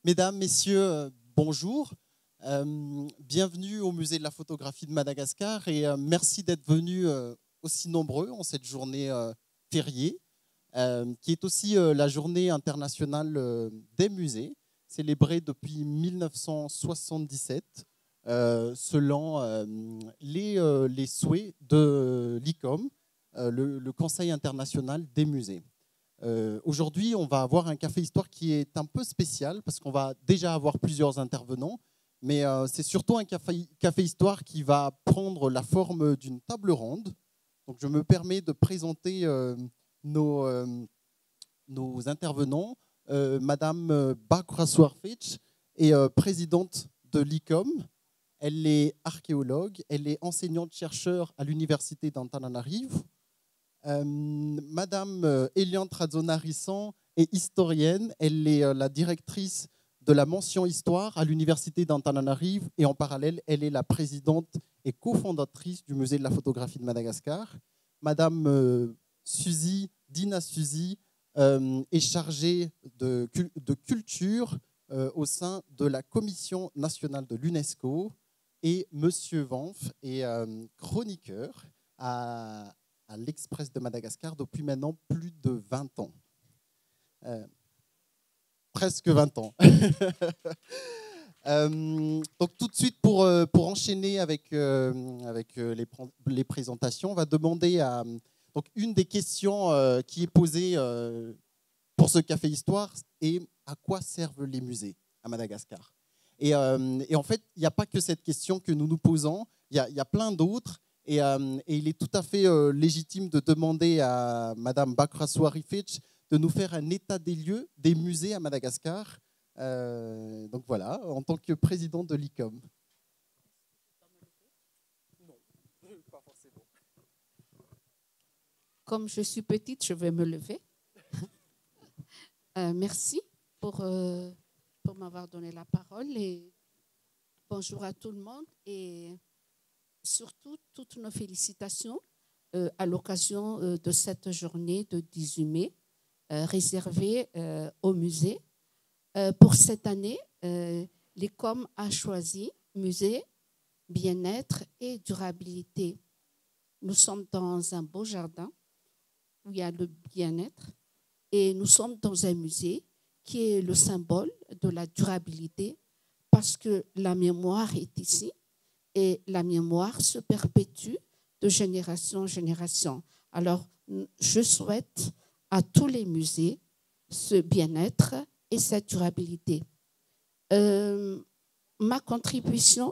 Mesdames, Messieurs, bonjour. Bienvenue au Musée de la photographie de Madagascar et merci d'être venus aussi nombreux en cette journée fériée, qui est aussi la journée internationale des musées, célébrée depuis 1977, selon les souhaits de l'ICOM, le Conseil international des musées. Aujourd'hui, on va avoir un café histoire qui est un peu spécial parce qu'on va déjà avoir plusieurs intervenants, mais c'est surtout un café histoire qui va prendre la forme d'une table ronde. Donc, je me permets de présenter nos intervenants. Madame Bakra Swarfitch est présidente de l'ICOM. Elle est archéologue, elle est enseignante-chercheur à l'université d'Antananarivo. Madame Eliane Trazona-Rissan est historienne. Elle est la directrice de la mention histoire à l'université d'Antananarivo et en parallèle, elle est la présidente et cofondatrice du musée de la photographie de Madagascar. Madame Dina Suzy est chargée de culture au sein de la commission nationale de l'UNESCO et Monsieur Vanf est chroniqueur à l'Express de Madagascar depuis maintenant plus de 20 ans. Presque 20 ans. Donc tout de suite, pour enchaîner avec les présentations, on va demander à... Donc une des questions qui est posée pour ce Café Histoire est à quoi servent les musées à Madagascar ? Et en fait, il n'y a pas que cette question que nous nous posons, il y a plein d'autres. Et il est tout à fait légitime de demander à Madame Bakra Swarfitch de nous faire un état des lieux des musées à Madagascar. Donc voilà, en tant que président de l'ICOM. Non, pas forcément. Comme je suis petite, je vais me lever. Merci pour m'avoir donné la parole et bonjour à tout le monde et surtout toutes nos félicitations à l'occasion de cette journée de 18 mai réservée au musée. Pour cette année, l'ICOM a choisi musée, bien-être et durabilité. Nous sommes dans un beau jardin où il y a le bien-être et nous sommes dans un musée qui est le symbole de la durabilité parce que la mémoire est ici et la mémoire se perpétue de génération en génération. Alors, je souhaite à tous les musées ce bien-être et cette durabilité. Ma contribution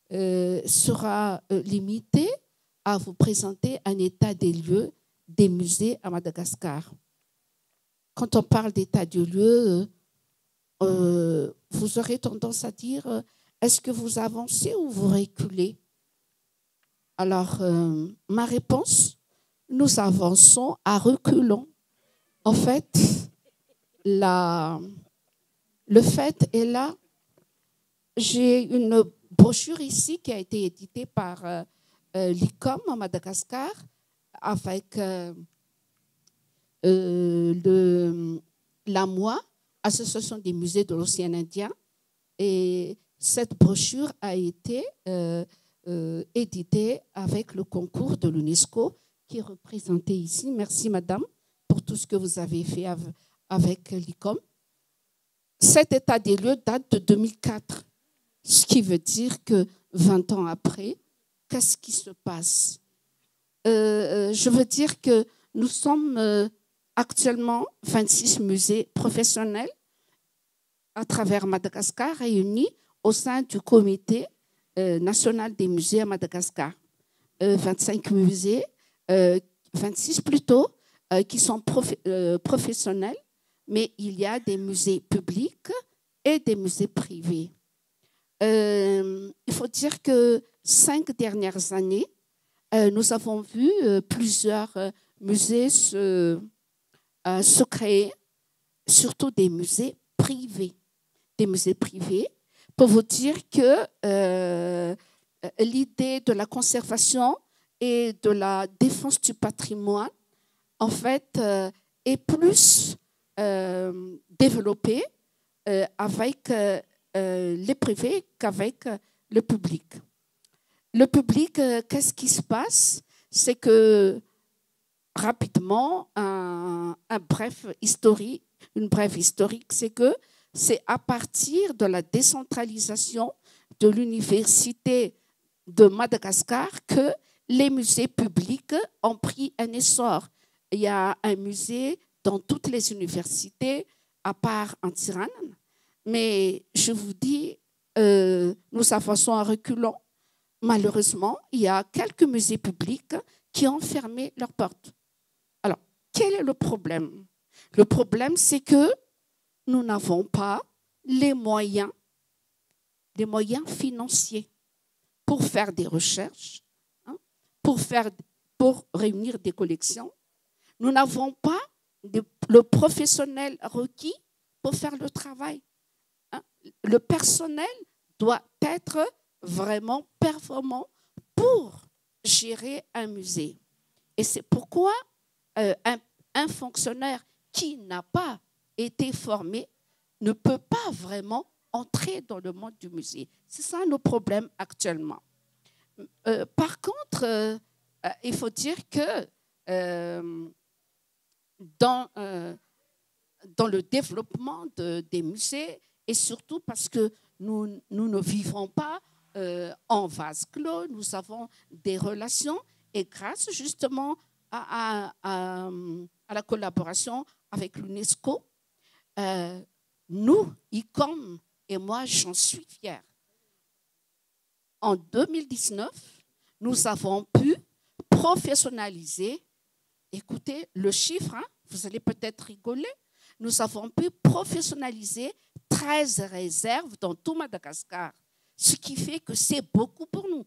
sera limitée à vous présenter un état des lieux des musées à Madagascar. Quand on parle d'état des lieux, vous aurez tendance à dire est-ce que vous avancez ou vous reculez? Alors, ma réponse, nous avançons à reculons. En fait, le fait est là. J'ai une brochure ici qui a été éditée par l'ICOM à Madagascar avec l'AMOA, Association des musées de l'océan Indien. Et cette brochure a été éditée avec le concours de l'UNESCO qui est représenté ici. Merci, madame, pour tout ce que vous avez fait avec l'ICOM. Cet état des lieux date de 2004, ce qui veut dire que 20 ans après, qu'est-ce qui se passe? Je veux dire que nous sommes actuellement 26 musées professionnels à travers Madagascar réunis au sein du comité national des musées à Madagascar. 25 musées, 26 plutôt, qui sont professionnels, mais il y a des musées publics et des musées privés. Il faut dire que 5 dernières années, nous avons vu plusieurs musées se créer, surtout des musées privés. Des musées privés, pour vous dire que l'idée de la conservation et de la défense du patrimoine, en fait, est plus développée avec les privés qu'avec le public. Le public, qu'est-ce qui se passe? C'est que rapidement, une brève historique, c'est que c'est à partir de la décentralisation de l'université de Madagascar que les musées publics ont pris un essor. Il y a un musée dans toutes les universités, à part en Tirane, mais je vous dis, nous avançons en reculant. Malheureusement, il y a quelques musées publics qui ont fermé leurs portes. Alors, quel est le problème? Le problème, c'est que nous n'avons pas les moyens financiers pour faire des recherches, hein, pour réunir des collections. Nous n'avons pas le professionnel requis pour faire le travail. Hein. Le personnel doit être vraiment performant pour gérer un musée. Et c'est pourquoi un fonctionnaire qui n'a pas été formé ne peut pas vraiment entrer dans le monde du musée. C'est ça nos problèmes actuellement. Par contre, il faut dire que dans le développement des musées, et surtout parce que nous ne vivons pas en vase clos, nous avons des relations, et grâce justement à la collaboration avec l'UNESCO, nous, ICOM, et moi, j'en suis fière. En 2019, nous avons pu professionnaliser, écoutez le chiffre, hein, vous allez peut-être rigoler, nous avons pu professionnaliser 13 réserves dans tout Madagascar, ce qui fait que c'est beaucoup pour nous,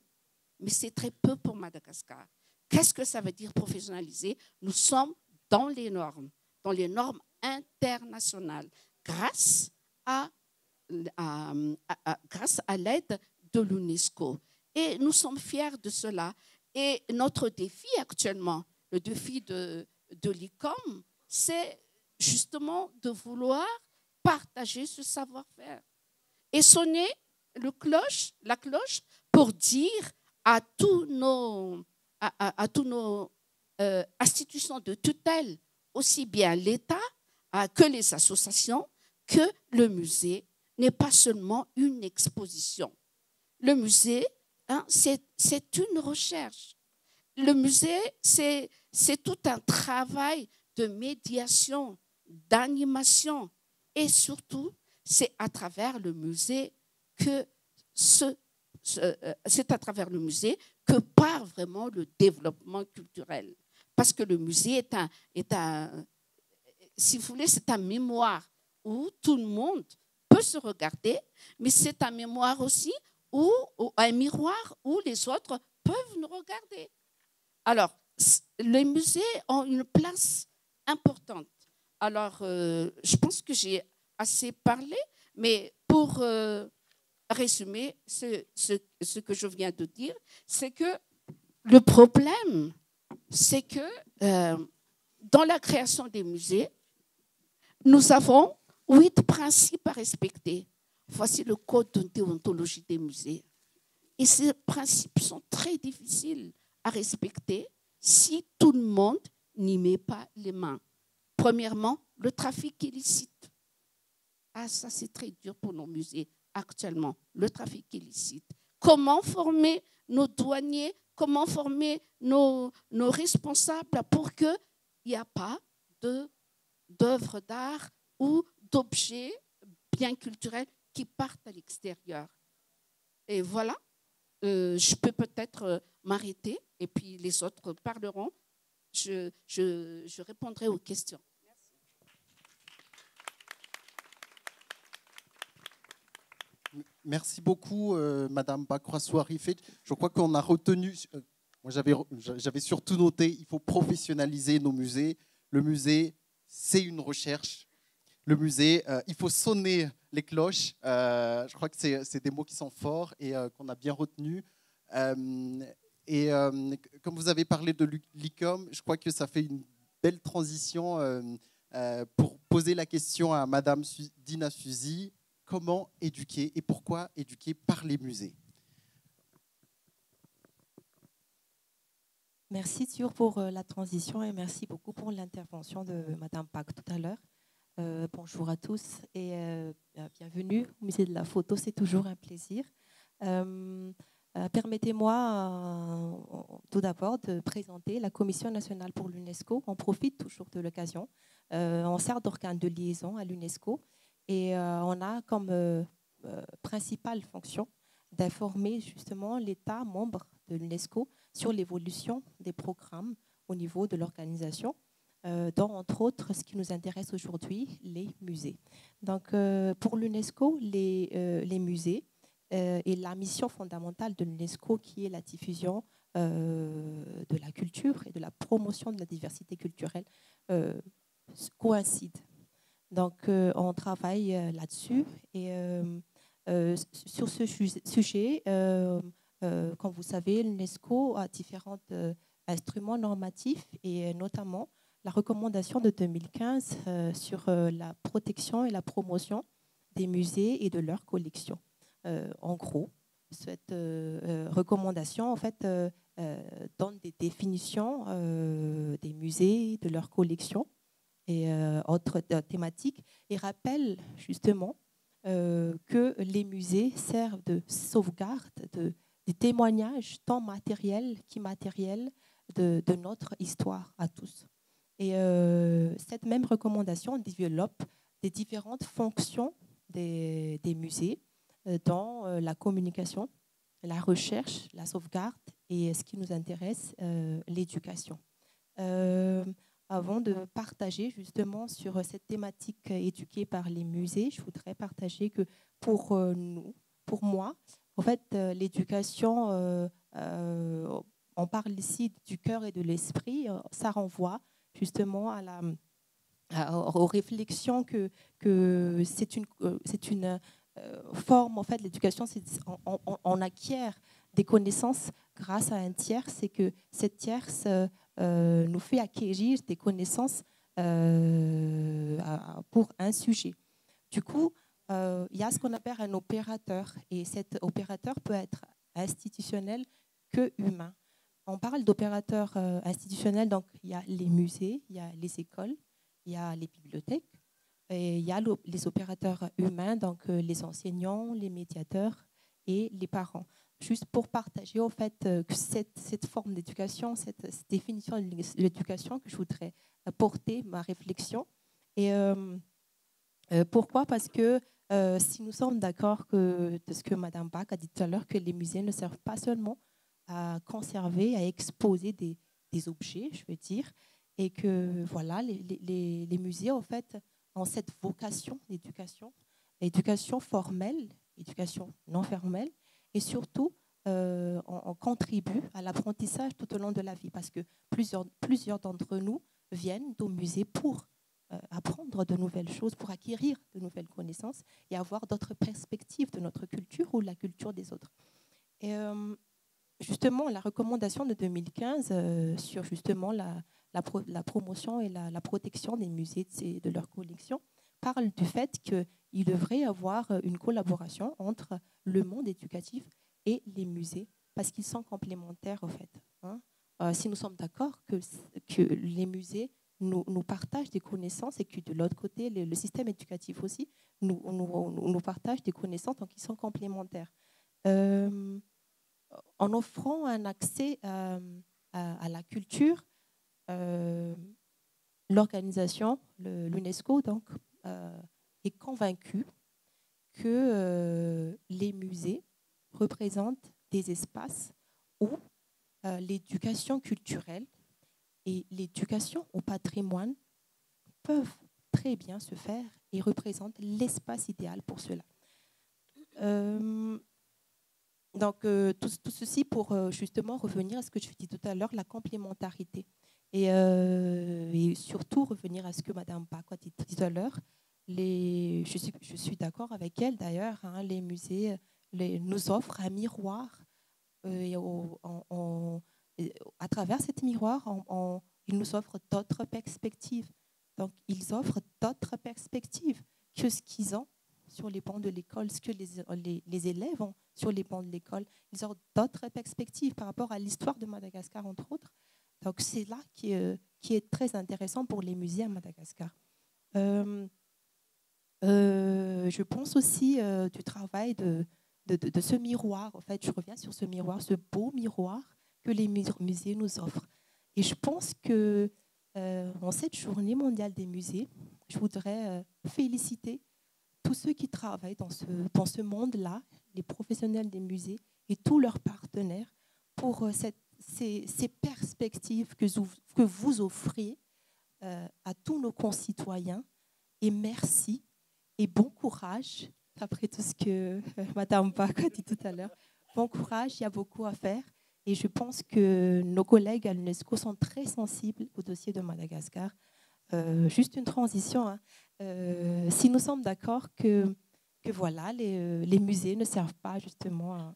mais c'est très peu pour Madagascar. Qu'est-ce que ça veut dire professionnaliser? Nous sommes dans les normes internationales, grâce à l'aide de l'UNESCO. Et nous sommes fiers de cela. Et notre défi actuellement, le défi de l'ICOM, c'est justement de vouloir partager ce savoir-faire et sonner la cloche pour dire à tous nos institutions de tutelle, aussi bien l'État que les associations, que le musée n'est pas seulement une exposition. Le musée, hein, c'est une recherche. Le musée, c'est tout un travail de médiation, d'animation. Et surtout, c'est à travers le musée que part vraiment le développement culturel. Parce que le musée si vous voulez, c'est un mémoire où tout le monde peut se regarder, mais c'est un mémoire aussi ou un miroir où les autres peuvent nous regarder. Alors, les musées ont une place importante. Alors, je pense que j'ai assez parlé, mais pour résumer ce que je viens de dire, c'est que le problème, c'est que dans la création des musées, nous avons 8 principes à respecter. Voici le code de déontologie des musées. Et ces principes sont très difficiles à respecter si tout le monde n'y met pas les mains. Premièrement, le trafic illicite. Ah, ça, c'est très dur pour nos musées actuellement, le trafic illicite. Comment former nos douaniers, comment former nos responsables pour qu'il n'y ait pas d'œuvres d'art ou d'objets bien culturels qui partent à l'extérieur. Et voilà, je peux peut-être m'arrêter et puis les autres parleront. Je répondrai aux questions. Merci beaucoup, Madame Bakra-Souarifet. Je crois qu'on a retenu, moi j'avais surtout noté, il faut professionnaliser nos musées. Le musée, c'est une recherche. Le musée, il faut sonner les cloches. Je crois que c'est des mots qui sont forts et qu'on a bien retenus. Comme vous avez parlé de l'ICOM, je crois que ça fait une belle transition pour poser la question à Madame Dina Suzy, comment éduquer et pourquoi éduquer par les musées? Merci Thur pour la transition et merci beaucoup pour l'intervention de Madame Pack tout à l'heure. Bonjour à tous et bienvenue au Musée de la Photo, c'est toujours un plaisir. Permettez-moi tout d'abord de présenter la Commission nationale pour l'UNESCO. On profite toujours de l'occasion. On sert d'organe de liaison à l'UNESCO et on a comme principale fonction d'informer justement l'État membre de l'UNESCO sur l'évolution des programmes au niveau de l'organisation, dont entre autres ce qui nous intéresse aujourd'hui, les musées. Donc pour l'UNESCO, les musées et la mission fondamentale de l'UNESCO qui est la diffusion de la culture et de la promotion de la diversité culturelle coïncident. Donc on travaille là-dessus et sur ce sujet, comme vous savez, l'UNESCO a différents instruments normatifs et notamment la recommandation de 2015 sur la protection et la promotion des musées et de leurs collections. En gros, cette recommandation en fait, donne des définitions des musées, de leurs collections et autres thématiques et rappelle justement que les musées servent de sauvegarde, des témoignages tant matériels qu'immatériels de notre histoire à tous. Et cette même recommandation développe des différentes fonctions des musées dans la communication, la recherche, la sauvegarde et ce qui nous intéresse, l'éducation. Avant de partager justement sur cette thématique éduquée par les musées, je voudrais partager que pour moi, en fait, l'éducation, on parle ici du cœur et de l'esprit, ça renvoie justement aux réflexions que c'est une forme, en fait, l'éducation, on acquiert des connaissances grâce à un tiers, c'est que cette tierce nous fait acquérir des connaissances pour un sujet. Du coup, il y a ce qu'on appelle un opérateur, et cet opérateur peut être institutionnel que humain. On parle d'opérateurs institutionnels, donc il y a les musées, il y a les écoles, il y a les bibliothèques, et il y a les opérateurs humains, donc les enseignants, les médiateurs et les parents. Juste pour partager au fait que cette forme d'éducation, cette définition de l'éducation que je voudrais porter ma réflexion. Et pourquoi? Parce que si nous sommes d'accord de ce que Mme Bach a dit tout à l'heure, que les musées ne servent pas seulement à conserver, à exposer des objets, je veux dire, et que voilà, les musées en fait ont cette vocation d'éducation, éducation formelle, éducation non formelle, et surtout on contribue à l'apprentissage tout au long de la vie, parce que plusieurs d'entre nous viennent au musée pour apprendre de nouvelles choses, pour acquérir de nouvelles connaissances et avoir d'autres perspectives de notre culture ou de la culture des autres. Et justement, la recommandation de 2015 sur justement la promotion et la protection des musées et de leurs collections parle du fait qu'il devrait y avoir une collaboration entre le monde éducatif et les musées, parce qu'ils sont complémentaires en fait. Si nous sommes d'accord que les musées nous partagent des connaissances et que de l'autre côté, le système éducatif aussi nous partage des connaissances, donc ils sont complémentaires. En offrant un accès à la culture, l'organisation, l'UNESCO, donc, est convaincue que les musées représentent des espaces où l'éducation culturelle et l'éducation au patrimoine peuvent très bien se faire et représentent l'espace idéal pour cela. Donc, tout ceci pour justement revenir à ce que je dis tout à l'heure, la complémentarité. Et surtout revenir à ce que Mme Bach a dit tout à l'heure. Je suis d'accord avec elle d'ailleurs, les musées nous offrent un miroir. À travers cet miroir, ils nous offrent d'autres perspectives. Donc, ils offrent d'autres perspectives que ce qu'ils ont sur les bancs de l'école, ce que les élèves ont sur les bancs de l'école. Ils ont d'autres perspectives par rapport à l'histoire de Madagascar, entre autres. Donc, c'est là qui est très intéressant pour les musées à Madagascar. Je pense aussi du travail de ce miroir. En fait, je reviens sur ce miroir, ce beau miroir que les musées nous offrent. Et je pense que en cette journée mondiale des musées, je voudrais féliciter tous ceux qui travaillent dans ce monde-là, les professionnels des musées et tous leurs partenaires pour ces perspectives que vous offrez à tous nos concitoyens. Et merci et bon courage, après tout ce que Madame Bak a dit tout à l'heure. Bon courage, il y a beaucoup à faire. Et je pense que nos collègues à l'UNESCO sont très sensibles au dossier de Madagascar. Juste une transition. Hein. Si nous sommes d'accord que voilà, les musées ne servent pas justement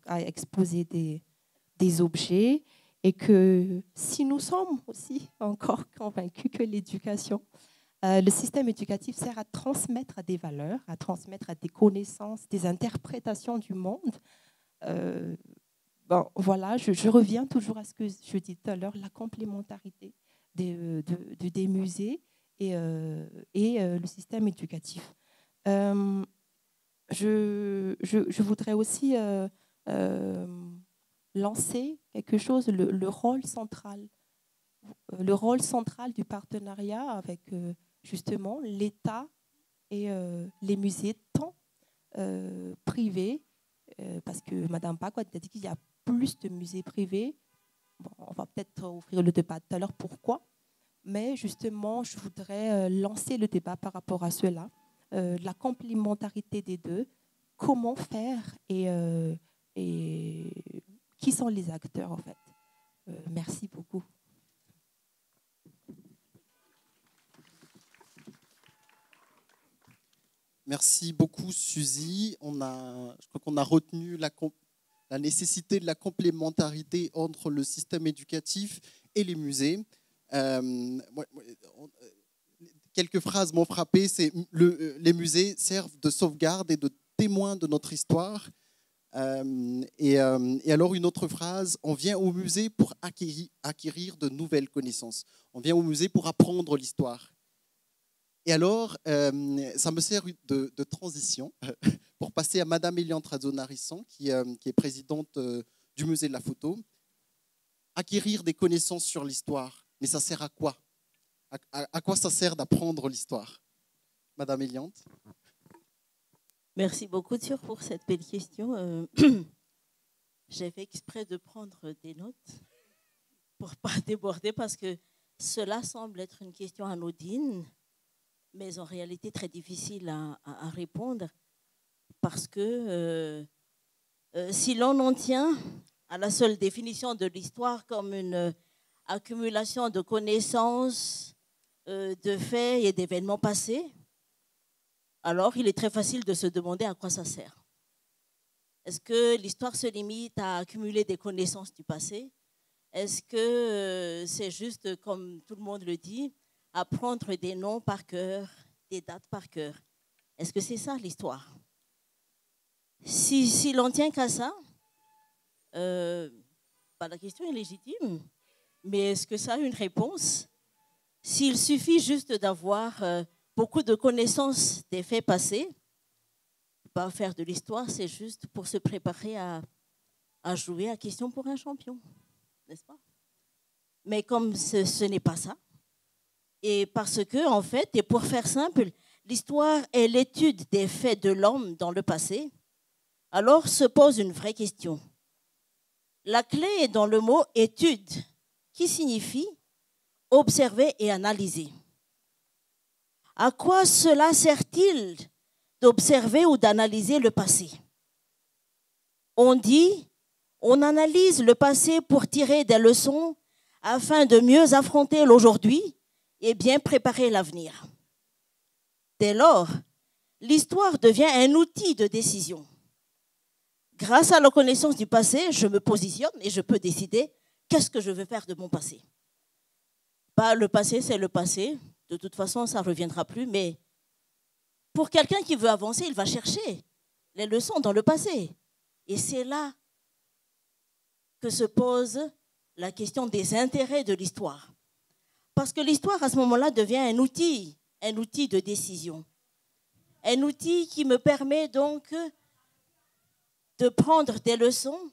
à exposer des objets et que si nous sommes aussi encore convaincus que l'éducation, le système éducatif sert à transmettre des valeurs, à transmettre des connaissances, des interprétations du monde, bon, voilà, je reviens toujours à ce que je disais tout à l'heure, la complémentarité des musées et le système éducatif. Je voudrais aussi lancer quelque chose, le rôle central du partenariat avec justement l'État et les musées, tant privés, parce que Madame Bak a dit qu'il y a plus de musées privés. Bon, on va peut-être ouvrir le débat tout à l'heure, pourquoi. Mais justement, je voudrais lancer le débat par rapport à cela, la complémentarité des deux, comment faire et qui sont les acteurs en fait. Merci beaucoup. Merci beaucoup, Suzy. Je crois qu'on a retenu la nécessité de la complémentarité entre le système éducatif et les musées. Quelques phrases m'ont frappé. C'est les musées servent de sauvegarde et de témoins de notre histoire. Et alors une autre phrase, on vient au musée pour acquérir de nouvelles connaissances. On vient au musée pour apprendre l'histoire. Et alors, ça me sert de transition pour passer à Madame Eliane Trazo-Narisson, qui est présidente du musée de la photo. Acquérir des connaissances sur l'histoire, mais ça sert à quoi? À quoi ça sert d'apprendre l'histoire? Madame Eliane. Merci beaucoup, Thur, pour cette belle question. J'ai fait exprès de prendre des notes pour ne pas déborder, parce que cela semble être une question anodine, mais en réalité très difficile à répondre, parce que si l'on en tient à la seule définition de l'histoire comme une accumulation de connaissances, de faits et d'événements passés, alors il est très facile de se demander à quoi ça sert. Est-ce que l'histoire se limite à accumuler des connaissances du passé? Est-ce que c'est juste, comme tout le monde le dit, apprendre des noms par cœur, des dates par cœur? Est-ce que c'est ça l'histoire? Si l'on tient qu'à ça, la question est légitime, mais est-ce que ça a une réponse? S'il suffit juste d'avoir beaucoup de connaissances des faits passés, pas faire de l'histoire, c'est juste pour se préparer à jouer à question pour un champion, n'est-ce pas? Mais comme ce n'est pas ça, et parce que, en fait, et pour faire simple, l'histoire est l'étude des faits de l'homme dans le passé, alors se pose une vraie question. La clé est dans le mot « étude », qui signifie observer et analyser. À quoi cela sert-il d'observer ou d'analyser le passé? On dit, on analyse le passé pour tirer des leçons afin de mieux affronter l'aujourd'hui et bien préparer l'avenir. Dès lors, l'histoire devient un outil de décision. Grâce à la connaissance du passé, je me positionne et je peux décider qu'est-ce que je veux faire de mon passé. Le passé, c'est le passé. de toute façon, ça ne reviendra plus. Mais pour quelqu'un qui veut avancer, il va chercher les leçons dans le passé. Et c'est là que se pose la question des intérêts de l'histoire. Parce que l'histoire, à ce moment-là, devient un outil de décision. Un outil qui me permet donc de prendre des leçons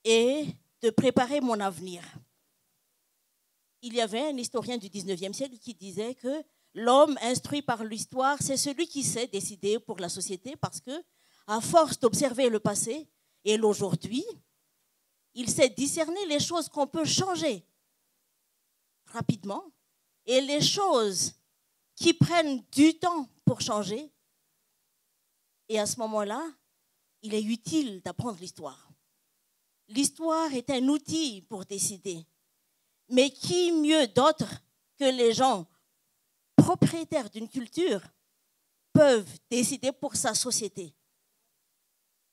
et de préparer mon avenir. Il y avait un historien du 19e siècle qui disait que l'homme instruit par l'histoire, c'est celui qui sait décider pour la société parce que, à force d'observer le passé et l'aujourd'hui, il sait discerner les choses qu'on peut changer rapidement et les choses qui prennent du temps pour changer. Et à ce moment-là, il est utile d'apprendre l'histoire. L'histoire est un outil pour décider. Mais qui mieux d'autres que les gens propriétaires d'une culture peuvent décider pour sa société?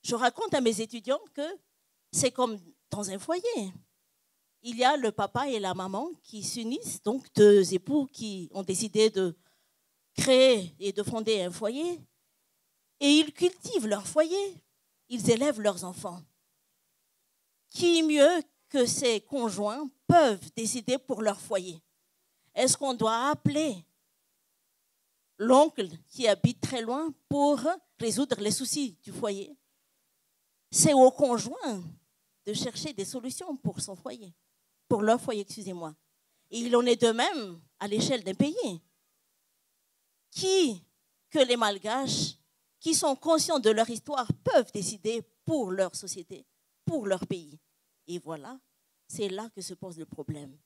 Je raconte à mes étudiants que c'est comme dans un foyer. Il y a le papa et la maman qui s'unissent, donc deux époux qui ont décidé de créer et de fonder un foyer. Et ils cultivent leur foyer, ils élèvent leurs enfants. Qui mieux que ces conjoints peuvent décider pour leur foyer? Est-ce qu'on doit appeler l'oncle qui habite très loin pour résoudre les soucis du foyer? C'est au conjoint de chercher des solutions pour son foyer, pour leur foyer, excusez-moi. Et il en est de même à l'échelle d'un pays. Qui que les Malgaches, qui sont conscients de leur histoire, peuvent décider pour leur société, pour leur pays? Et voilà, c'est là que se pose le problème.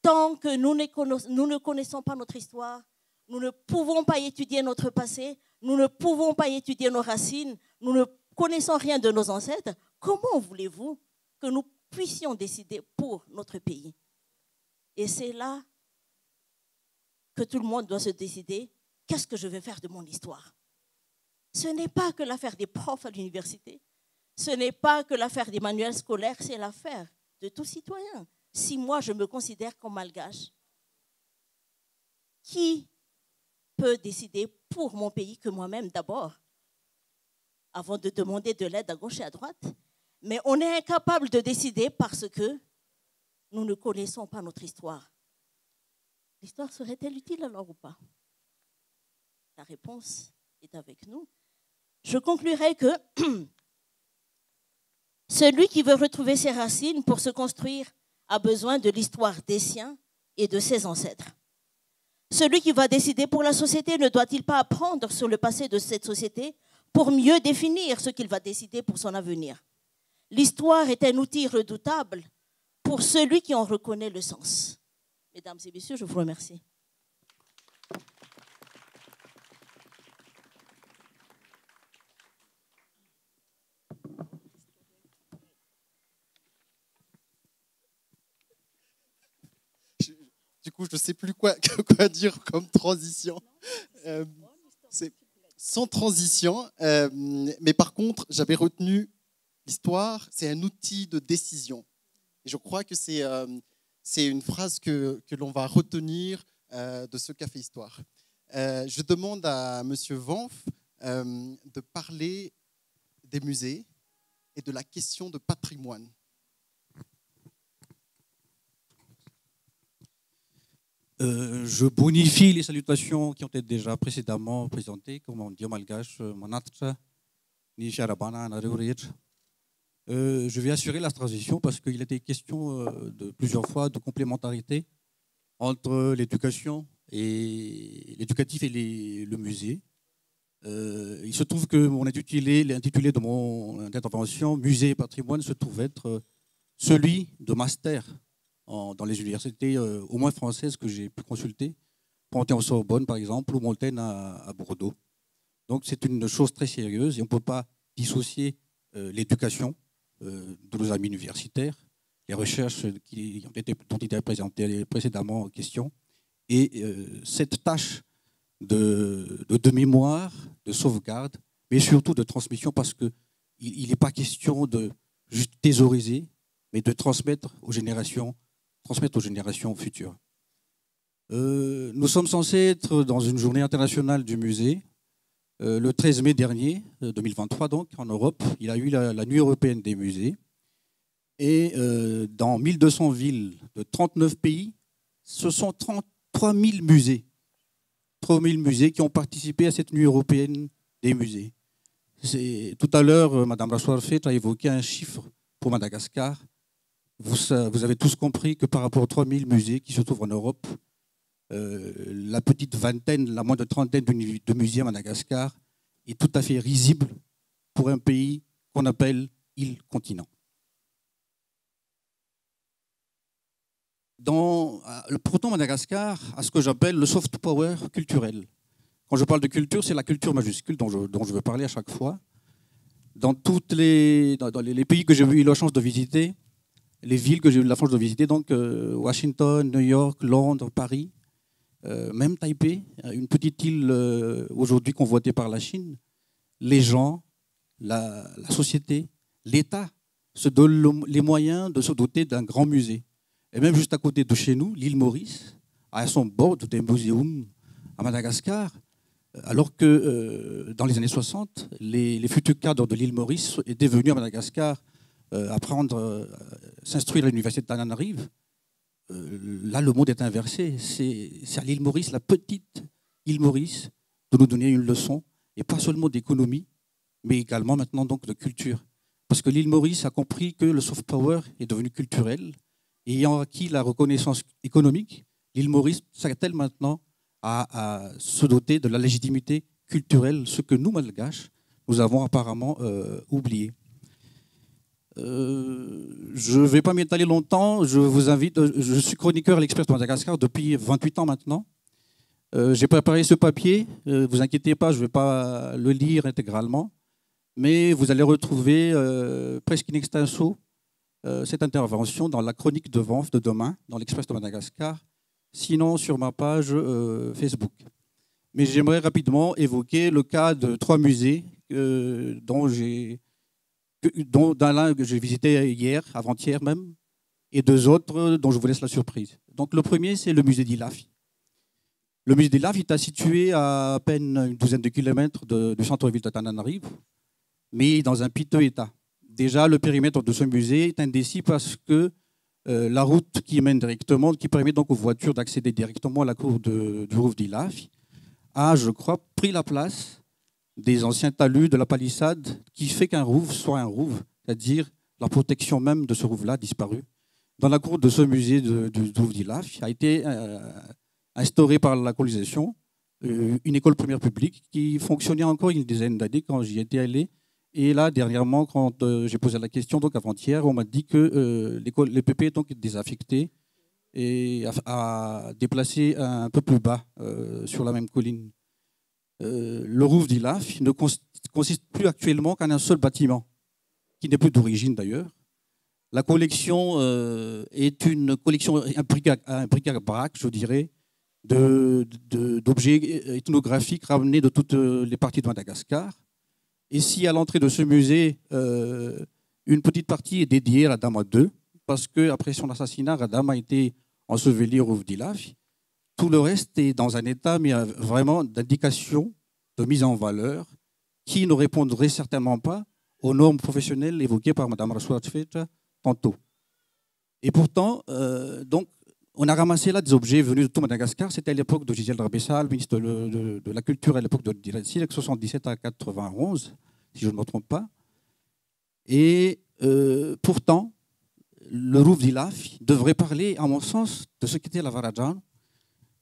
Tant que nous ne connaissons pas notre histoire, nous ne pouvons pas étudier notre passé, nous ne pouvons pas étudier nos racines, nous ne connaissons rien de nos ancêtres, comment voulez-vous que nous puissions décider pour notre pays? Et c'est là que tout le monde doit se décider, qu'est-ce que je vais faire de mon histoire? Ce n'est pas que l'affaire des profs à l'université, ce n'est pas que l'affaire des manuels scolaires, c'est l'affaire de tout citoyen. Si moi je me considère comme malgache, qui peut décider pour mon pays que moi-même d'abord, avant de demander de l'aide à gauche et à droite? Mais on est incapable de décider parce que nous ne connaissons pas notre histoire. L'histoire serait-elle utile alors ou pas? La réponse est avec nous. Je conclurai que celui qui veut retrouver ses racines pour se construire a besoin de l'histoire des siens et de ses ancêtres. Celui qui va décider pour la société ne doit-il pas apprendre sur le passé de cette société pour mieux définir ce qu'il va décider pour son avenir? L'histoire est un outil redoutable pour celui qui en reconnaît le sens. Mesdames et messieurs, je vous remercie. Du coup, je ne sais plus quoi dire comme transition. C'est sans transition. Mais par contre, j'avais retenu l'histoire, c'est un outil de décision. Et je crois que c'est une phrase que l'on va retenir de ce café histoire. Je demande à M. Vanf de parler des musées et de la question de patrimoine. Je bonifie les salutations qui ont été déjà précédemment présentées, comme on dit en malgache, je vais assurer la transition parce qu'il a été question de plusieurs fois de complémentarité entre l'éducation et l'éducatif et le musée. Il se trouve que l'intitulé de mon intervention, Musée et patrimoine, se trouve être celui de master dans les universités, au moins françaises, que j'ai pu consulter, Panthéon-Sorbonne par exemple, ou Montaigne à Bordeaux. Donc c'est une chose très sérieuse et on ne peut pas dissocier l'éducation de nos amis universitaires, les recherches dont il était présenté précédemment en question, et cette tâche de mémoire, de sauvegarde, mais surtout de transmission, parce qu'il n'est pas question de juste thésauriser, mais de transmettre aux générations futures. Nous sommes censés être dans une journée internationale du musée. Le 13 mai dernier, 2023 donc, en Europe, il y a eu la Nuit européenne des musées. Et dans 1200 villes de 39 pays, ce sont 33 000 musées. 3 000 musées qui ont participé à cette Nuit européenne des musées. Tout à l'heure, Mme Rassoir-Fet a évoqué un chiffre pour Madagascar. Vous avez tous compris que par rapport aux 3 000 musées qui se trouvent en Europe, la petite vingtaine, la moins de trentaine de musées à Madagascar est tout à fait risible pour un pays qu'on appelle île-continent. Pourtant, Madagascar a ce que j'appelle le soft power culturel. Quand je parle de culture, c'est la culture majuscule dont je veux parler à chaque fois. Dans les pays que j'ai eu la chance de visiter, les villes que j'ai eu la chance de visiter, donc Washington, New York, Londres, Paris, même Taipei, une petite île aujourd'hui convoitée par la Chine, les gens, la société, l'État se donnent les moyens de se doter d'un grand musée. Et même juste à côté de chez nous, l'île Maurice, à son bord des muséums à Madagascar, alors que dans les années 60, les futurs cadres de l'île Maurice étaient venus à Madagascar s'instruire à l'université de Tananarive. Là, le monde est inversé. C'est à l'île Maurice, la petite île Maurice, de nous donner une leçon, et pas seulement d'économie, mais également maintenant donc de culture. Parce que l'île Maurice a compris que le soft power est devenu culturel, et ayant acquis la reconnaissance économique, l'île Maurice s'attelle maintenant à se doter de la légitimité culturelle, ce que nous, Malgaches, nous avons apparemment oublié. Je ne vais pas m'étaler longtemps, je vous invite, je suis chroniqueur à l'Express de Madagascar depuis 28 ans maintenant. J'ai préparé ce papier, ne vous inquiétez pas, je ne vais pas le lire intégralement, mais vous allez retrouver presque in extenso cette intervention dans la chronique de vente de demain, dans l'Express de Madagascar, sinon sur ma page Facebook. Mais j'aimerais rapidement évoquer le cas de 3 musées dont l'un que j'ai visité hier, avant-hier même, et 2 autres dont je vous laisse la surprise. Donc le premier, c'est le musée d'Ilafi. Le musée d'Ilafi est situé à peine une douzaine de kilomètres du centre-ville de Tananarive, mais dans un piteux état. Déjà, le périmètre de ce musée est indécis parce que la route qui mène directement, qui permet donc aux voitures d'accéder directement à la cour du Rouf d'Ilafi, a, je crois, pris la place des anciens talus de la palissade, qui fait qu'un rouf soit un rouf, c'est-à-dire la protection même de ce rouf-là a disparu. Dans la cour de ce musée du Rouf d'Ilafi a été instaurée par la colonisation une école primaire publique qui fonctionnait encore une dizaine d'années quand j'y étais allé. Et là, dernièrement, quand j'ai posé la question, donc avant-hier, on m'a dit que les PP est donc désaffecté et a déplacé un peu plus bas sur la même colline. Le Rouf d'Ilafi ne consiste plus actuellement qu'en un seul bâtiment, qui n'est plus d'origine d'ailleurs. La collection est une collection, un bric-à-brac, je dirais, d'objets ethnographiques ramenés de toutes les parties de Madagascar. Et si à l'entrée de ce musée, une petite partie est dédiée à Radama II, parce qu'après son assassinat, Radama a été enseveli au Rouf d'Ilafi, tout le reste est dans un état mais vraiment d'indication, de mise en valeur, qui ne répondrait certainement pas aux normes professionnelles évoquées par Mme Rassoir-Fet tantôt. Et pourtant, donc, on a ramassé là des objets venus de tout Madagascar. C'était à l'époque de Gisèle Rabessa, ministre de la Culture à l'époque de Dirassi, de 77 à 91, si je ne me trompe pas. Et pourtant, le Rouf d'Ilafi devrait parler, à mon sens, de ce qu'était la Varadjan,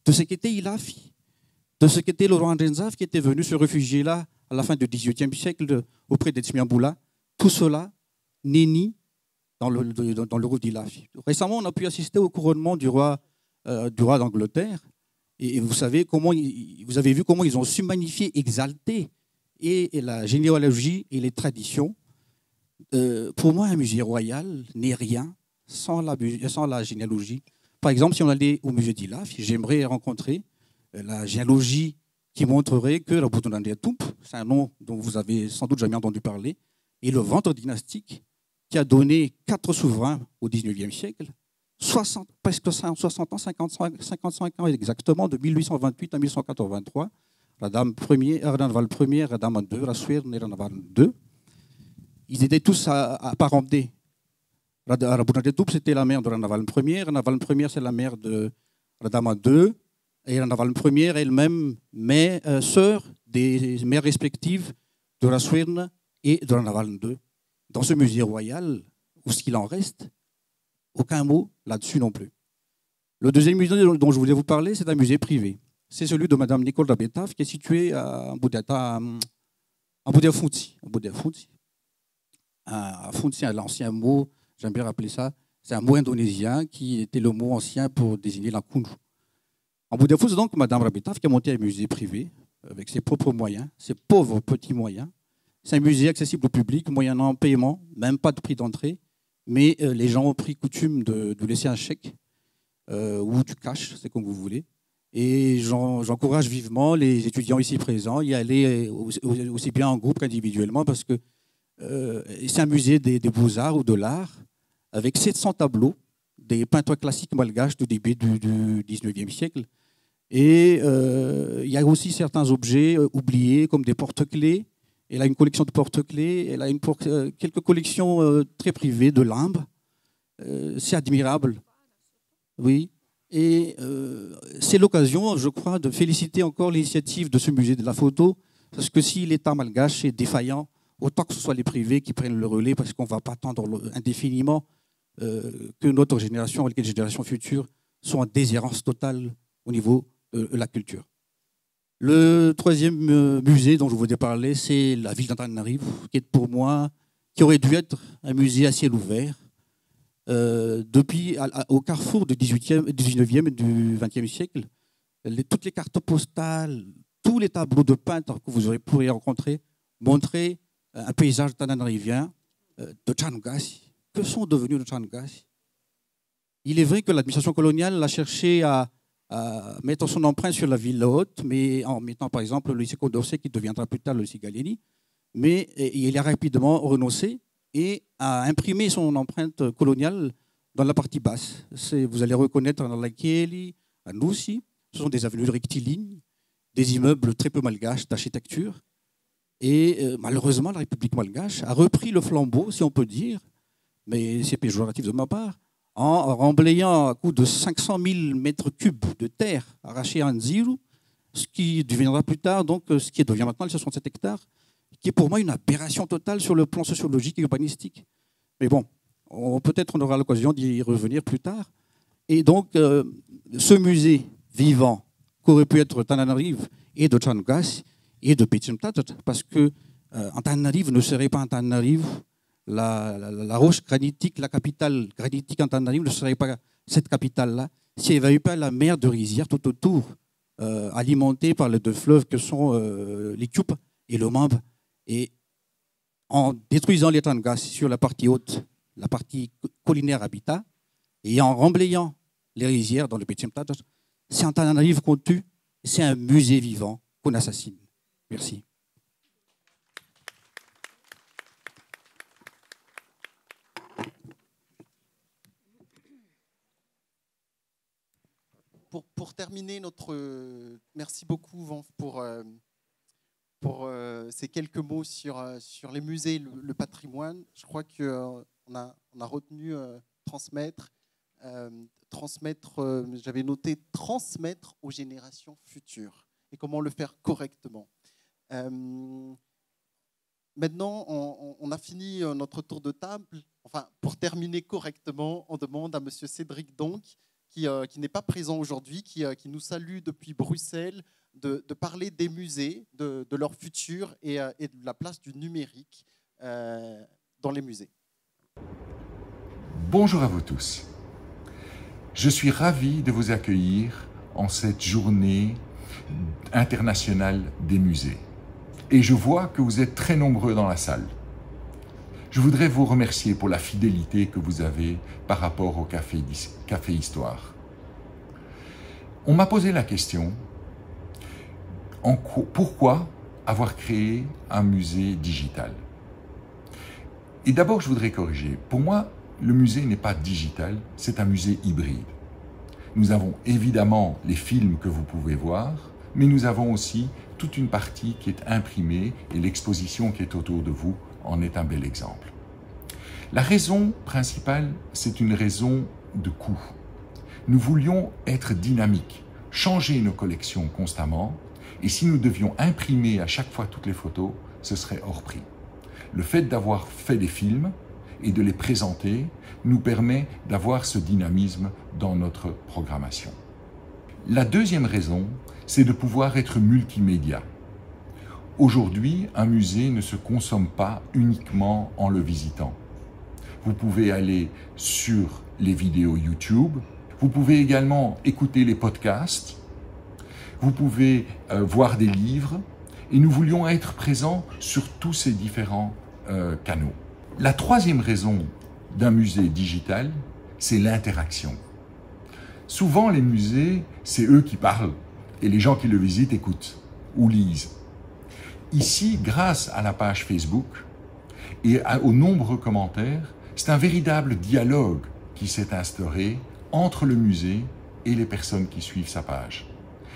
de ce qu'était Ilafi, de ce qu'était le roi Ndenzaf qui était venu se réfugier là à la fin du XVIIIe siècle auprès d'Etsmiamboula. Tout cela n'est ni dans le Rouf d'Ilafi. Récemment, on a pu assister au couronnement du roi d'Angleterre. Et vous avez vu comment ils ont su magnifier, exalter et la généalogie et les traditions. Pour moi, un musée royal n'est rien sans la généalogie. Par exemple, si on allait au musée d'Ilafi, j'aimerais rencontrer la généalogie qui montrerait que la Boutonandiatump, c'est un nom dont vous avez sans doute jamais entendu parler, et le ventre dynastique qui a donné 4 souverains au XIXe siècle, presque 60 ans, 55 ans exactement, de 1828 à 1883. Radam Ier, Ranaval Ier, Radam II, Raswern et Ranaval II. Ils étaient tous apparentés. Radabunadetoup, c'était la mère de Ranaval Ier. Ranaval Ier, c'est la mère de Radam II. Et Ranaval Ier elle-même, sœur des mères respectives de Raswern et de Ranaval II. Dans ce musée royal, où ce qu'il en reste, aucun mot là-dessus non plus. Le deuxième musée dont je voulais vous parler, c'est un musée privé. C'est celui de Mme Nicole Rabetaf, qui est situé à Mboudia-Founti. À Founti, l'ancien mot, j'aime bien rappeler ça, c'est un mot indonésien qui était le mot ancien pour désigner la Kunju. En Mboudia-Founti, donc, Mme Rabetaf qui a monté un musée privé avec ses propres moyens, ses pauvres petits moyens. C'est un musée accessible au public, moyennant paiement, même pas de prix d'entrée, mais les gens ont pris coutume de laisser un chèque ou du cash, c'est comme vous voulez. Et j'encourage vivement les étudiants ici présents à y aller aussi bien en groupe qu'individuellement, parce que c'est un musée des beaux-arts ou de l'art, avec 700 tableaux, des peintres classiques malgaches du début du 19e siècle. Et il y a aussi certains objets oubliés, comme des porte-clés. Elle a une collection de porte-clés, elle a quelques collections très privées de limbes. C'est admirable. Oui. Et c'est l'occasion, je crois, de féliciter encore l'initiative de ce musée de la photo, parce que si l'État malgache est défaillant, autant que ce soit les privés qui prennent le relais, parce qu'on ne va pas attendre indéfiniment que notre génération et les générations futures soient en déshérence totale au niveau de la culture. Le troisième musée dont je voulais parler, c'est la ville d'Antananarivo, qui est pour moi, qui aurait dû être un musée à ciel ouvert. Depuis, au carrefour du 19e et du 20e siècle, toutes les cartes postales, tous les tableaux de peintres que vous pourrez rencontrer montraient un paysage tananarivien de Chanugasi. Que sont devenus les Chanugasi? Il est vrai que l'administration coloniale a cherché à mettre son empreinte sur la ville haute, mais en mettant par exemple le lycée Condorcet qui deviendra plus tard le lycée Gallieni, mais il a rapidement renoncé et a imprimé son empreinte coloniale dans la partie basse. Vous allez reconnaître à Lakeli, à Noussi, ce sont des avenues rectilignes, des immeubles très peu malgaches d'architecture. Et malheureusement, la République malgache a repris le flambeau, si on peut dire, mais c'est péjoratif de ma part, en remblayant à coup de 500 000 mètres cubes de terre arrachée à Nziru, ce qui deviendra plus tard, donc, ce qui devient maintenant les 67 hectares, qui est pour moi une aberration totale sur le plan sociologique et urbanistique. Mais bon, peut-être on aura l'occasion d'y revenir plus tard. Et donc, ce musée vivant, qu'aurait pu être Tananarive et de Chanugasi et de Petchemtatat, parce que Antananarive ne serait pas Antananarive, la roche granitique, la capitale granitique Antananarive ne serait pas cette capitale-là s'il n'y avait pas la mer de rizières tout autour, alimentée par les deux fleuves que sont l'Ikyup et le Mambe. Et en détruisant les Tangas sur la partie haute, la partie collinaire habitat, et en remblayant les rizières dans le Petchemtatat, c'est Antananarive qu'on tue, c'est un musée vivant qu'on assassine. Merci. Pour terminer merci beaucoup Van pour ces quelques mots sur les musées, le patrimoine. Je crois qu'on a retenu transmettre, j'avais noté transmettre aux générations futures et comment le faire correctement. Maintenant, on a fini notre tour de table. Enfin, pour terminer correctement, on demande à M. Cédric Donc, qui n'est pas présent aujourd'hui, qui nous salue depuis Bruxelles, de parler des musées, de leur futur et de la place du numérique dans les musées. Bonjour à vous tous. Je suis ravi de vous accueillir en cette journée internationale des musées. Et je vois que vous êtes très nombreux dans la salle. Je voudrais vous remercier pour la fidélité que vous avez par rapport au Café Histoire. On m'a posé la question, pourquoi avoir créé un musée digital? Et d'abord, je voudrais corriger. Pour moi, le musée n'est pas digital, c'est un musée hybride. Nous avons évidemment les films que vous pouvez voir, mais nous avons aussi toute une partie qui est imprimée et l'exposition qui est autour de vous en est un bel exemple. La raison principale, c'est une raison de coût. Nous voulions être dynamiques, changer nos collections constamment, et si nous devions imprimer à chaque fois toutes les photos, ce serait hors prix. Le fait d'avoir fait des films et de les présenter nous permet d'avoir ce dynamisme dans notre programmation. La deuxième raison, c'est de pouvoir être multimédia. Aujourd'hui, un musée ne se consomme pas uniquement en le visitant. Vous pouvez aller sur les vidéos YouTube, vous pouvez également écouter les podcasts, vous pouvez voir des livres, et nous voulions être présents sur tous ces différents canaux. La troisième raison d'un musée digital, c'est l'interaction. Souvent, les musées, c'est eux qui parlent, et les gens qui le visitent écoutent ou lisent. Ici, grâce à la page Facebook et aux nombreux commentaires, c'est un véritable dialogue qui s'est instauré entre le musée et les personnes qui suivent sa page.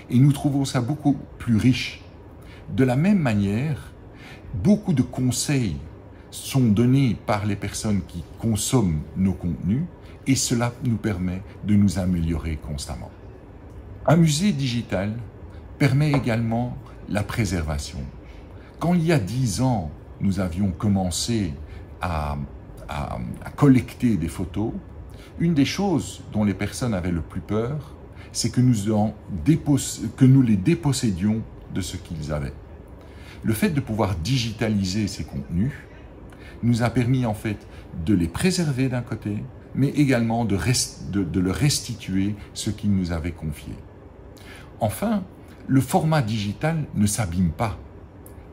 Et nous trouvons ça beaucoup plus riche. De la même manière, beaucoup de conseils sont donnés par les personnes qui consomment nos contenus et cela nous permet de nous améliorer constamment. Un musée digital permet également la préservation. Quand il y a 10 ans, nous avions commencé à collecter des photos, une des choses dont les personnes avaient le plus peur, c'est que nous les dépossédions de ce qu'ils avaient. Le fait de pouvoir digitaliser ces contenus nous a permis en fait de les préserver d'un côté, mais également de leur restituer ce qu'ils nous avaient confié. Enfin, le format digital ne s'abîme pas.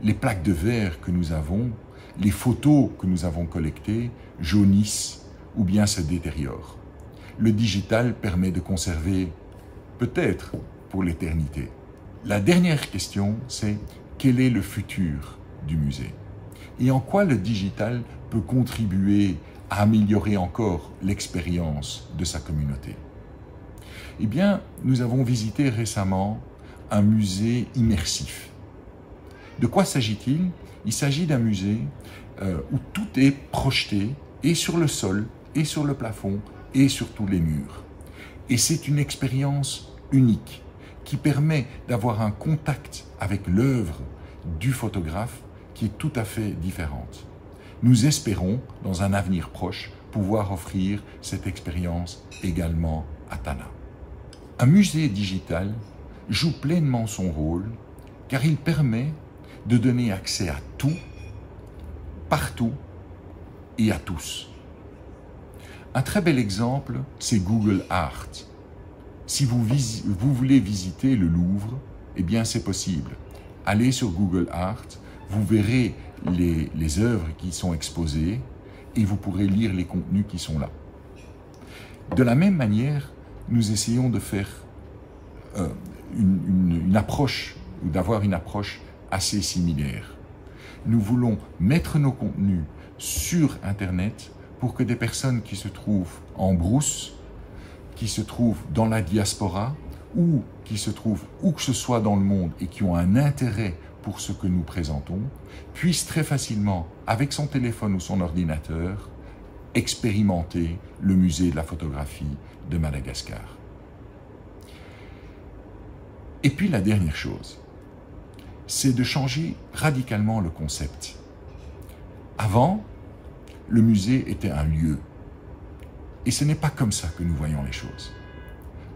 Les plaques de verre que nous avons, les photos que nous avons collectées jaunissent ou bien se détériorent. Le digital permet de conserver peut-être pour l'éternité. La dernière question, c'est quel est le futur du musée? Et en quoi le digital peut contribuer à améliorer encore l'expérience de sa communauté? Eh bien, nous avons visité récemment un musée immersif. De quoi s'agit-il? Il s'agit d'un musée où tout est projeté, et sur le sol, et sur le plafond, et sur tous les murs. Et c'est une expérience unique qui permet d'avoir un contact avec l'œuvre du photographe qui est tout à fait différente. Nous espérons, dans un avenir proche, pouvoir offrir cette expérience également à Tana. Un musée digital joue pleinement son rôle car il permet de donner accès à tout, partout et à tous. Un très bel exemple, c'est Google Art. Si vous voulez visiter le Louvre, eh bien c'est possible. Allez sur Google Art, vous verrez les œuvres qui sont exposées et vous pourrez lire les contenus qui sont là. De la même manière, nous essayons de faire une approche, ou d'avoir une approche assez similaire. Nous voulons mettre nos contenus sur Internet pour que des personnes qui se trouvent en brousse, qui se trouvent dans la diaspora ou qui se trouvent où que ce soit dans le monde et qui ont un intérêt pour ce que nous présentons, puissent très facilement, avec son téléphone ou son ordinateur, expérimenter le musée de la photographie de Madagascar. Et puis la dernière chose, c'est de changer radicalement le concept. Avant, le musée était un lieu. Et ce n'est pas comme ça que nous voyons les choses.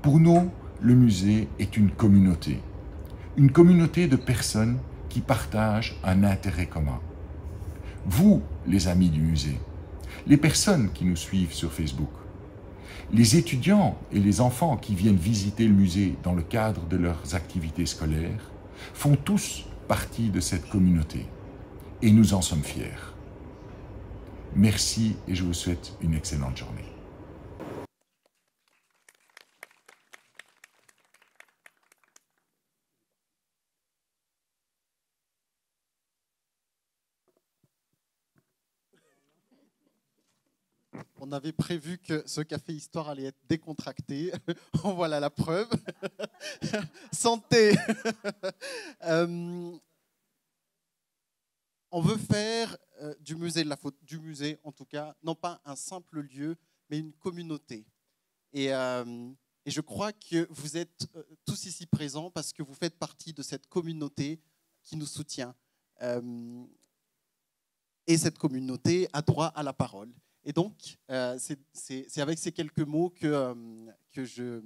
Pour nous, le musée est une communauté de personnes qui partagent un intérêt commun. Vous, les amis du musée, les personnes qui nous suivent sur Facebook, les étudiants et les enfants qui viennent visiter le musée dans le cadre de leurs activités scolaires, font tous partie de cette communauté. Et nous en sommes fiers. Merci et je vous souhaite une excellente journée. On avait prévu que ce café histoire allait être décontracté. En voilà la preuve. Santé. On veut faire du musée de la photo, du musée en tout cas, non pas un simple lieu, mais une communauté. Et je crois que vous êtes tous ici présents parce que vous faites partie de cette communauté qui nous soutient. Et cette communauté a droit à la parole. Et donc, c'est avec ces quelques mots que je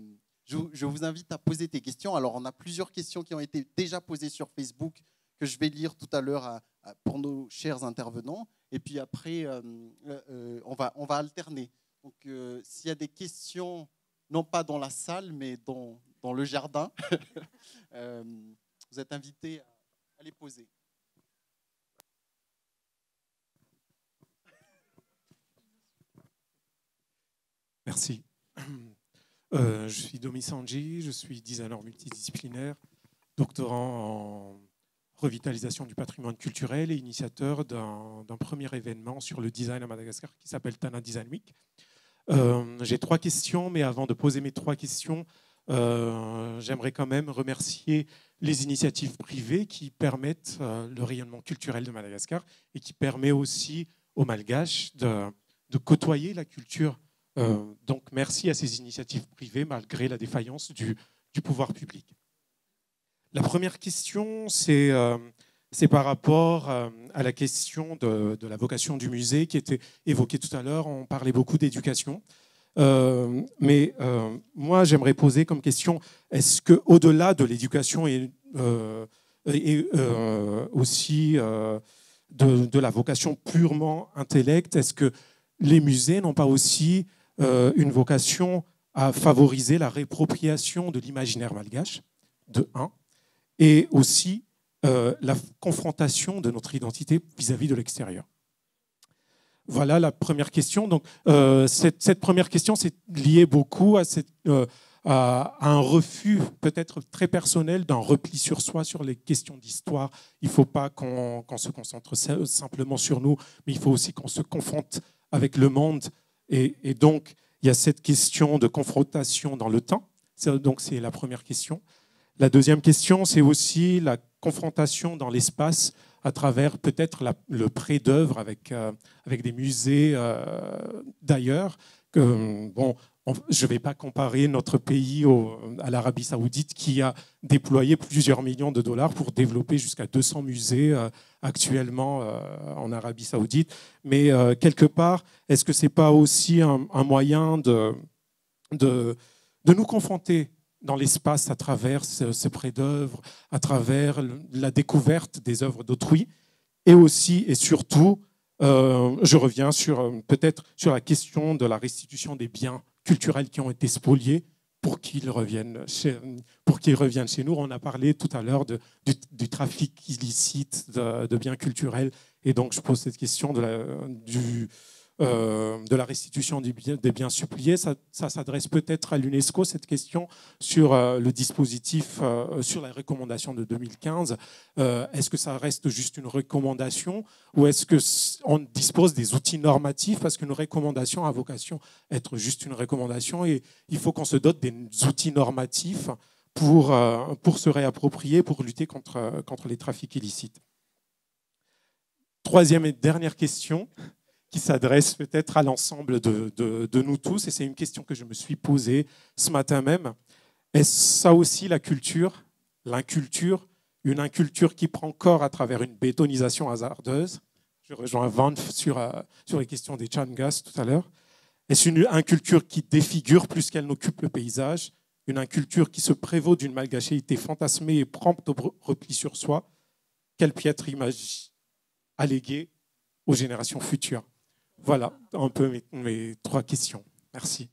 vous invite à poser des questions. Alors, on a plusieurs questions qui ont été déjà posées sur Facebook que je vais lire tout à l'heure pour nos chers intervenants. Et puis après, on va alterner. Donc, s'il y a des questions, non pas dans la salle, mais dans le jardin, vous êtes invités à les poser. Merci. Je suis Domi Sanji, je suis designer multidisciplinaire, doctorant en revitalisation du patrimoine culturel et initiateur d'un premier événement sur le design à Madagascar qui s'appelle Tana Design Week. J'ai 3 questions, mais avant de poser mes 3 questions, j'aimerais quand même remercier les initiatives privées qui permettent le rayonnement culturel de Madagascar et qui permet aussi aux Malgaches de côtoyer la culture. Donc merci à ces initiatives privées malgré la défaillance du pouvoir public. La première question, c'est par rapport à la question de la vocation du musée qui était évoquée tout à l'heure. On parlait beaucoup d'éducation. Mais moi, j'aimerais poser comme question, est-ce qu'au-delà de l'éducation et aussi de la vocation purement intellect, est-ce que les musées n'ont pas aussi une vocation à favoriser la réappropriation de l'imaginaire malgache, de 1, et aussi la confrontation de notre identité vis-à-vis de l'extérieur. Voilà la première question. Donc, cette première question, c'est lié beaucoup à un refus peut-être très personnel d'un repli sur soi sur les questions d'histoire. Il ne faut pas qu'on se concentre simplement sur nous, mais il faut aussi qu'on se confronte avec le monde. Et donc, il y a cette question de confrontation dans le temps. Donc, c'est la première question. La deuxième question, c'est aussi la confrontation dans l'espace à travers peut-être le prêt d'œuvres avec des musées d'ailleurs. Bon, je ne vais pas comparer notre pays à l'Arabie Saoudite qui a déployé plusieurs millions de dollars pour développer jusqu'à 200 musées actuellement en Arabie Saoudite. Mais quelque part, est-ce que ce n'est pas aussi un moyen de nous confronter dans l'espace à travers ce prêt d'œuvres, à travers la découverte des œuvres d'autrui, et aussi et surtout, je reviens peut-être sur la question de la restitution des biens culturels qui ont été spoliés pour qu'ils reviennent chez nous. On a parlé tout à l'heure du trafic illicite de biens culturels, et donc je pose cette question de la restitution des biens spoliés. Ça s'adresse peut-être à l'UNESCO, cette question sur le dispositif, sur la recommandation de 2015. Est-ce que ça reste juste une recommandation ou est-ce qu'on dispose des outils normatifs, parce qu'une recommandation a vocation à être juste une recommandation et il faut qu'on se dote des outils normatifs pour se réapproprier, pour lutter contre les trafics illicites. Troisième et dernière question, qui s'adresse peut-être à l'ensemble de nous tous, et c'est une question que je me suis posée ce matin même. Est-ce ça aussi la culture, l'inculture, une inculture qui prend corps à travers une bétonisation hasardeuse? Je rejoins Van sur les questions des Changas tout à l'heure. Est-ce une inculture qui défigure plus qu'elle n'occupe le paysage? Une inculture qui se prévaut d'une malgachéité fantasmée et prompte au repli sur soi? Quelle piètre image alléguée aux générations futures? Voilà un peu mes 3 questions. Merci.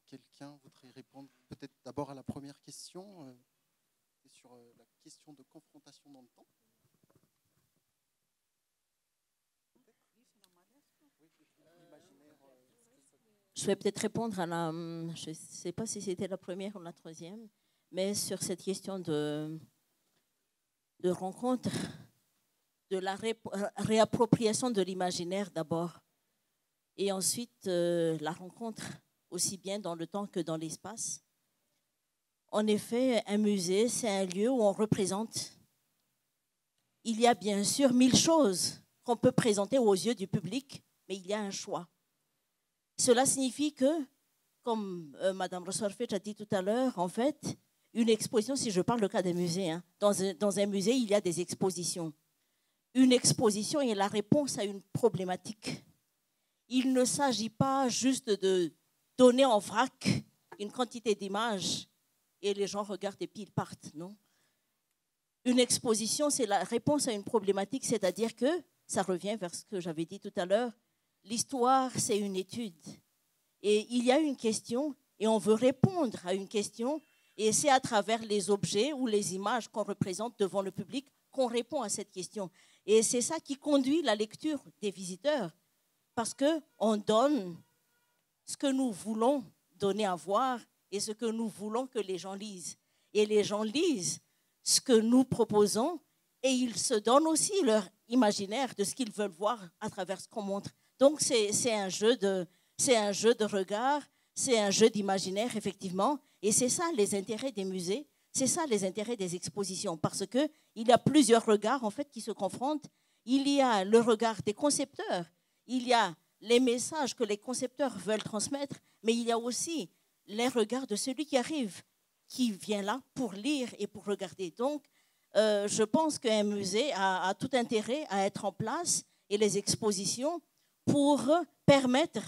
Quelqu'un voudrait répondre peut-être d'abord à la première question, sur la question de confrontation dans le temps. Je vais peut-être répondre à je ne sais pas si c'était la première ou la troisième, mais sur cette question de rencontre de la réappropriation de l'imaginaire d'abord, et ensuite la rencontre, aussi bien dans le temps que dans l'espace. En effet, un musée, c'est un lieu où on représente. Il y a bien sûr 1000 choses qu'on peut présenter aux yeux du public, mais il y a un choix. Cela signifie que, comme Mme Rossorfetch a dit tout à l'heure, en fait, une exposition, si je parle le cas des musées, hein, dans un musée, il y a des expositions. Une exposition est la réponse à une problématique. Il ne s'agit pas juste de donner en vrac une quantité d'images et les gens regardent et puis ils partent, non. Une exposition, c'est la réponse à une problématique, c'est-à-dire que, ça revient vers ce que j'avais dit tout à l'heure, l'histoire, c'est une étude. Et il y a une question et on veut répondre à une question et c'est à travers les objets ou les images qu'on représente devant le public qu'on répond à cette question. Et c'est ça qui conduit la lecture des visiteurs parce qu'on donne ce que nous voulons donner à voir et ce que nous voulons que les gens lisent. Et les gens lisent ce que nous proposons et ils se donnent aussi leur imaginaire de ce qu'ils veulent voir à travers ce qu'on montre. Donc c'est un jeu de regard, c'est un jeu d'imaginaire effectivement et c'est ça les intérêts des musées, c'est ça les intérêts des expositions parce qu'il y a plusieurs regards en fait qui se confrontent. Il y a le regard des concepteurs, il y a les messages que les concepteurs veulent transmettre, mais il y a aussi les regards de celui qui arrive, qui vient là pour lire et pour regarder. Donc, je pense qu'un musée a tout intérêt à être en place et les expositions pour permettre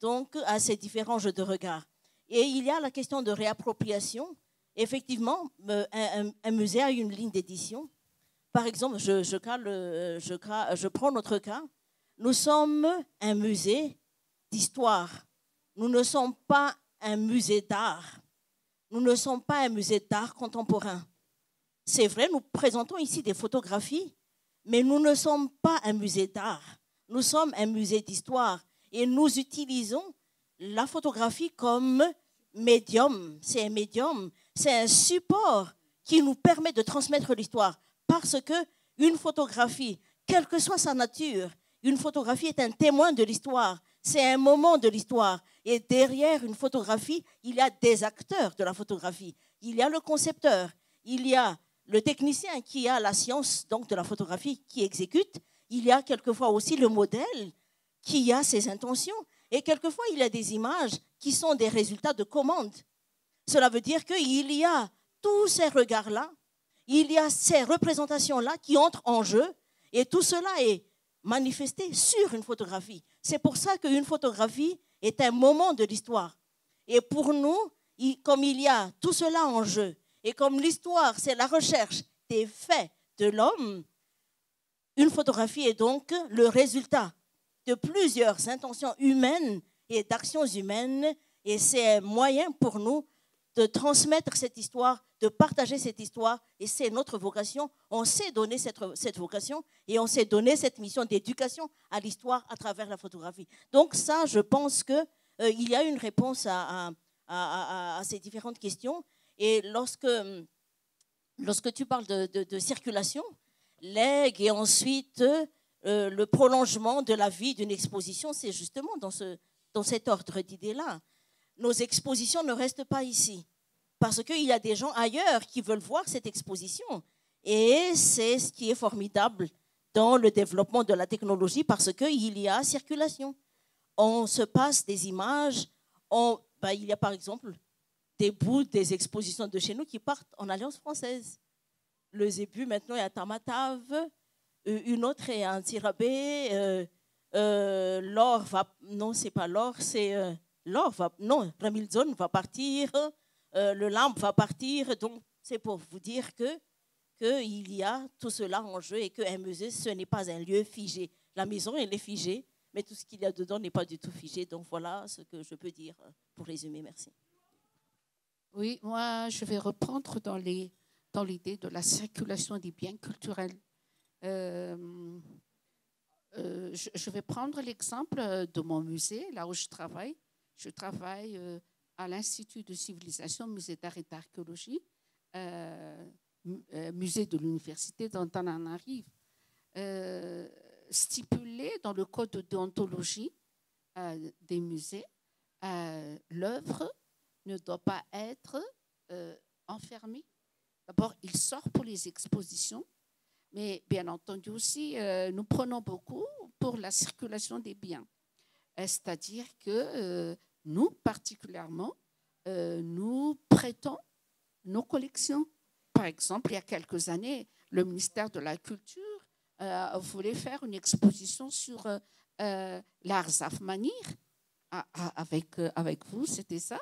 donc, à ces différents jeux de regard. Et il y a la question de réappropriation. Effectivement, un musée a une ligne d'édition. Par exemple, je prends notre cas. Nous sommes un musée d'histoire. Nous ne sommes pas un musée d'art. Nous ne sommes pas un musée d'art contemporain. C'est vrai, nous présentons ici des photographies, mais nous ne sommes pas un musée d'art. Nous sommes un musée d'histoire et nous utilisons la photographie comme médium. C'est un médium, c'est un support qui nous permet de transmettre l'histoire. Parce qu'une photographie, quelle que soit sa nature, une photographie est un témoin de l'histoire. C'est un moment de l'histoire. Et derrière une photographie, il y a des acteurs de la photographie. Il y a le concepteur, il y a le technicien qui a la science donc, de la photographie qui exécute. Il y a quelquefois aussi le modèle qui a ses intentions. Et quelquefois, il y a des images qui sont des résultats de commandes. Cela veut dire qu'il y a tous ces regards-là, il y a ces représentations-là qui entrent en jeu et tout cela est manifesté sur une photographie. C'est pour ça qu'une photographie est un moment de l'histoire. Et pour nous, comme il y a tout cela en jeu, et comme l'histoire, c'est la recherche des faits de l'homme, une photographie est donc le résultat de plusieurs intentions humaines et d'actions humaines, et c'est un moyen pour nous de transmettre cette histoire, de partager cette histoire, et c'est notre vocation. On s'est donné cette vocation et on s'est donné cette mission d'éducation à l'histoire à travers la photographie. Donc ça, je pense qu'il y a une réponse à ces différentes questions. Et lorsque tu parles de circulation, legs et ensuite le prolongement de la vie d'une exposition, c'est justement dans cet ordre d'idées-là. Nos expositions ne restent pas ici parce qu'il y a des gens ailleurs qui veulent voir cette exposition. Et c'est ce qui est formidable dans le développement de la technologie parce qu'il y a circulation. On se passe des images. Il y a par exemple des bouts des expositions de chez nous qui partent en Alliance française. Le Zébu maintenant est à Tamatave, une autre est à Antirabé, l'or va... Non, c'est pas l'or, c'est... l'or va... Non, Ramilzon va partir, le lampe va partir. Donc, c'est pour vous dire qu'il y a tout cela en jeu et qu'un musée, ce n'est pas un lieu figé. La maison, elle est figée, mais tout ce qu'il y a dedans n'est pas du tout figé. Donc, voilà ce que je peux dire pour résumer. Merci. Oui, moi, je vais reprendre dans l'idée de la circulation des biens culturels. Je vais prendre l'exemple de mon musée, là où je travaille. Je travaille à l'Institut de civilisation, musée d'art et d'archéologie, musée de l'université d'Antananarive. stipulé dans le code de déontologie des musées, l'œuvre ne doit pas être enfermée. D'abord, il sort pour les expositions, mais bien entendu aussi, nous prenons beaucoup pour la circulation des biens. C'est-à-dire que nous, particulièrement, nous prêtons nos collections. Par exemple, il y a quelques années, le ministère de la Culture voulait faire une exposition sur l'art Zafmanir avec vous, c'était ça.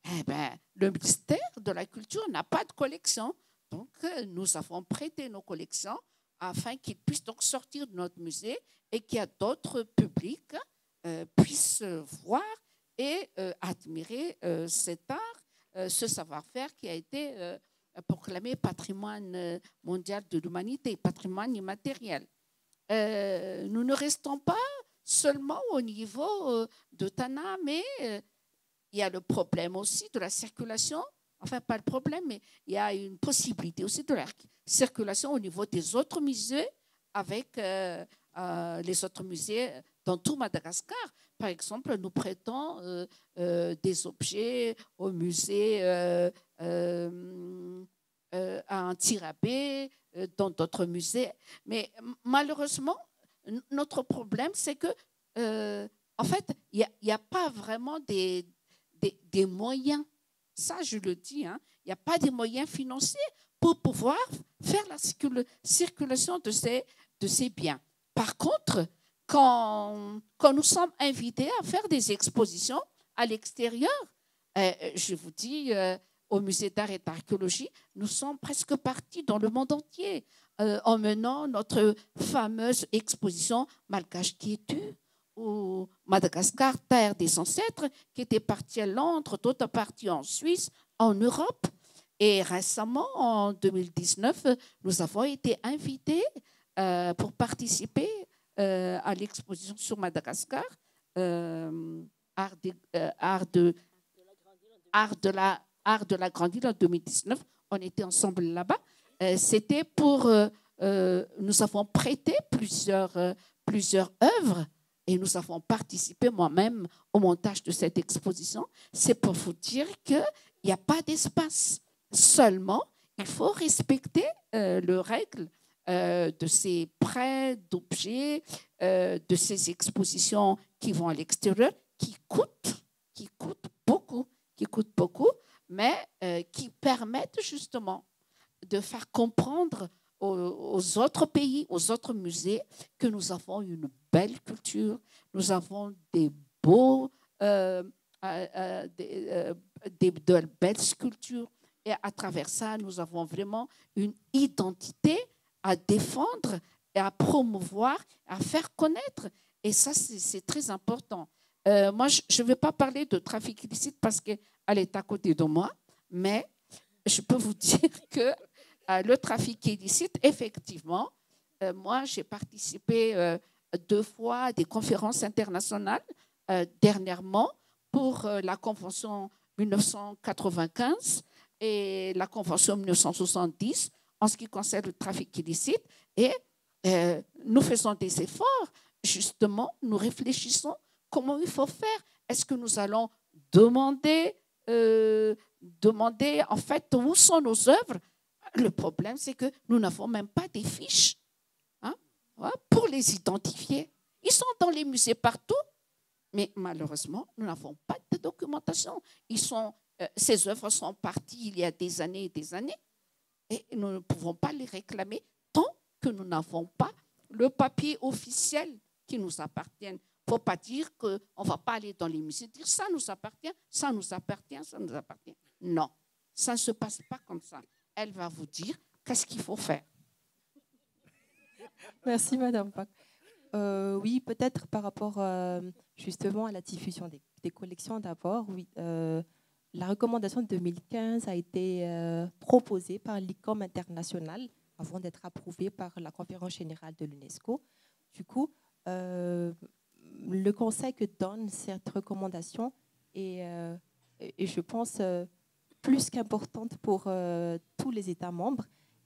Eh ben, le ministère de la Culture n'a pas de collection. Donc, nous avons prêté nos collections afin qu'ils puissent donc sortir de notre musée et qu'il y a d'autres publics puissent voir et admirer cet art, ce savoir-faire qui a été proclamé patrimoine mondial de l'humanité, patrimoine immatériel. Nous ne restons pas seulement au niveau de Tana, mais il y a le problème aussi de la circulation, enfin pas le problème, mais il y a une possibilité aussi de la circulation au niveau des autres musées avec les autres musées dans tout Madagascar. Par exemple, nous prêtons des objets au musée à Antirabé, dans d'autres musées. Mais malheureusement, notre problème, c'est que, en fait, il n'y a pas vraiment des moyens. Ça, je le dis, hein, il n'y a pas des moyens financiers pour pouvoir faire la circulation de ces biens. Par contre, quand nous sommes invités à faire des expositions à l'extérieur, je vous dis, au musée d'art et d'archéologie, nous sommes presque partis dans le monde entier en menant notre fameuse exposition Malgache qui es-tu, ou Madagascar, terre des ancêtres, qui était partie à Londres, d'autres parties en Suisse, en Europe. Et récemment, en 2019, nous avons été invités pour participer à l'exposition sur Madagascar, art de la Grande Île en 2019. On était ensemble là-bas. C'était pour... nous avons prêté plusieurs œuvres et nous avons participé moi-même au montage de cette exposition. C'est pour vous dire qu'il n'y a pas d'espace. Seulement, il faut respecter les règles de ces prêts d'objets, de ces expositions qui vont à l'extérieur, qui coûtent beaucoup, mais qui permettent justement de faire comprendre aux autres pays, aux autres musées, que nous avons une belle culture, nous avons des beaux, de belles sculptures, et à travers ça, nous avons vraiment une identité à défendre et à promouvoir, à faire connaître. Et ça, c'est très important. Moi, je ne vais pas parler de trafic illicite parce qu'elle est à côté de moi, mais je peux vous dire que le trafic illicite, effectivement, moi, j'ai participé 2 fois à des conférences internationales, dernièrement, pour la Convention 1995 et la Convention 1970 en ce qui concerne le trafic illicite. Et nous faisons des efforts, justement, nous réfléchissons comment il faut faire. Est-ce que nous allons demander en fait où sont nos œuvres? Le problème, c'est que nous n'avons même pas des fiches pour les identifier. Ils sont dans les musées partout, mais malheureusement, nous n'avons pas de documentation. Ces œuvres sont parties il y a des années et des années, et nous ne pouvons pas les réclamer tant que nous n'avons pas le papier officiel qui nous appartient. Il ne faut pas dire qu'on ne va pas aller dans les musées et dire ça nous appartient, ça nous appartient, ça nous appartient. Non, ça ne se passe pas comme ça. Elle va vous dire qu'est-ce qu'il faut faire. Merci, Madame Pac. Oui, peut-être par rapport justement à la diffusion des collections d'abord. Oui, la recommandation de 2015 a été proposée par l'ICOM international avant d'être approuvée par la conférence générale de l'UNESCO. Du coup, le conseil que donne cette recommandation est, je pense, plus qu'importante pour tous les États membres.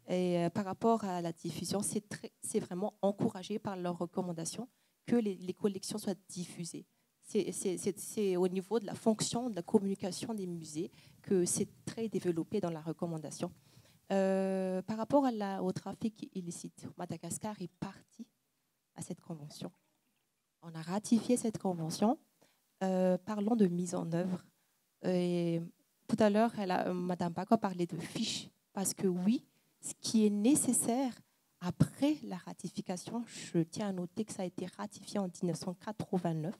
Et par rapport à la diffusion, c'est vraiment encouragé par leurs recommandations que les collections soient diffusées. C'est au niveau de la fonction de la communication des musées que c'est très développé dans la recommandation. Par rapport au trafic illicite, Madagascar est parti à cette convention. On a ratifié cette convention. Parlons de mise en œuvre. Et tout à l'heure, Madame Bako a parlé de fiches, parce que oui, ce qui est nécessaire après la ratification, je tiens à noter que ça a été ratifié en 1989.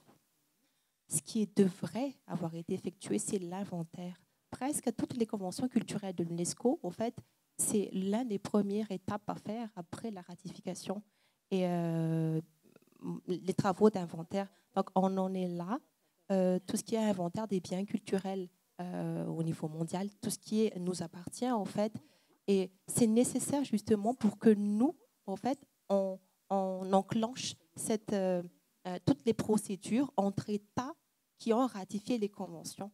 Ce qui devrait avoir été effectué, c'est l'inventaire. Presque toutes les conventions culturelles de l'UNESCO, au fait, c'est l'une des premières étapes à faire après la ratification et les travaux d'inventaire. Donc, on en est là. Tout ce qui est inventaire des biens culturels au niveau mondial, tout ce qui nous appartient, en fait. Et c'est nécessaire justement pour que nous, en fait, on enclenche toutes les procédures entre États qui ont ratifié les conventions.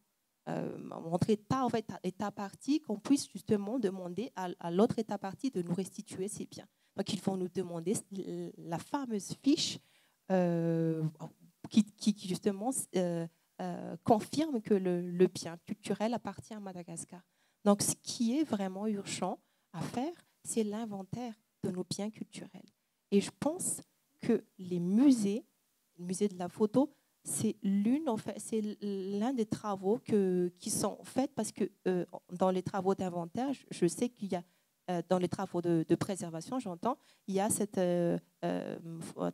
Entre États, en fait, État partie, qu'on puisse justement demander à l'autre État partie de nous restituer ces biens. Donc, ils vont nous demander la fameuse fiche qui justement confirme que le bien culturel appartient à Madagascar. Donc, ce qui est vraiment urgent à faire, c'est l'inventaire de nos biens culturels. Et je pense que les musées, le musée de la photo, c'est l'un des travaux qui sont faits parce que dans les travaux d'inventaire, je sais qu'il y a, dans les travaux de préservation, j'entends, il y a ce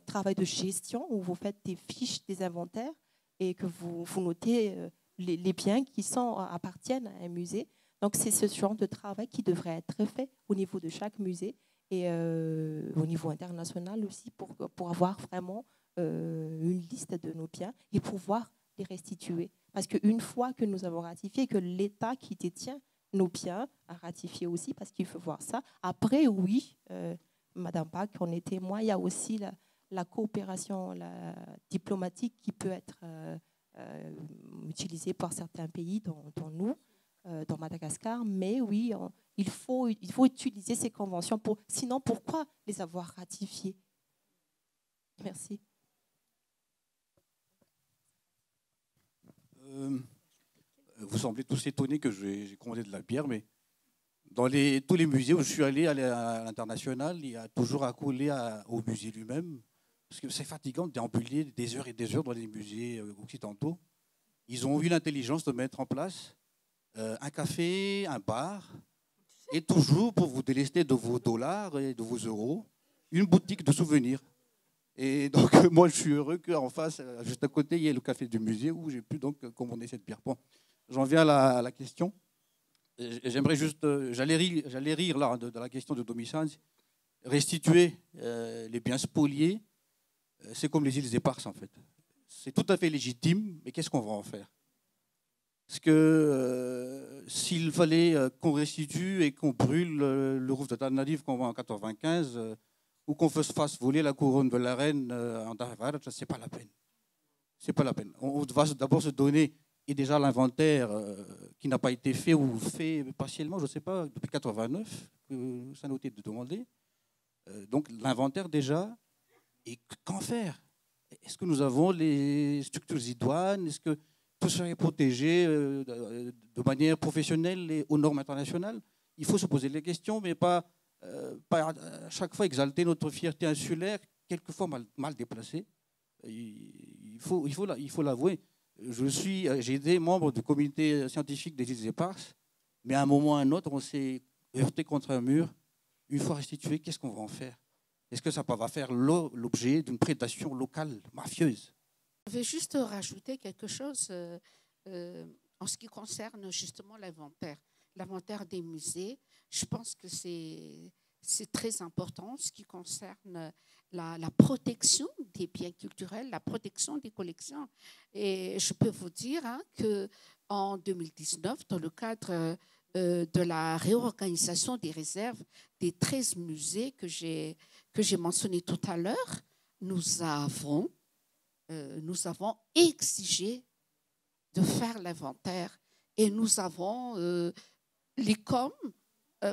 travail de gestion où vous faites des fiches des inventaires et que vous notez les biens qui appartiennent à un musée. Donc, c'est ce genre de travail qui devrait être fait au niveau de chaque musée et au niveau international aussi pour avoir vraiment une liste de nos biens et pouvoir les restituer. Parce qu'une fois que nous avons ratifié, que l'État qui détient nos biens a ratifié aussi, parce qu'il faut voir ça. Après, oui, Madame Bach, on est témoin, il y a aussi la coopération diplomatique qui peut être utilisée par certains pays, dont nous, dans Madagascar. Mais oui, il faut utiliser ces conventions. Sinon, pourquoi les avoir ratifiées? Merci. Vous semblez tous étonnés que j'ai commandé de la bière, mais dans tous les musées où je suis allé à l'international, il y a toujours accolé au musée lui-même, parce que c'est fatigant de déambuler des heures et des heures dans les musées occidentaux. Ils ont eu l'intelligence de mettre en place un café, un bar, et toujours pour vous délester de vos dollars et de vos euros, une boutique de souvenirs. Et donc, moi, je suis heureux qu'en face, juste à côté, il y ait le café du musée où j'ai pu donc commander cette bière. Bon, j'en viens à la question. J'aimerais juste, j'allais rire là de la question de Domissane. Restituer les biens spoliés, c'est comme les îles éparses en fait. C'est tout à fait légitime, mais qu'est-ce qu'on va en faire? Parce que s'il fallait qu'on restitue et qu'on brûle le Rouf de Tanarive qu'on voit en 95, ou qu'on fasse voler la couronne de la reine en Darvar, ce n'est pas la peine. C'est pas la peine. On va d'abord se donner, et déjà l'inventaire qui n'a pas été fait ou fait partiellement, je ne sais pas, depuis 89, que ça a été de demander. Donc l'inventaire déjà, et qu'en faire? Est-ce que nous avons les structures idoines? Est-ce que tout serait protégé de manière professionnelle et aux normes internationales? Il faut se poser les questions, mais pas à chaque fois exalter notre fierté insulaire, quelquefois mal déplacée. Il faut l'avouer. J'ai été membre du comité scientifique des îles éparses, mais à un moment ou à un autre, on s'est heurté contre un mur. Une fois restitué, qu'est-ce qu'on va en faire? Est-ce que ça va faire l'objet d'une prédation locale, mafieuse? Je vais juste rajouter quelque chose en ce qui concerne justement l'inventaire des musées. Je pense que c'est très important ce qui concerne la protection des biens culturels, la protection des collections. Et je peux vous dire qu'en 2019, dans le cadre de la réorganisation des réserves des 13 musées que j'ai mentionnés tout à l'heure, nous avons exigé de faire l'inventaire et nous avons l'ICOM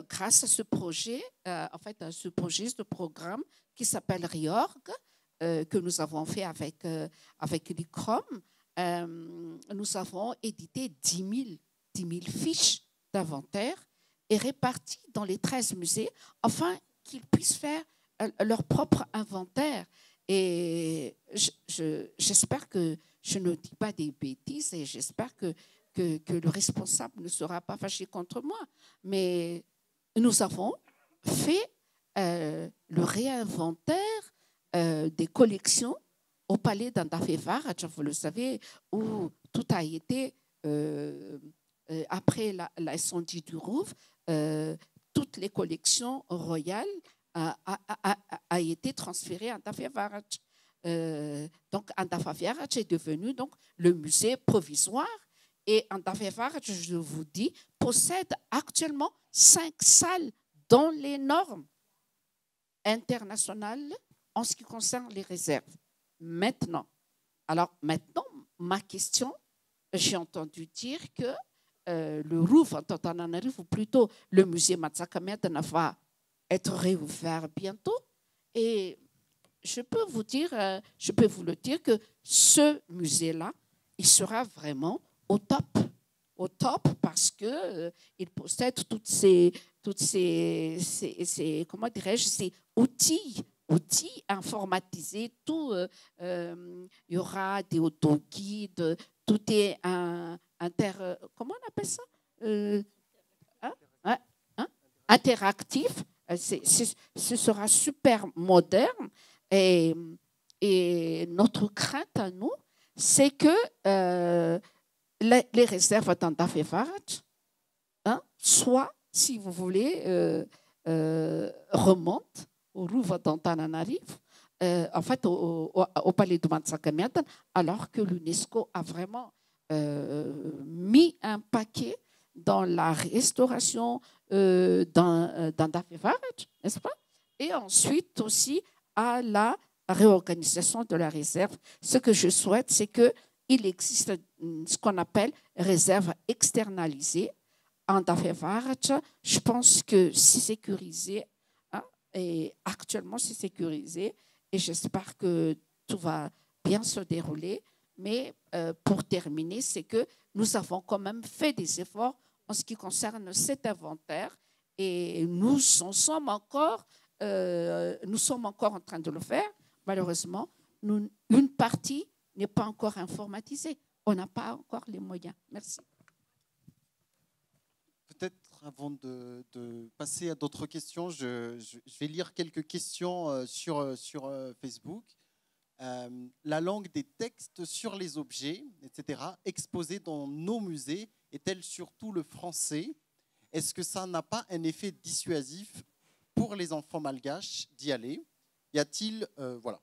grâce à ce projet, ce programme qui s'appelle REORG, que nous avons fait avec l'ICROM, nous avons édité 10 000 fiches d'inventaire et réparties dans les 13 musées, afin qu'ils puissent faire leur propre inventaire. Et j'espère que je ne dis pas des bêtises et j'espère que le responsable ne sera pas fâché contre moi. Mais nous avons fait le réinventaire des collections au palais d'Andafevar, vous le savez, où tout a été, après l'incendie du Louvre, toutes les collections royales a été transférées à Andafevar. Donc Andafevar est devenu donc, le musée provisoire. Et Andafevar, je vous dis, possède actuellement 5 salles dans les normes internationales en ce qui concerne les réserves. Maintenant, ma question, j'ai entendu dire que le Louvre, ou plutôt le musée Matsakametan va être réouvert bientôt. Et je peux vous le dire que ce musée-là, il sera vraiment au top parce que il possède toutes ces comment dirais-je, ces outils informatisés, tout, il y aura des autoguides, tout est comment on appelle ça, interactif. Ce sera super moderne et notre crainte à nous, c'est que les réserves d'Andafevar, soit, si vous voulez, remontent au Louvre d'Antananarivo, en fait au palais de Matsakametan, alors que l'UNESCO a vraiment mis un paquet dans la restauration d'Andafevar, n'est-ce pas? Et ensuite aussi à la réorganisation de la réserve. Ce que je souhaite, c'est qu'il existe ce qu'on appelle réserve externalisée. Andafevar, je pense que c'est sécurisé, et actuellement c'est sécurisé, et j'espère que tout va bien se dérouler. Mais pour terminer, c'est que nous avons quand même fait des efforts en ce qui concerne cet inventaire, et nous sommes encore en train de le faire. Malheureusement, une partie n'est pas encore informatisée. On n'a pas encore les moyens. Merci. Peut-être avant de passer à d'autres questions, je vais lire quelques questions sur Facebook. La langue des textes sur les objets, etc., exposés dans nos musées, est-elle surtout le français? Est-ce que ça n'a pas un effet dissuasif pour les enfants malgaches d'y aller? Y a-t-il... voilà.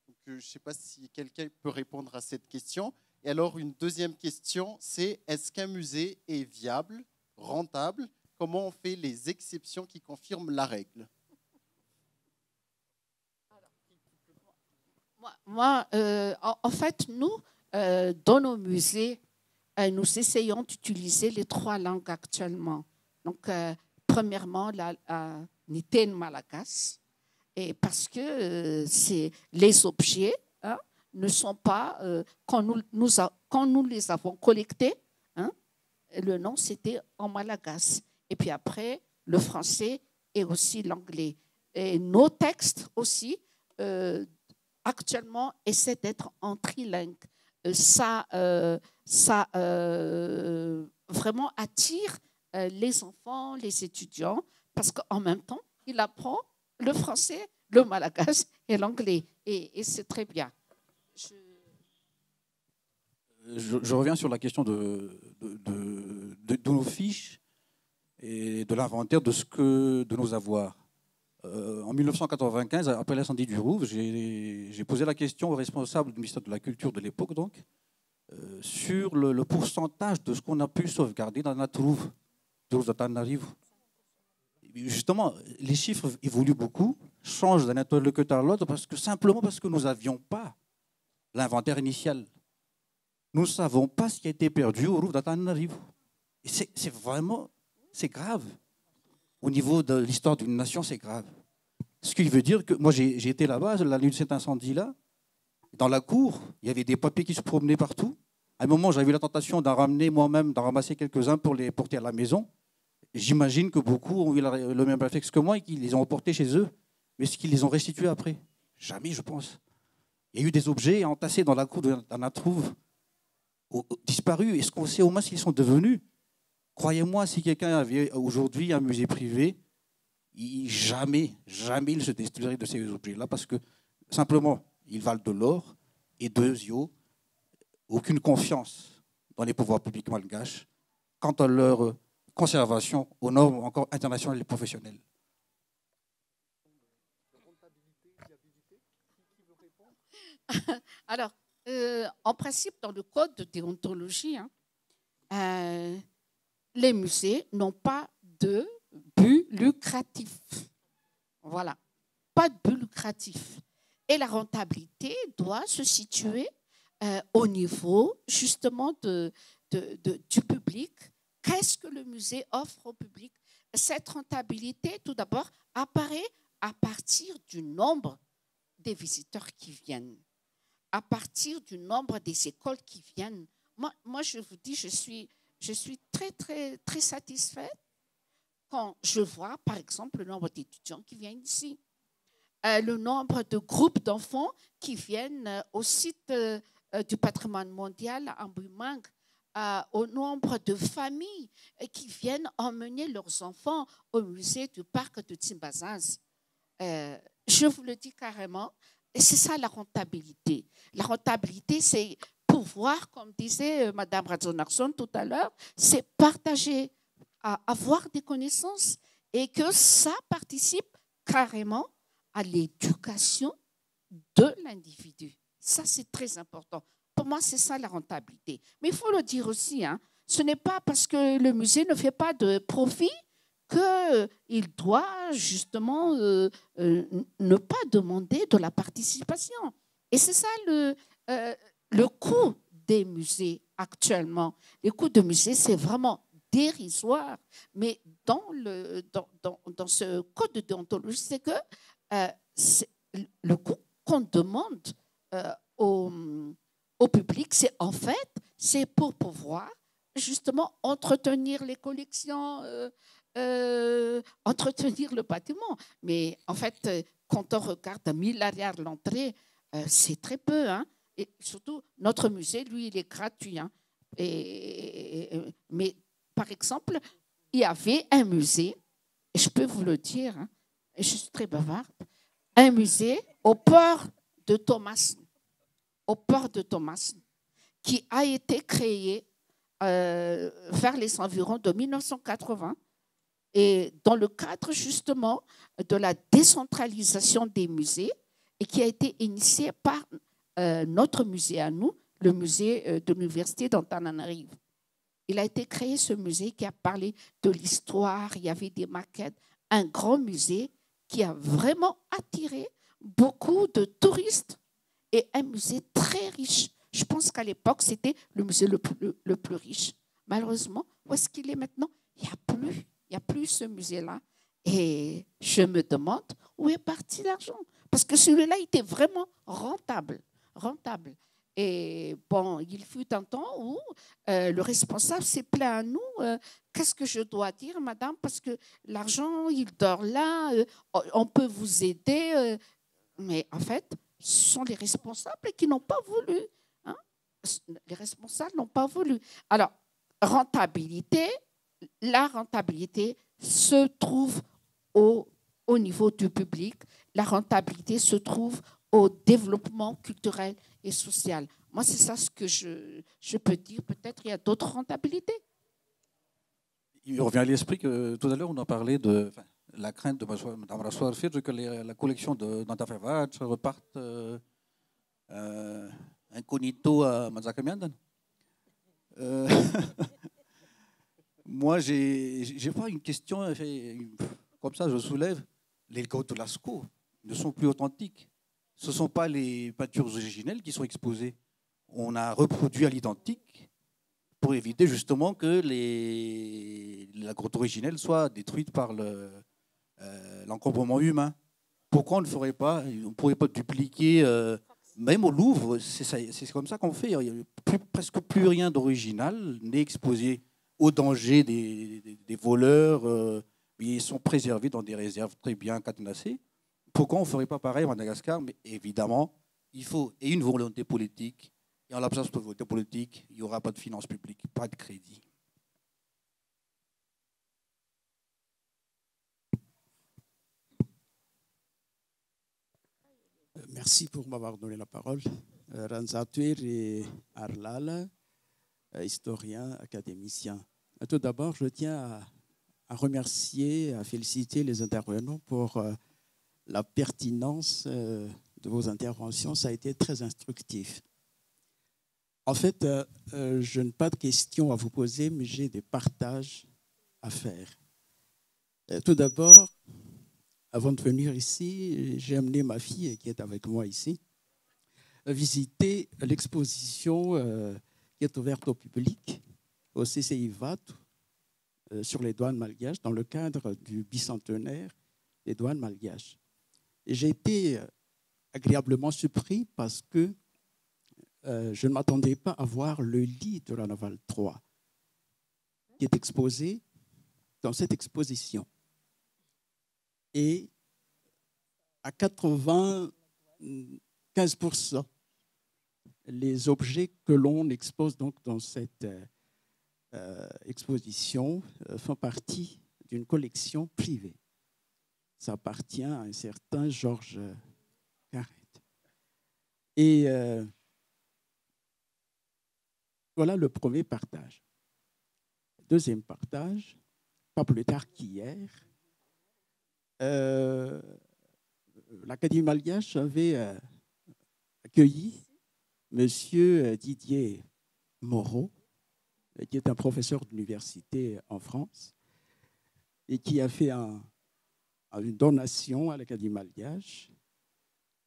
Donc, je ne sais pas si quelqu'un peut répondre à cette question. Et alors, une deuxième question, c'est est-ce qu'un musée est viable, rentable? Comment on fait les exceptions qui confirment la règle? Moi, en fait, nous, dans nos musées, nous essayons d'utiliser les 3 langues actuellement. Donc, premièrement, la Niten Malagas, et parce que les objets ne sont pas, quand nous les avons collectés, le nom c'était en malagas. Et puis après, le français et aussi l'anglais. Et nos textes aussi, actuellement, essaient d'être en trilingue. Ça vraiment attire les enfants, les étudiants, parce qu'en même temps, il apprend le français, le malagas et l'anglais. Et c'est très bien. Je reviens sur la question de nos fiches et de l'inventaire de nos avoirs. En 1995, après l'incendie du Louvre, j'ai posé la question au responsable du ministère de la Culture de l'époque, donc, sur le pourcentage de ce qu'on a pu sauvegarder dans notre Louvre d'Antananarivo. Justement, les chiffres évoluent beaucoup, changent d'un interlocuteur à l'autre, simplement parce que nous n'avions pas l'inventaire initial. Nous ne savons pas ce qui a été perdu au Louvre d'Antananarivo. C'est vraiment, c'est grave. au niveau de l'histoire d'une nation, c'est grave. Ce qui veut dire que moi, j'ai été là-bas, la nuit de cet incendie-là. Dans la cour, il y avait des papiers qui se promenaient partout. À un moment, j'avais la tentation d'en ramener moi-même, d'en ramasser quelques-uns pour les porter à la maison. J'imagine que beaucoup ont eu le même réflexe que moi et qu'ils les ont emportés chez eux. Mais est-ce qu'ils les ont restitués après? Jamais, je pense. Il y a eu des objets entassés dans la cour d'Anatrouve, disparus. Est-ce qu'on sait au moins ce qu'ils sont devenus? Croyez-moi, si quelqu'un avait aujourd'hui un musée privé, jamais il se détruirait de ces objets-là parce que simplement, ils valent de l'or et aucune confiance dans les pouvoirs publics malgaches quant à leur conservation aux normes encore internationales et professionnelles. Alors, en principe, dans le code de déontologie, les musées n'ont pas de but lucratif. Voilà, pas de but lucratif. Et la rentabilité doit se situer au niveau justement du public. Qu'est-ce que le musée offre au public? Cette rentabilité, tout d'abord, apparaît à partir du nombre des visiteurs qui viennent, à partir du nombre des écoles qui viennent. Moi, je vous dis, je suis très, très, très satisfaite quand je vois, par exemple, le nombre d'étudiants qui viennent ici, le nombre de groupes d'enfants qui viennent au site du patrimoine mondial à Mbouimang, au nombre de familles qui viennent emmener leurs enfants au musée du parc de Timbazaz. Je vous le dis carrément, et c'est ça la rentabilité. La rentabilité, c'est pouvoir, comme disait Mme Radzonarsson tout à l'heure, c'est partager, avoir des connaissances et que ça participe carrément à l'éducation de l'individu. Ça, c'est très important. Pour moi, c'est ça la rentabilité. Mais il faut le dire aussi, ce n'est pas parce que le musée ne fait pas de profit qu'il doit justement ne pas demander de la participation. Et c'est ça le coût des musées actuellement. Le coût des musées, c'est vraiment dérisoire. Mais dans ce code de déontologie, c'est que le coût qu'on demande au public, c'est en fait, c'est pour pouvoir justement entretenir les collections, entretenir le bâtiment. Mais en fait, quand on regarde à 1000 arrière l'entrée, c'est très peu. Et surtout, notre musée, lui, il est gratuit. Mais par exemple, il y avait un musée, et je peux vous le dire, et je suis très bavarde, un musée au port de Thomas, qui a été créé vers les environs de 1980 et dans le cadre justement de la décentralisation des musées et qui a été initié par notre musée à nous, le musée de l'Université d'Antananarivo. Il a été créé ce musée qui a parlé de l'histoire, il y avait des maquettes, un grand musée qui a vraiment attiré beaucoup de touristes et un musée très riche. Je pense qu'à l'époque, c'était le musée le plus riche. Malheureusement, où est-ce qu'il est maintenant? Il n'y a plus ce musée-là. Et je me demande où est parti l'argent. Parce que celui-là était vraiment rentable. Et bon, il fut un temps où le responsable s'est plaint à nous. Qu'est-ce que je dois dire, madame? Parce que l'argent, il dort là. On peut vous aider. Mais en fait, ce sont les responsables qui n'ont pas voulu. Les responsables n'ont pas voulu. Alors, la rentabilité se trouve au niveau du public. La rentabilité se trouve au développement culturel et social. Moi, c'est ça ce que je peux dire. Peut-être il y a d'autres rentabilités. Il me revient à l'esprit que tout à l'heure, on a parlé de la crainte de Mme Rassoir Fidj que la collection d'Antafevad reparte incognito à Mazakamiandan. Moi, j'ai pas une question comme ça, je soulève. Les Gaud de Lascaux ne sont plus authentiques. Ce ne sont pas les peintures originelles qui sont exposées. On a reproduit à l'identique pour éviter justement que la grotte originelle soit détruite par l'encombrement humain. Pourquoi on ne ferait pas, on ne pourrait pas dupliquer, même au Louvre, c'est comme ça qu'on fait. Il n'y a presque plus rien d'original n'est exposé au danger des voleurs. Ils sont préservés dans des réserves très bien cadenassées. Pourquoi on ne ferait pas pareil à Madagascar? Mais évidemment, il faut une volonté politique. Et en l'absence de volonté politique, il n'y aura pas de finances publiques, pas de crédit. Merci pour m'avoir donné la parole. Ranzatuir et Arlala, historien, académicien. Tout d'abord, je tiens à remercier, à féliciter les intervenants pour la pertinence de vos interventions. Ça a été très instructif. En fait, je n'ai pas de questions à vous poser, mais j'ai des partages à faire. Tout d'abord, avant de venir ici, j'ai amené ma fille qui est avec moi ici visiter l'exposition qui est ouverte au public au CCI VAT sur les douanes malgaches dans le cadre du bicentenaire des douanes malgaches. J'ai été agréablement surpris parce que je ne m'attendais pas à voir le lit de la Navale 3 qui est exposé dans cette exposition. Et à 95%, les objets que l'on expose donc dans cette exposition font partie d'une collection privée. Ça appartient à un certain Georges Carrette. Et voilà le premier partage. Deuxième partage, pas plus tard qu'hier, l'Académie malgache avait accueilli M. Didier Moreau, qui est un professeur d'université en France et qui a fait une donation à l'Académie malgache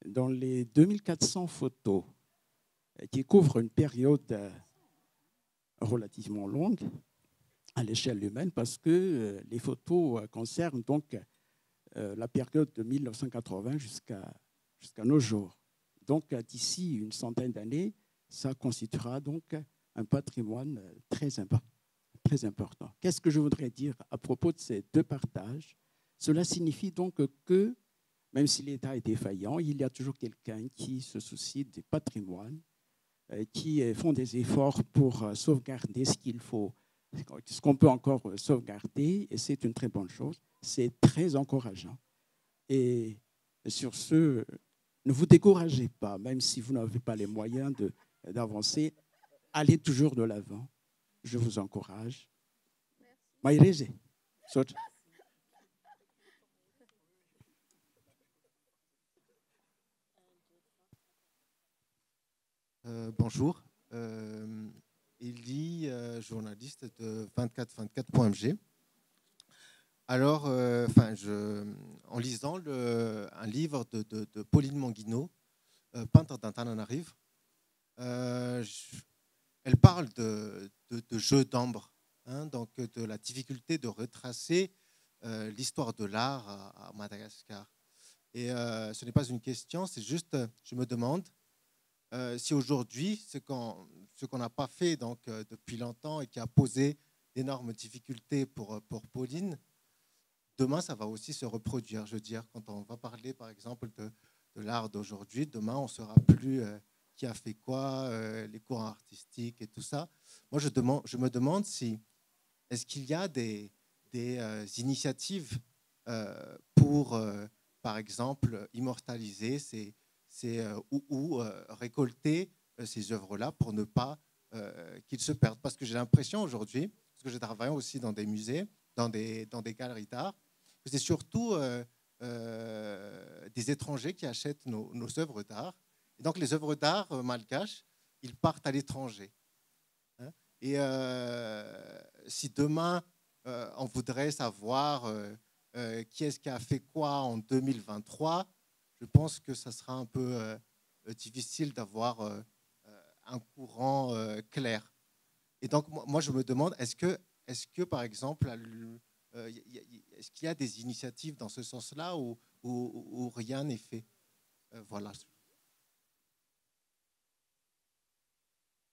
dans les 2400 photos qui couvrent une période relativement longue à l'échelle humaine parce que les photos concernent donc la période de 1980 jusqu'à nos jours. Donc, d'ici une centaine d'années, ça constituera donc un patrimoine très important. Qu'est-ce que je voudrais dire à propos de ces deux partages? Cela signifie donc que, même si l'État est défaillant, il y a toujours quelqu'un qui se soucie des patrimoines, qui font des efforts pour sauvegarder ce qu'on peut encore sauvegarder, et c'est une très bonne chose. C'est très encourageant. Et sur ce, ne vous découragez pas, même si vous n'avez pas les moyens d'avancer, allez toujours de l'avant. Je vous encourage. Maïreze. Bonjour. Elie, journaliste de 2424.mg. Alors, en lisant un livre de Pauline Manguino, peintre d'Antananarive, elle parle de jeu d'ombre, donc de la difficulté de retracer l'histoire de l'art à Madagascar. Et ce n'est pas une question, c'est juste, je me demande si aujourd'hui, ce qu'on n'a pas fait donc, depuis longtemps et qui a posé d'énormes difficultés pour Pauline, demain, ça va aussi se reproduire. Je veux dire, quand on va parler, par exemple, de l'art d'aujourd'hui, demain, on ne saura plus qui a fait quoi, les courants artistiques et tout ça. Moi, je me demande si est-ce qu'il y a des initiatives pour, par exemple, immortaliser ou récolter ces œuvres-là pour ne pas qu'ils se perdent. Parce que j'ai l'impression aujourd'hui, parce que je travaille aussi dans des musées, dans des galeries d'art, que c'est surtout des étrangers qui achètent nos œuvres d'art. Et donc les œuvres d'art malgaches, ils partent à l'étranger. Et si demain, on voudrait savoir qui est-ce qui a fait quoi en 2023, je pense que ça sera un peu difficile d'avoir un courant clair. Et donc, moi, je me demande, est-ce que par exemple, est-ce qu'il y a des initiatives dans ce sens-là ou rien n'est fait? Voilà.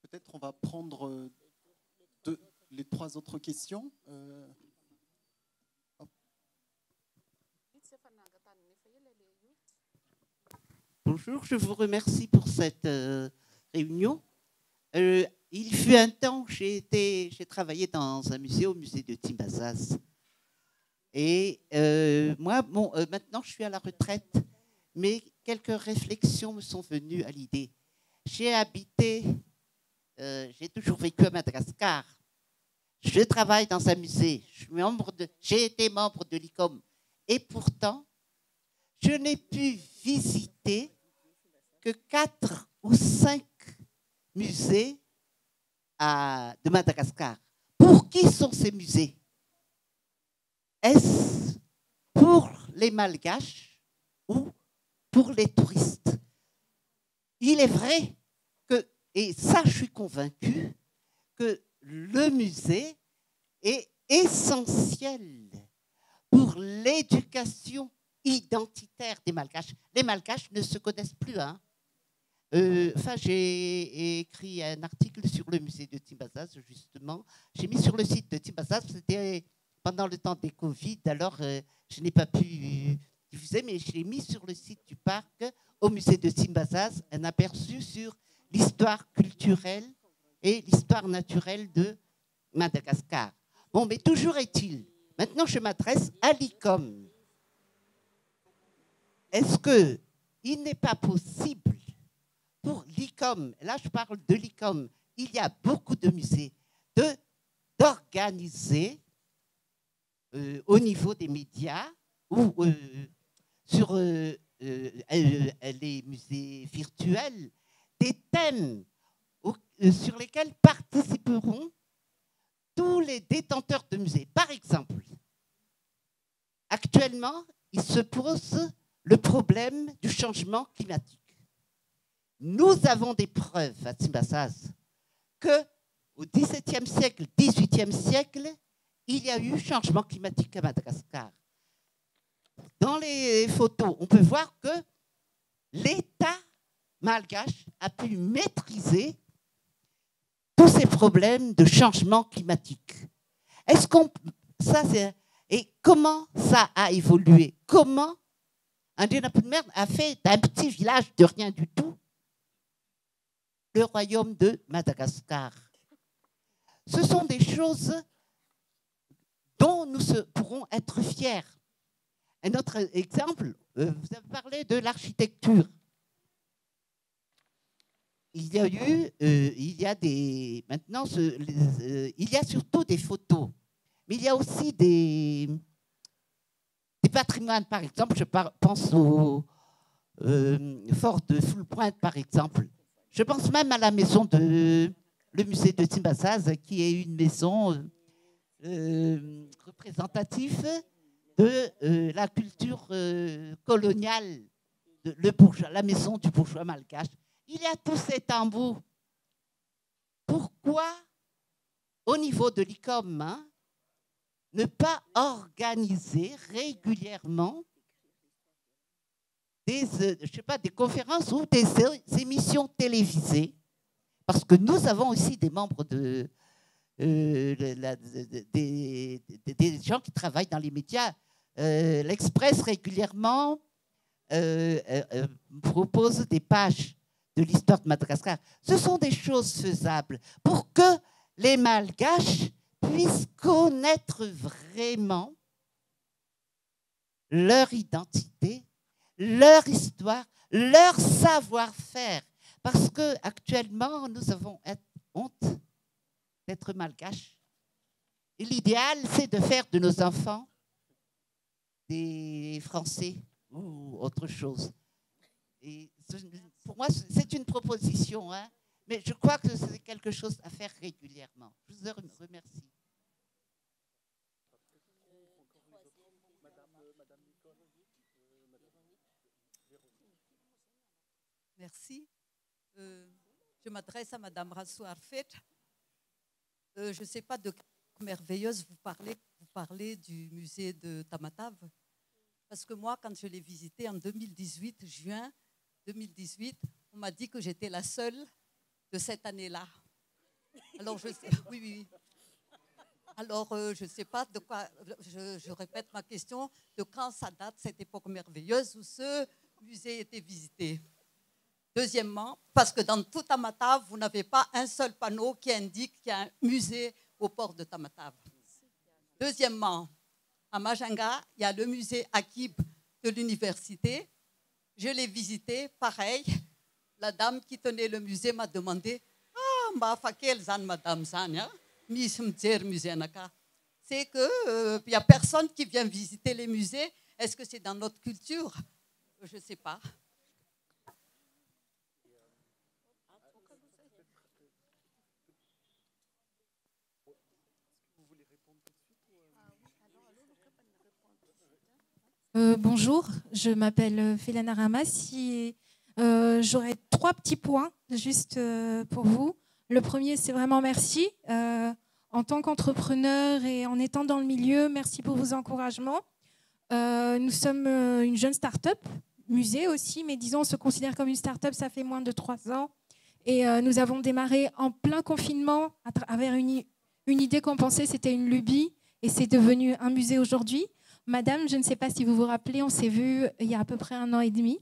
Peut-être on va prendre les 3 autres questions. Bonjour, je vous remercie pour cette réunion. Il fut un temps, j'ai travaillé dans un musée, au musée de Timbazaz. Et moi, maintenant, je suis à la retraite, mais quelques réflexions me sont venues à l'idée. J'ai toujours vécu à Madagascar. Je travaille dans un musée. J'ai été membre de l'ICOM. Et pourtant, je n'ai pu visiter que 4 ou 5 musées de Madagascar. Pour qui sont ces musées? Est-ce pour les Malgaches ou pour les touristes? Il est vrai que, et ça je suis convaincue, que le musée est essentiel pour l'éducation identitaire des Malgaches. Les Malgaches ne se connaissent plus. J'ai écrit un article sur le musée de Timbazaz, justement. J'ai mis sur le site de Timbazaz, c'était pendant le temps des Covid, alors je n'ai pas pu diffuser, mais je l'ai mis sur le site du parc, au musée de Timbazaz, un aperçu sur l'histoire culturelle et l'histoire naturelle de Madagascar. Bon, mais toujours est-il, maintenant je m'adresse à l'ICOM. Est-ce qu'il n'est pas possible pour l'ICOM, là je parle de l'ICOM, il y a beaucoup de musées, d'organiser au niveau des médias ou sur les musées virtuels des thèmes sur lesquels participeront tous les détenteurs de musées. Par exemple, actuellement, il se pose le problème du changement climatique. Nous avons des preuves à Timbazaz qu'au XVIIe siècle, XVIIIe siècle, il y a eu changement climatique à Madagascar. Dans les photos, on peut voir que l'État malgache a pu maîtriser tous ces problèmes de changement climatique. Et comment ça a évolué? Comment Andina Poudmer a fait d'un petit village de rien du tout le royaume de Madagascar? Ce sont des choses dont nous pourrons être fiers. Un autre exemple, vous avez parlé de l'architecture. Il y a eu, il y a surtout des photos, mais il y a aussi des patrimoines. Par exemple, je pense au fort de Full-Pointe, par exemple. Je pense même à la maison le musée de Timbazaz, qui est une maison représentative de la culture coloniale, la maison du bourgeois malgache. Il y a tous ces tambours. Pourquoi, au niveau de l'ICOM, ne pas organiser régulièrement des conférences ou des émissions télévisées? Parce que nous avons aussi des membres des gens qui travaillent dans les médias. L'Express régulièrement propose des pages de l'histoire de Madagascar. Ce sont des choses faisables pour que les Malgaches puissent connaître vraiment leur identité, leur histoire, leur savoir-faire. Parce qu'actuellement, nous avons honte d'être malgaches. Et l'idéal, c'est de faire de nos enfants des Français ou autre chose. Et pour moi, c'est une proposition, hein, mais je crois que c'est quelque chose à faire régulièrement. Je vous remercie. Merci. Je m'adresse à Madame Rassou Arfet. Je ne sais pas de quelle merveilleuse vous parlez du musée de Tamatave. Parce que moi, quand je l'ai visité en 2018, juin 2018, on m'a dit que j'étais la seule de cette année-là. Alors, oui, oui. Alors, je ne sais pas de quoi, je répète ma question, de quand ça date, cette époque merveilleuse où ce musée était visité. Deuxièmement, parce que dans tout Tamatave, vous n'avez pas un seul panneau qui indique qu'il y a un musée au port de Tamatave. Deuxièmement, à Majanga, il y a le musée Akib de l'université. Je l'ai visité, pareil. La dame qui tenait le musée m'a demandé « Ah, m'a fakel zan madame zan, c'est que il n'y a personne qui vient visiter les musées. Est-ce que c'est dans notre culture? Je ne sais pas. Bonjour, je m'appelle Félana Ramas et j'aurais 3 petits points juste pour vous. Le premier, c'est vraiment merci. En tant qu'entrepreneur et en étant dans le milieu, merci pour vos encouragements. Nous sommes une jeune start-up, musée aussi, mais disons, on se considère comme une start-up, ça fait moins de 3 ans. Et nous avons démarré en plein confinement à travers une idée qu'on pensait c'était une lubie et c'est devenu un musée aujourd'hui. Madame, je ne sais pas si vous vous rappelez, on s'est vus il y a à peu près 1 an et demi.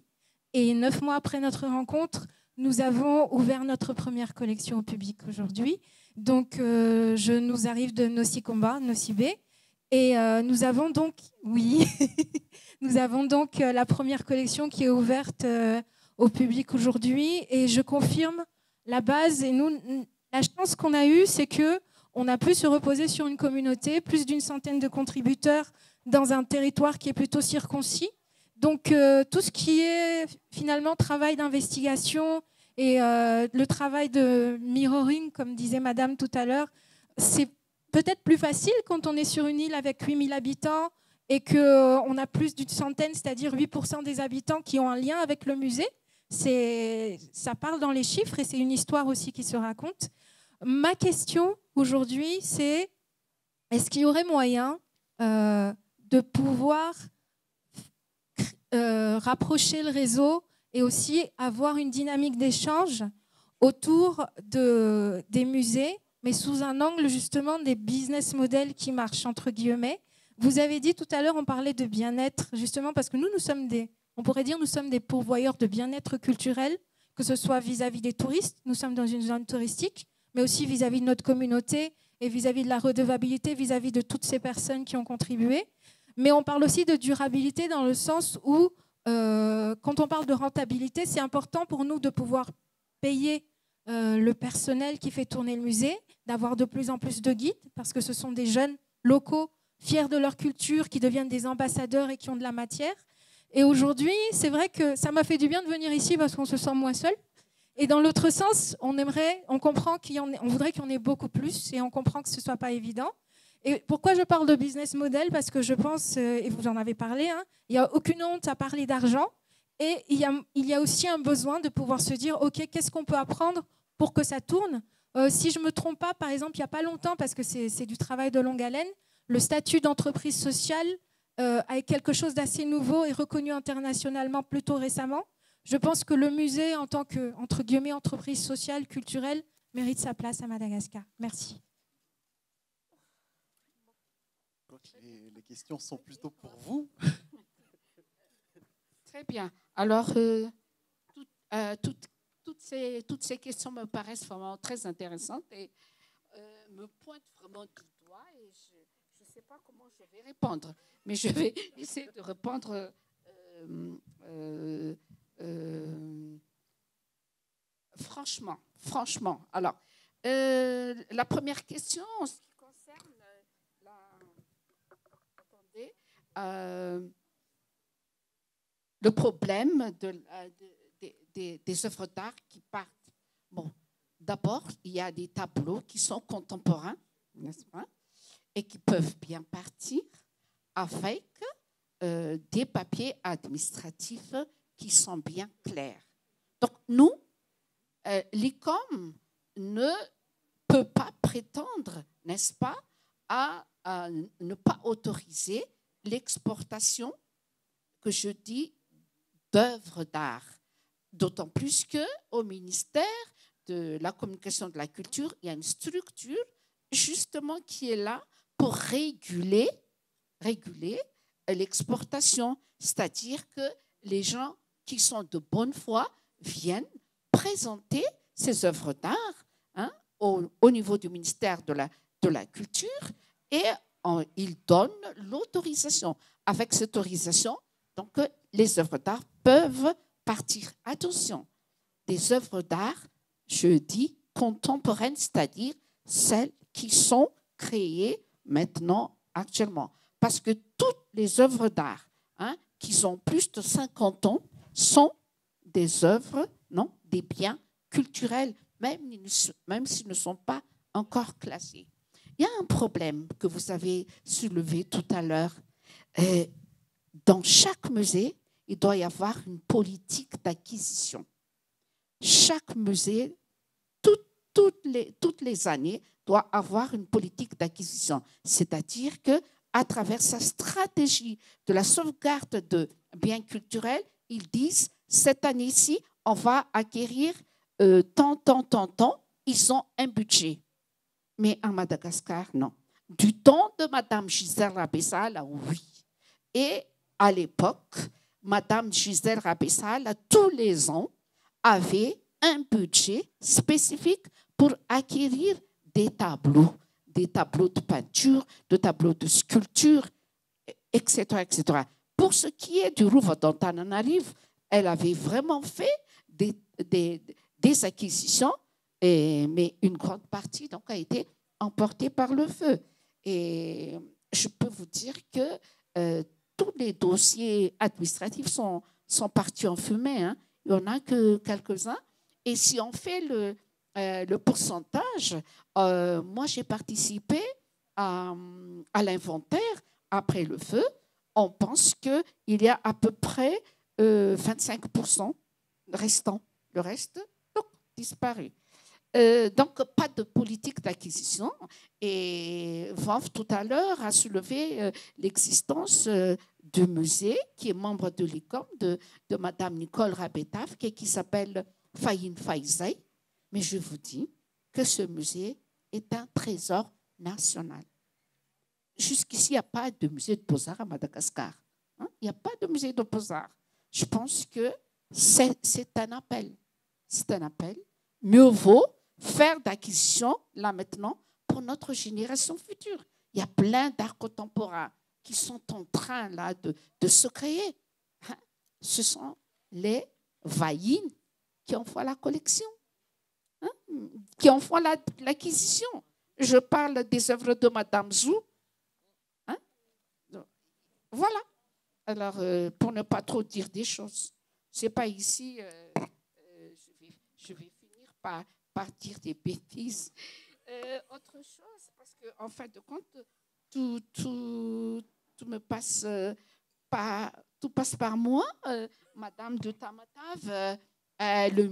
Et 9 mois après notre rencontre, nous avons ouvert notre première collection au public aujourd'hui. Donc, je nous arrive de Nocicomba, Nocibé. Et nous avons donc, oui, nous avons donc la première collection qui est ouverte au public aujourd'hui. Et je confirme la base. Et nous, la chance qu'on a eue, c'est qu'on a pu se reposer sur une communauté, plus d'1 centaine de contributeurs dans un territoire qui est plutôt circoncis. Donc, tout ce qui est finalement travail d'investigation et le travail de mirroring, comme disait Madame tout à l'heure, c'est peut-être plus facile quand on est sur une île avec 8000 habitants et qu'on a plus d'1 centaine, c'est-à-dire 8% des habitants qui ont un lien avec le musée. Ça parle dans les chiffres et c'est une histoire aussi qui se raconte. Ma question aujourd'hui, c'est est-ce qu'il y aurait moyen de pouvoir rapprocher le réseau et aussi avoir une dynamique d'échange autour des musées, mais sous un angle justement des business models qui marchent, entre guillemets. Vous avez dit tout à l'heure, on parlait de bien-être, justement parce que nous sommes on pourrait dire nous sommes des pourvoyeurs de bien-être culturel, que ce soit vis-à-vis des touristes, nous sommes dans une zone touristique, mais aussi vis-à-vis de notre communauté et vis-à-vis de la redevabilité, vis-à-vis de toutes ces personnes qui ont contribué. Mais on parle aussi de durabilité dans le sens où, quand on parle de rentabilité, c'est important pour nous de pouvoir payer le personnel qui fait tourner le musée, d'avoir de plus en plus de guides, parce que ce sont des jeunes locaux fiers de leur culture, qui deviennent des ambassadeurs et qui ont de la matière. Et aujourd'hui, c'est vrai que ça m'a fait du bien de venir ici parce qu'on se sent moins seul. Et dans l'autre sens, on comprend on voudrait qu'il y en ait beaucoup plus et on comprend que ce ne soit pas évident. Et pourquoi je parle de business model? Parce que je pense, et vous en avez parlé, hein, il n'y a aucune honte à parler d'argent. Et il y a aussi un besoin de pouvoir se dire, OK, qu'est-ce qu'on peut apprendre pour que ça tourne? Si je ne me trompe pas, par exemple, il n'y a pas longtemps, parce que c'est du travail de longue haleine, le statut d'entreprise sociale avec quelque chose d'assez nouveau et reconnu internationalement plutôt récemment. Je pense que le musée, en tant que, entre guillemets, entreprise sociale, culturelle, mérite sa place à Madagascar. Merci. Les questions sont plutôt pour vous. Très bien. Alors, toutes ces questions me paraissent vraiment très intéressantes et me pointent vraiment du doigt et je ne sais pas comment je vais répondre, mais je vais essayer de répondre franchement. Alors, la première question en ce qui concerne le problème des œuvres d'art qui partent. Bon, d'abord, il y a des tableaux qui sont contemporains, n'est-ce pas, et qui peuvent bien partir avec des papiers administratifs qui sont bien clairs. Donc, nous, l'ICOM ne peut pas prétendre, n'est-ce pas, à ne pas autoriser l'exportation, que je dis, d'œuvres d'art. D'autant plus qu'au ministère de la Communication et de la Culture, il y a une structure justement qui est là pour réguler l'exportation. C'est-à-dire que les gens qui sont de bonne foi viennent présenter ces œuvres d'art au niveau du ministère de la Culture et ils donnent l'autorisation. Avec cette autorisation, donc, les œuvres d'art peuvent partir. Attention, des œuvres d'art, je dis contemporaines, c'est-à-dire celles qui sont créées maintenant, actuellement. Parce que toutes les œuvres d'art qui ont plus de 50 ans sont des œuvres, non, des biens culturels, même s'ils ne sont pas encore classés. Il y a un problème que vous avez soulevé tout à l'heure. Dans chaque musée, il doit y avoir une politique d'acquisition. Chaque musée, toutes les années, doit avoir une politique d'acquisition. C'est-à-dire qu'à travers sa stratégie de la sauvegarde de biens culturels, ils disent, cette année-ci, on va acquérir tant. Ils ont un budget. Mais à Madagascar, non. Du temps de Mme Gisèle Rabessale, oui. Et à l'époque, Mme Gisèle Rabessale, tous les ans, avait un budget spécifique pour acquérir des tableaux de peinture, des tableaux de sculpture, etc., etc. Pour ce qui est du Louvre d'Antananarivo, elle avait vraiment fait des acquisitions, mais une grande partie donc, a été emportée par le feu. Et je peux vous dire que tous les dossiers administratifs sont partis en fumée. Il n'y en a que quelques-uns. Et si on fait le pourcentage, moi j'ai participé à l'inventaire après le feu. On pense qu'il y a à peu près 25% restant. Le reste, donc, disparu. Donc, pas de politique d'acquisition. Et Vanf, tout à l'heure, a soulevé l'existence du musée, qui est membre de l'ICOM, de Mme Nicole Rabetaf, qui s'appelle Faïn Faïzaï. Mais je vous dis que ce musée est un trésor national. Jusqu'ici, il n'y a pas de musée de beaux-arts à Madagascar. Il n'y a pas de musée de beaux-arts. Je pense que c'est un appel. C'est un appel. Mieux vaut faire d'acquisition, là maintenant, pour notre génération future. Il y a plein d'arts contemporains qui sont en train là, de se créer. Ce sont les vaïnes qui en font la collection, qui en font l'acquisition. Je parle des œuvres de Madame Zou. Voilà. Alors, pour ne pas trop dire des choses, c'est pas ici, je vais finir par dire des bêtises. Autre chose, parce qu'en fin de compte, tout me passe tout passe par moi. Madame de Tamatave, le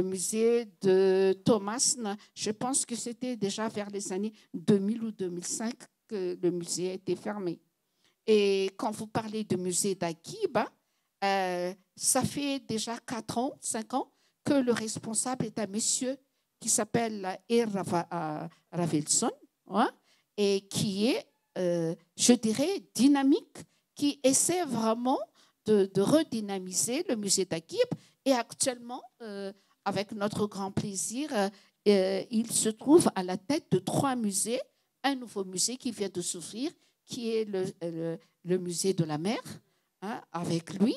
musée de Thomas, je pense que c'était déjà vers les années 2000 ou 2005 que le musée a été fermé. Et quand vous parlez de musée d'Akiba, ça fait déjà 4 ans, 5 ans, que le responsable est un monsieur qui s'appelle Ravelson, et qui est, je dirais, dynamique, qui essaie vraiment de redynamiser le musée d'Akiba. Et actuellement, avec notre grand plaisir, il se trouve à la tête de 3 musées, un nouveau musée qui vient de s'ouvrir, qui est le musée de la mer, avec lui.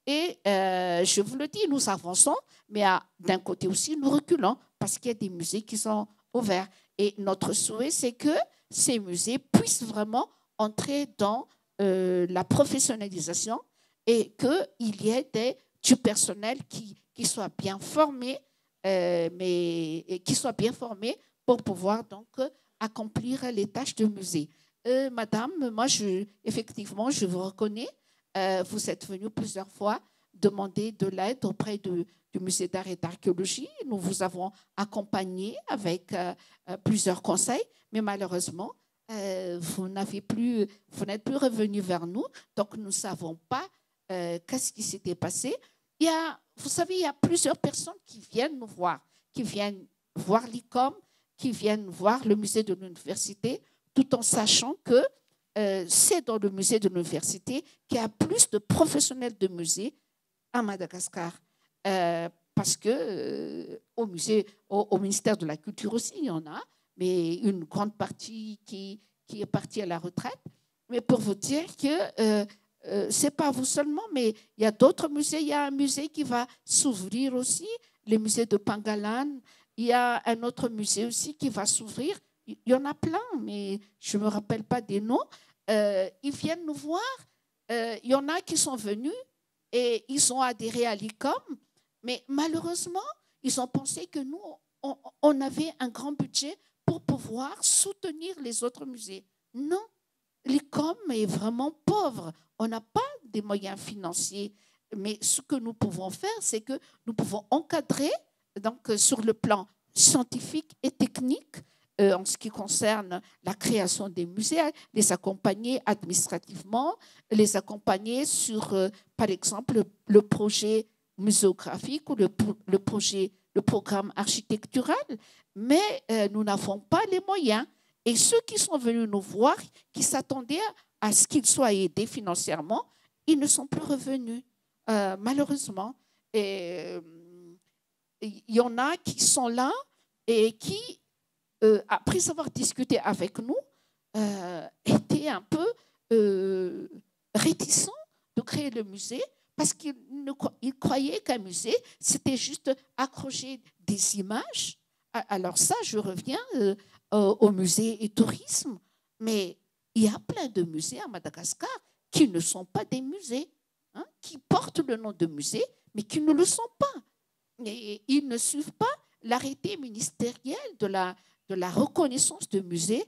Et je vous le dis, nous avançons, mais d'un côté aussi, nous reculons, parce qu'il y a des musées qui sont ouverts. Et notre souhait, c'est que ces musées puissent vraiment entrer dans la professionnalisation et qu'il y ait du personnel qui soit bien formé, qui soit bien formé pour pouvoir donc accomplir les tâches de musée. Madame, moi, effectivement, je vous reconnais. Vous êtes venue plusieurs fois demander de l'aide auprès du musée d'art et d'archéologie. Nous vous avons accompagné avec plusieurs conseils, mais malheureusement, vous n'êtes plus revenu vers nous, donc nous ne savons pas qu'est-ce qui s'était passé. Vous savez, il y a plusieurs personnes qui viennent nous voir, qui viennent voir l'ICOM, qui viennent voir le musée de l'université, tout en sachant que c'est dans le musée de l'université qu'il y a plus de professionnels de musée à Madagascar. Parce que au ministère de la Culture aussi, il y en a, mais une grande partie qui est partie à la retraite. Mais pour vous dire que ce n'est pas vous seulement, mais il y a d'autres musées. Il y a un musée qui va s'ouvrir aussi, le musée de Pangalan. Il y a un autre musée aussi qui va s'ouvrir. Il y en a plein, mais je ne me rappelle pas des noms. Ils viennent nous voir. Il y en a qui sont venus et ils ont adhéré à l'ICOM. Mais malheureusement, ils ont pensé que nous, on avait un grand budget pour pouvoir soutenir les autres musées. Non, l'ICOM est vraiment pauvre. On n'a pas des moyens financiers. Mais ce que nous pouvons faire, c'est que nous pouvons encadrer donc, sur le plan scientifique et technique, en ce qui concerne la création des musées, les accompagner administrativement, les accompagner sur, par exemple, le projet muséographique ou le programme architectural, mais nous n'avons pas les moyens. Et ceux qui sont venus nous voir, qui s'attendaient à ce qu'ils soient aidés financièrement, ils ne sont plus revenus, malheureusement. Et il y en a qui sont là et qui, après avoir discuté avec nous, étaient un peu réticents de créer le musée parce qu'ils croyaient qu'un musée, c'était juste accrocher des images. Alors ça, je reviens au musée et tourisme, mais il y a plein de musées à Madagascar qui ne sont pas des musées, hein, qui portent le nom de musée, mais qui ne le sont pas. Et ils ne suivent pas l'arrêté ministériel de la reconnaissance de musée.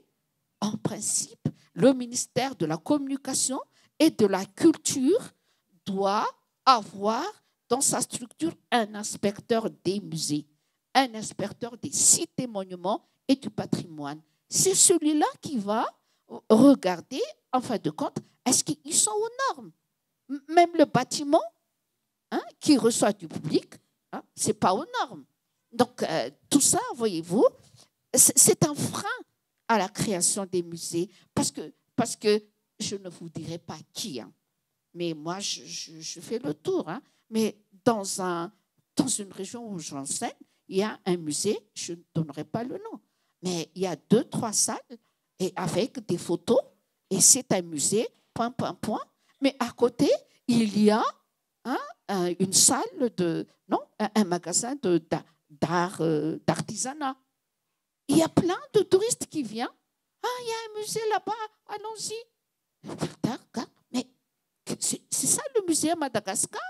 En principe, le ministère de la Communication et de la Culture doit avoir dans sa structure un inspecteur des musées, un inspecteur des sites et monuments et du patrimoine. C'est celui-là qui va regarder, en fin de compte, est-ce qu'ils sont aux normes. Même le bâtiment, hein, qui reçoit du public, hein, ce n'est pas aux normes. Donc, tout ça, voyez-vous, c'est un frein à la création des musées. Parce que je ne vous dirai pas qui, hein, mais moi, je fais le tour. Hein, mais dans une région où j'enseigne, il y a un musée, je ne donnerai pas le nom, mais il y a 2-3 salles et avec des photos, et c'est un musée, point, point, point. Mais à côté, il y a une salle un magasin d'artisanat. Il y a plein de touristes qui viennent. Ah, il y a un musée là-bas, allons-y. Mais c'est ça le musée à Madagascar.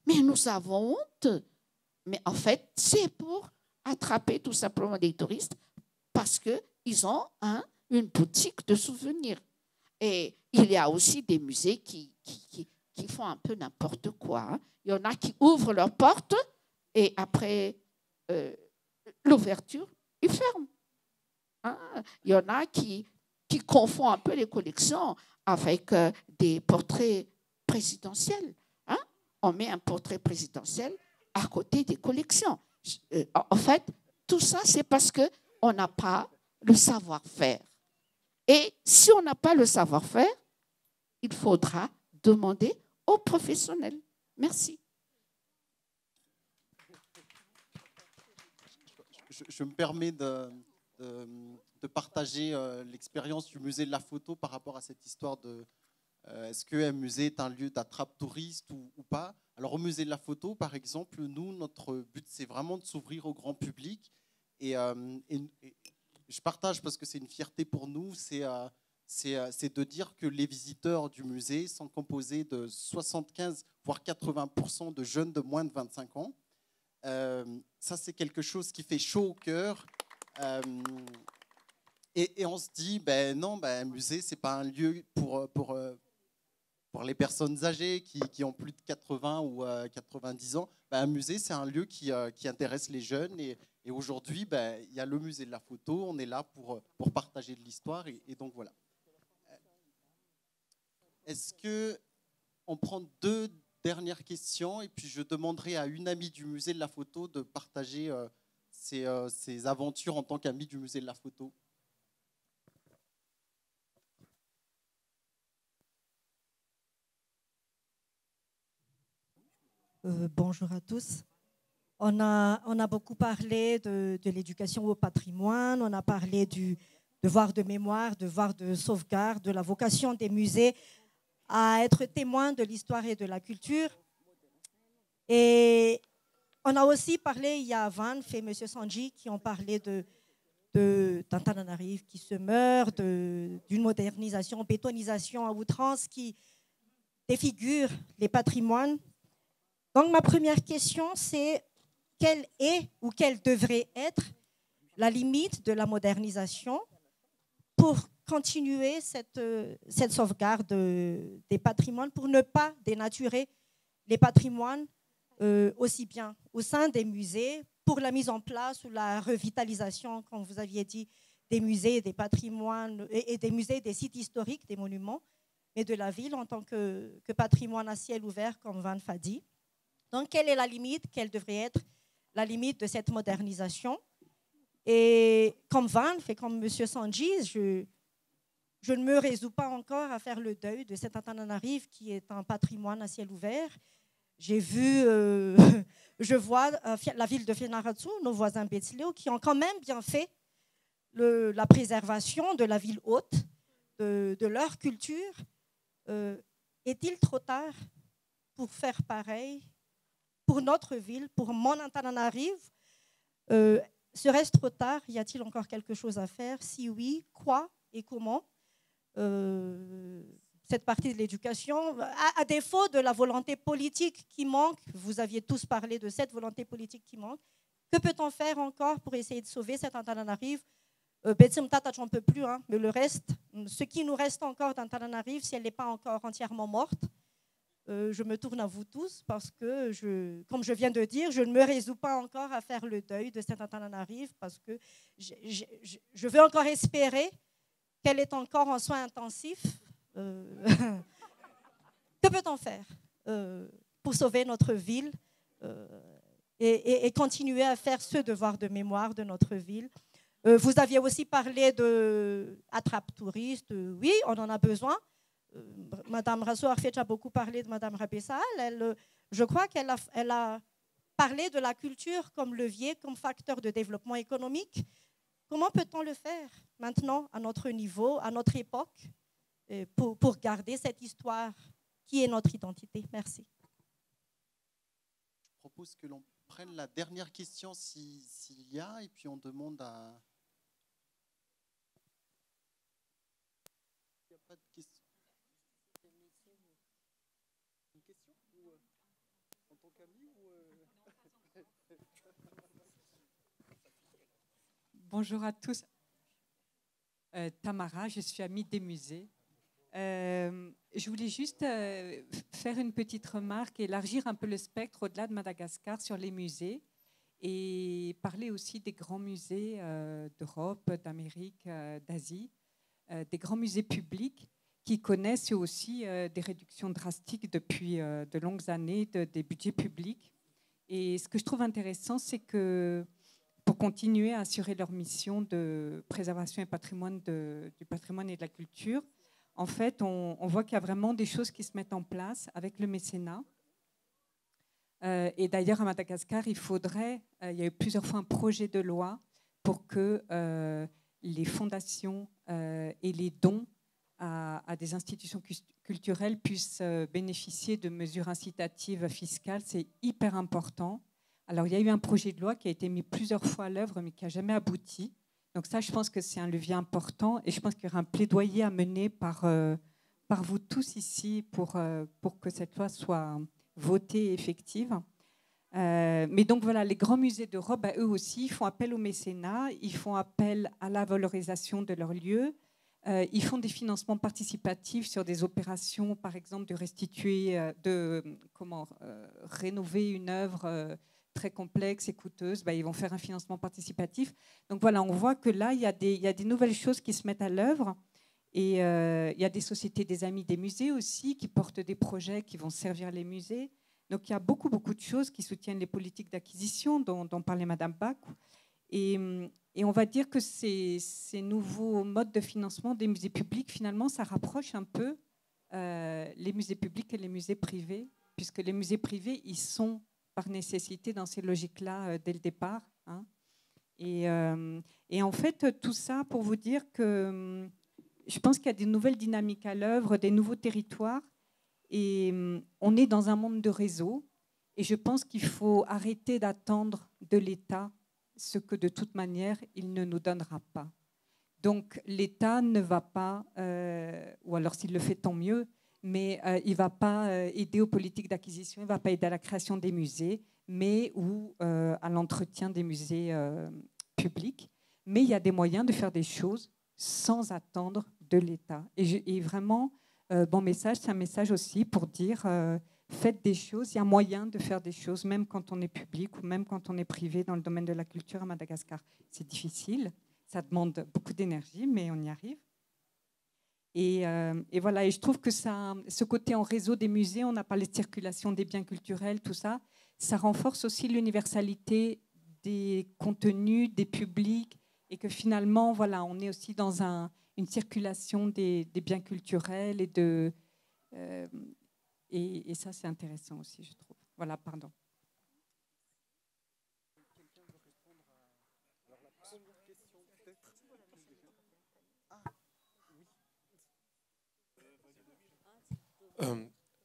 Mais nous avons honte. Mais en fait, c'est pour attraper tout simplement des touristes parce qu'ils ont une boutique de souvenirs. Et il y a aussi des musées qui font un peu n'importe quoi. Hein. Il y en a qui ouvrent leurs portes et après l'ouverture, ils ferment. Hein. Il y en a qui confondent un peu les collections avec des portraits présidentiels. Hein. On met un portrait présidentiel à côté des collections. En fait, tout ça, c'est parce qu'on n'a pas le savoir-faire. Et si on n'a pas le savoir-faire, il faudra demander aux professionnels. Merci. Je me permets de partager l'expérience du musée de la photo par rapport à cette histoire de est-ce qu'un musée est un lieu d'attrape touriste ou pas. Alors au musée de la photo, par exemple, nous, notre but, c'est vraiment de s'ouvrir au grand public. Et je partage parce que c'est une fierté pour nous, c'est de dire que les visiteurs du musée sont composés de 75 voire 80% de jeunes de moins de 25 ans. Ça, c'est quelque chose qui fait chaud au cœur. Et on se dit, ben non, un musée, ce n'est pas un lieu pour pour les personnes âgées qui ont plus de 80 ou 90 ans, un musée, c'est un lieu qui intéresse les jeunes. Et aujourd'hui, il y a le musée de la photo. On est là pour partager de l'histoire. Et donc, voilà. Est-ce qu'on prend 2 dernières questions et puis je demanderai à une amie du musée de la photo de partager ses aventures en tant qu'amie du musée de la photo. Bonjour à tous. On a beaucoup parlé de l'éducation au patrimoine, on a parlé du devoir de mémoire, devoir de sauvegarde, de la vocation des musées à être témoins de l'histoire et de la culture. Et on a aussi parlé, il y a Van et M. Sanji qui ont parlé d'Antananarive qui se meurt, d'une modernisation, bétonisation à outrance qui défigure les patrimoines. Donc ma première question, c'est quelle est ou quelle devrait être la limite de la modernisation pour continuer cette sauvegarde des patrimoines, pour ne pas dénaturer les patrimoines aussi bien au sein des musées, pour la mise en place ou la revitalisation, comme vous aviez dit, des musées, des patrimoines et des musées, des sites historiques, des monuments, mais de la ville en tant que patrimoine à ciel ouvert, comme Van a dit. Donc, quelle est la limite? Quelle devrait être la limite de cette modernisation? Et comme Van et comme M. Sanji, je ne me résous pas encore à faire le deuil de cet Antananarive qui est un patrimoine à ciel ouvert. J'ai vu, je vois la ville de Fianarantsoa, nos voisins Betsileo, qui ont quand même bien fait la préservation de la ville haute, de leur culture. Est-il trop tard pour faire pareil pour notre ville, pour mon Antananarive? Serait-ce trop tard? Y a-t-il encore quelque chose à faire? Si oui, quoi et comment? Cette partie de l'éducation, à défaut de la volonté politique qui manque, vous aviez tous parlé de cette volonté politique qui manque, que peut-on faire encore pour essayer de sauver cet Antananarive? Betsim Tata, j'en peux plus, hein, mais le reste, ce qui nous reste encore d'Antananarive, si elle n'est pas encore entièrement morte, je me tourne à vous tous parce que, comme je viens de dire, je ne me résous pas encore à faire le deuil de cet Antananarive parce que je veux encore espérer qu'elle est encore en soins intensifs. Que peut-on faire pour sauver notre ville et continuer à faire ce devoir de mémoire de notre ville? Vous aviez aussi parlé d'attrape-touristes. Oui, on en a besoin. Madame Rasso Arfetch a beaucoup parlé de Madame Rabessa. Je crois qu'elle a parlé de la culture comme levier, comme facteur de développement économique. Comment peut-on le faire maintenant, à notre niveau, à notre époque, pour garder cette histoire qui est notre identité? Merci. Je propose que l'on prenne la dernière question s'il y a, et puis on demande à... Il n'y a pas de question. Une question en tant qu'ami Bonjour à tous. Tamara, je suis amie des musées. Je voulais juste faire une petite remarque, élargir un peu le spectre au-delà de Madagascar sur les musées et parler aussi des grands musées d'Europe, d'Amérique, d'Asie, des grands musées publics qui connaissent aussi des réductions drastiques depuis de longues années des budgets publics. Et ce que je trouve intéressant, c'est que pour continuer à assurer leur mission de préservation du patrimoine et de la culture, en fait, on voit qu'il y a vraiment des choses qui se mettent en place avec le mécénat. Et d'ailleurs, à Madagascar, il y a eu plusieurs fois un projet de loi pour que les fondations et les dons à des institutions culturelles puissent bénéficier de mesures incitatives fiscales. C'est hyper important. Alors, il y a eu un projet de loi qui a été mis plusieurs fois à l'œuvre, mais qui n'a jamais abouti. Donc ça, je pense que c'est un levier important et je pense qu'il y aura un plaidoyer à mener par vous tous ici pour que cette loi soit votée et effective. Mais donc voilà, les grands musées d'Europe, eux aussi, font appel au mécénat, ils font appel à la valorisation de leurs lieux, Ils font des financements participatifs sur des opérations, par exemple, de restituer, rénover une œuvre très complexe et coûteuse. Ils vont faire un financement participatif. Donc voilà, on voit que là, il y a des nouvelles choses qui se mettent à l'œuvre. Et il y a des sociétés des amis des musées aussi qui portent des projets qui vont servir les musées. Donc il y a beaucoup de choses qui soutiennent les politiques d'acquisition dont parlait Madame Bach. Et on va dire que ces nouveaux modes de financement des musées publics, finalement, ça rapproche un peu les musées publics et les musées privés, puisque les musées privés, ils sont par nécessité dans ces logiques-là dès le départ. Hein. Et en fait, tout ça pour vous dire que je pense qu'il y a des nouvelles dynamiques à l'œuvre, des nouveaux territoires, et on est dans un monde de réseau. Et je pense qu'il faut arrêter d'attendre de l'État ce que de toute manière, il ne nous donnera pas. Donc l'État ne va pas, ou alors s'il le fait tant mieux, mais il ne va pas aider aux politiques d'acquisition, il ne va pas aider à la création des musées, mais ou à l'entretien des musées publics. Mais il y a des moyens de faire des choses sans attendre de l'État. Et vraiment, mon message, c'est un message aussi pour dire... faites des choses, il y a moyen de faire des choses, même quand on est public ou même quand on est privé dans le domaine de la culture à Madagascar. C'est difficile, ça demande beaucoup d'énergie, mais on y arrive. Et voilà, et je trouve que ce côté en réseau des musées, on a parlé de circulation des biens culturels, tout ça, ça renforce aussi l'universalité des contenus, des publics, et que finalement, voilà, on est aussi dans une circulation des biens culturels et ça, c'est intéressant aussi, je trouve. Voilà, pardon.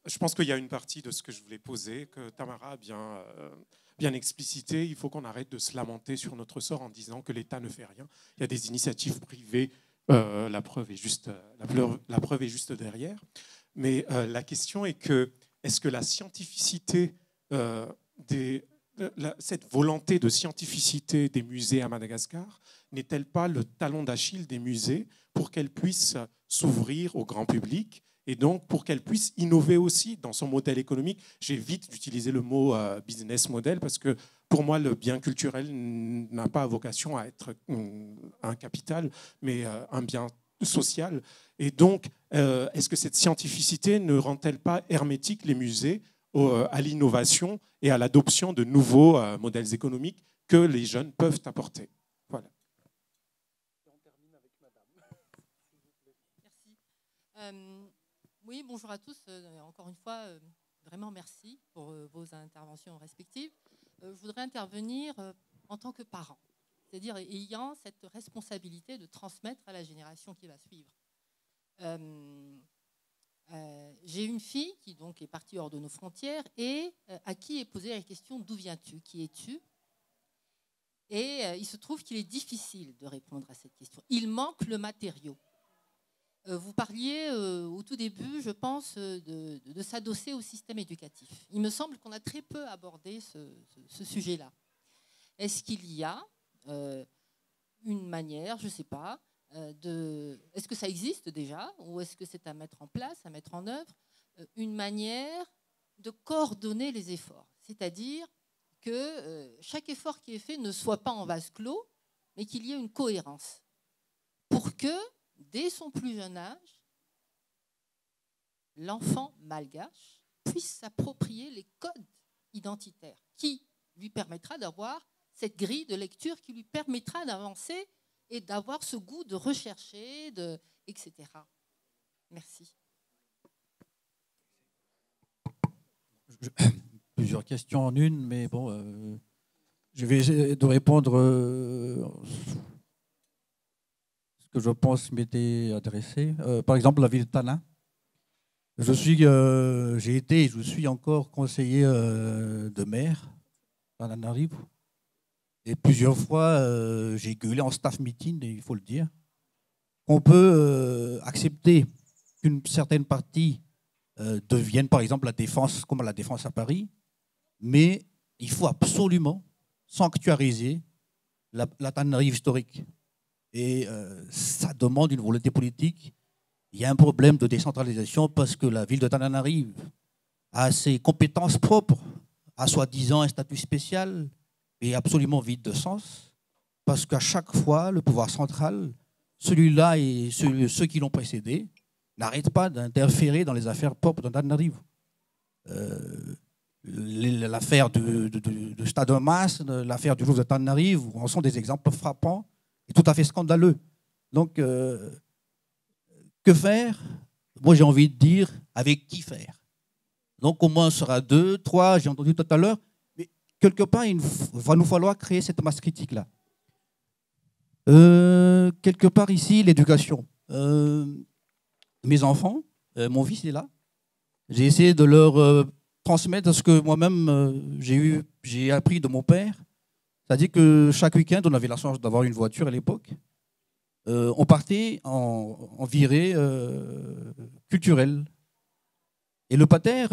Je pense qu'il y a une partie de ce que je voulais poser, que Tamara a bien explicité. Il faut qu'on arrête de se lamenter sur notre sort en disant que l'État ne fait rien. Il y a des initiatives privées, la preuve est juste derrière. Mais la question est que, est-ce que la scientificité, cette volonté de scientificité des musées à Madagascar n'est-elle pas le talon d'Achille des musées pour qu'elle puisse s'ouvrir au grand public et donc pour qu'elle puisse innover aussi dans son modèle économique? J'évite d'utiliser le mot business model parce que pour moi, le bien culturel n'a pas vocation à être un capital, mais un bien social. Et donc, est-ce que cette scientificité ne rend-elle pas hermétique les musées à l'innovation et à l'adoption de nouveaux modèles économiques que les jeunes peuvent apporter? Voilà. On termine avec Madame. Merci. Oui, bonjour à tous. Encore une fois, vraiment merci pour vos interventions respectives. Je voudrais intervenir en tant que parent, c'est-à-dire ayant cette responsabilité de transmettre à la génération qui va suivre. J'ai une fille qui donc est partie hors de nos frontières et à qui est posée la question « D'où viens-tu ? Qui es-tu » Et il se trouve qu'il est difficile de répondre à cette question. Il manque le matériau. Vous parliez au tout début, je pense, de s'adosser au système éducatif. Il me semble qu'on a très peu abordé ce sujet-là. Est-ce qu'il y a une manière, je ne sais pas, est-ce que ça existe déjà ou est-ce que c'est à mettre en place, à mettre en œuvre, une manière de coordonner les efforts, c'est-à-dire que chaque effort qui est fait ne soit pas en vase clos, mais qu'il y ait une cohérence pour que, dès son plus jeune âge, l'enfant malgache puisse s'approprier les codes identitaires qui lui permettra d'avoir cette grille de lecture qui lui permettra d'avancer et d'avoir ce goût de rechercher, etc. Merci. Plusieurs questions en une, mais bon, je vais essayer de répondre ce que je pense m'était adressé. Par exemple, la ville de Tana. J'ai été et je suis encore conseiller de maire à Tananarive. Et plusieurs fois, j'ai gueulé en staff meeting, il faut le dire, qu'on peut accepter qu'une certaine partie devienne, par exemple, la défense, comme la défense à Paris, mais il faut absolument sanctuariser la Tananarive historique. Et ça demande une volonté politique. Il y a un problème de décentralisation parce que la ville de Tananarive a ses compétences propres, a soi-disant un statut spécial et absolument vide de sens, parce qu'à chaque fois, le pouvoir central, celui-là et ceux qui l'ont précédé, n'arrêtent pas d'interférer dans les affaires propres de Tananarive. L'affaire de Stade de Masse, l'affaire du Louvre de Tananarive en sont des exemples frappants et tout à fait scandaleux. Donc, que faire? Moi, j'ai envie de dire, avec qui faire? Donc, au moins, on sera 2, 3, j'ai entendu tout à l'heure. Mais quelque part, il va nous falloir créer cette masse critique-là. Quelque part ici, l'éducation. Mes enfants, mon fils est là. J'ai essayé de leur transmettre ce que moi-même j'ai appris de mon père. C'est-à-dire que chaque week-end, on avait la chance d'avoir une voiture à l'époque. On partait en virée culturelle. Et le pater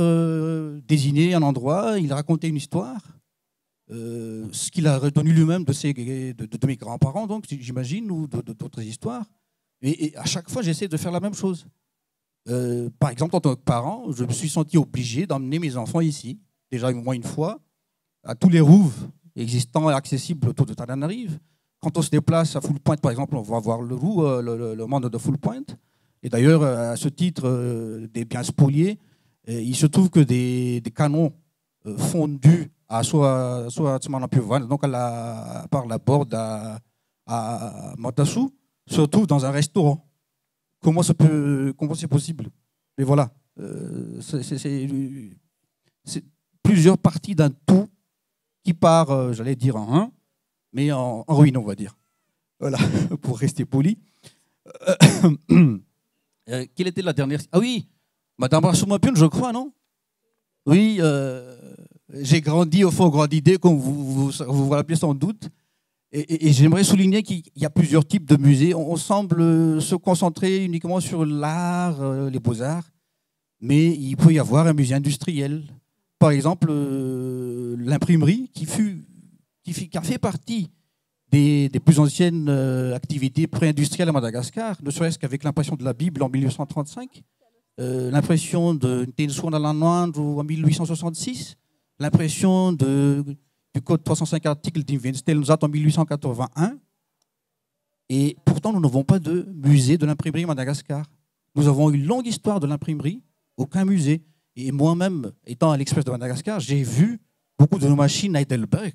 désignait un endroit, il racontait une histoire, ce qu'il a retenu lui-même de mes grands-parents, donc j'imagine, ou d'autres histoires. Et à chaque fois, j'essaie de faire la même chose. Par exemple, en tant que parent, je me suis senti obligé d'emmener mes enfants ici, déjà au moins une fois, à tous les rouves existants et accessibles autour de Tananarive. Quand on se déplace à Full Point, par exemple, on va voir le roue, le monde de Full Point. Et d'ailleurs, à ce titre des biens spoliés, il se trouve que des canons fondus à soit donc par la borde à Matassou, se retrouvent dans un restaurant. Comment c'est possible? Mais voilà, c'est plusieurs parties d'un tout qui part, j'allais dire en un, mais en ruine, on va dire. Voilà, pour rester poli. Quelle était la dernière? Ah oui, Madame Rassoumapune, je crois, non? Oui, j'ai grandi au fond Grand d'idées, comme vous l'appelez sans doute. Et j'aimerais souligner qu'il y a plusieurs types de musées. On semble se concentrer uniquement sur l'art, les beaux-arts, mais il peut y avoir un musée industriel. Par exemple, l'imprimerie, qui a fait partie des plus anciennes activités pré-industrielles à Madagascar, ne serait-ce qu'avec l'impression de la Bible en 1835, l'impression de Ntensuanalanwand en 1866, l'impression du code 305 articles d'Invenstelnzat en 1881. Et pourtant, nous n'avons pas de musée de l'imprimerie à Madagascar. Nous avons une longue histoire de l'imprimerie, aucun musée. Et moi-même, étant à l'Express de Madagascar, j'ai vu beaucoup de nos machines Heidelberg,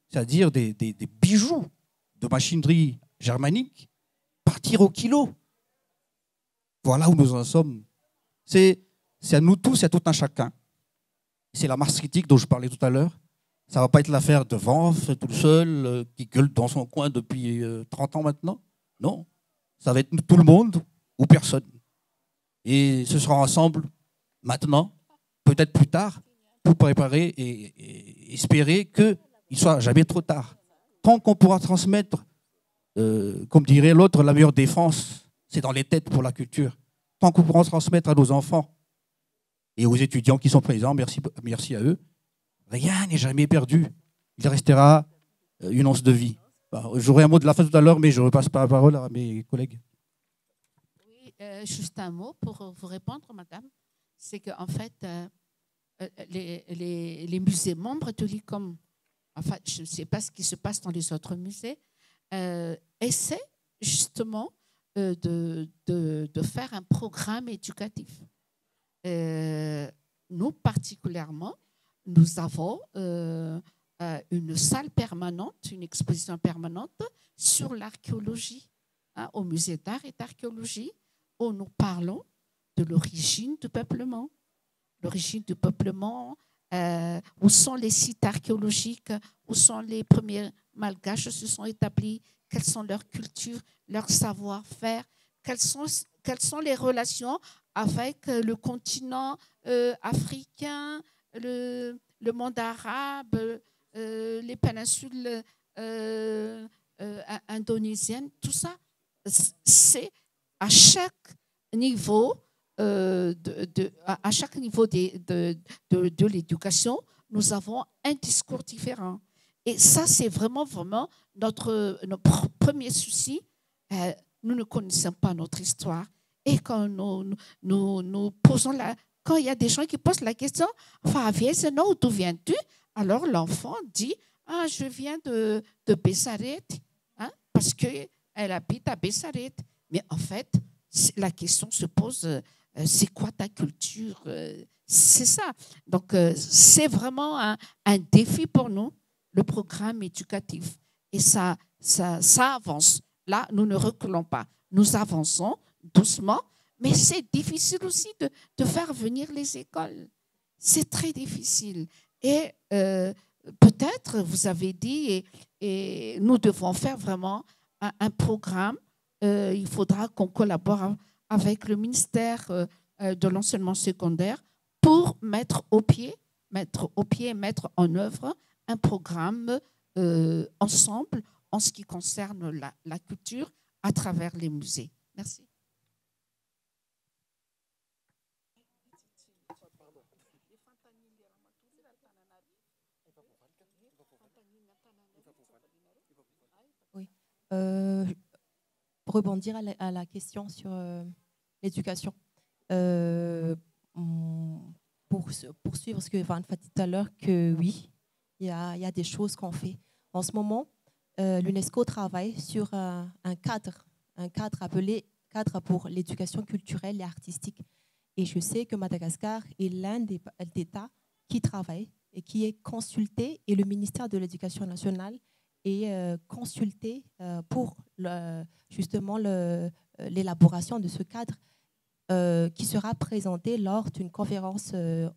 c'est-à-dire des bijoux de machinerie germanique, partir au kilo. Voilà où nous en sommes. C'est à nous tous, c'est à tout un chacun. C'est la masse critique dont je parlais tout à l'heure. Ça ne va pas être l'affaire de Vanf, tout seul, qui gueule dans son coin depuis 30 ans maintenant. Non, ça va être tout le monde ou personne. Et ce sera ensemble, maintenant, peut-être plus tard, pour préparer et espérer qu'il ne soit jamais trop tard. Tant qu'on pourra transmettre, comme dirait l'autre, la meilleure défense, c'est dans les têtes pour la culture. Tant qu'on pourra transmettre à nos enfants et aux étudiants qui sont présents, merci à eux, rien n'est jamais perdu. Il restera une once de vie. J'aurai un mot de la fin tout à l'heure, mais je ne repasse pas la parole à mes collègues. Oui, juste un mot pour vous répondre, madame. C'est qu'en fait, les musées membres de l'ICOM, enfin, je ne sais pas ce qui se passe dans les autres musées, essaient justement de faire un programme éducatif. Nous, particulièrement, nous avons une salle permanente, une exposition permanente sur l'archéologie, au musée d'art et d'archéologie, où nous parlons de l'origine du peuplement. L'origine du peuplement, où sont les sites archéologiques, où sont les premiers malgaches se sont établis, quelles sont leurs cultures, leur savoir-faire, quelles sont les relations avec le continent africain, le monde arabe, les péninsules indonésiennes, tout ça, c'est à chaque niveau à chaque niveau de l'éducation, nous avons un discours différent. Et ça, c'est vraiment notre premier souci, nous ne connaissons pas notre histoire. Et quand nous posons quand il y a des gens qui posent la question, d'où viens-tu? Alors l'enfant dit, je viens de Bessaret, hein, parce qu'elle habite à Bessaret. Mais en fait, la question se pose, c'est quoi ta culture? C'est ça. Donc, c'est vraiment un défi pour nous, le programme éducatif. Et ça avance. Là, nous ne reculons pas. Nous avançons doucement, mais c'est difficile aussi de faire venir les écoles. C'est très difficile. Et peut-être, vous avez dit, et nous devons faire vraiment un programme. Il faudra qu'on collabore avec le ministère de l'enseignement secondaire pour mettre en œuvre un programme ensemble en ce qui concerne la culture à travers les musées. Merci. Oui. Pour rebondir à la question sur l'éducation, pour poursuivre ce que Van a dit tout à l'heure, que oui, il y a des choses qu'on fait. En ce moment, l'UNESCO travaille sur un cadre appelé cadre pour l'éducation culturelle et artistique. Et je sais que Madagascar est l'un des États qui travaille et qui est consulté, et le ministère de l'Éducation nationale est consulté pour justement l'élaboration de ce cadre qui sera présenté lors d'une conférence de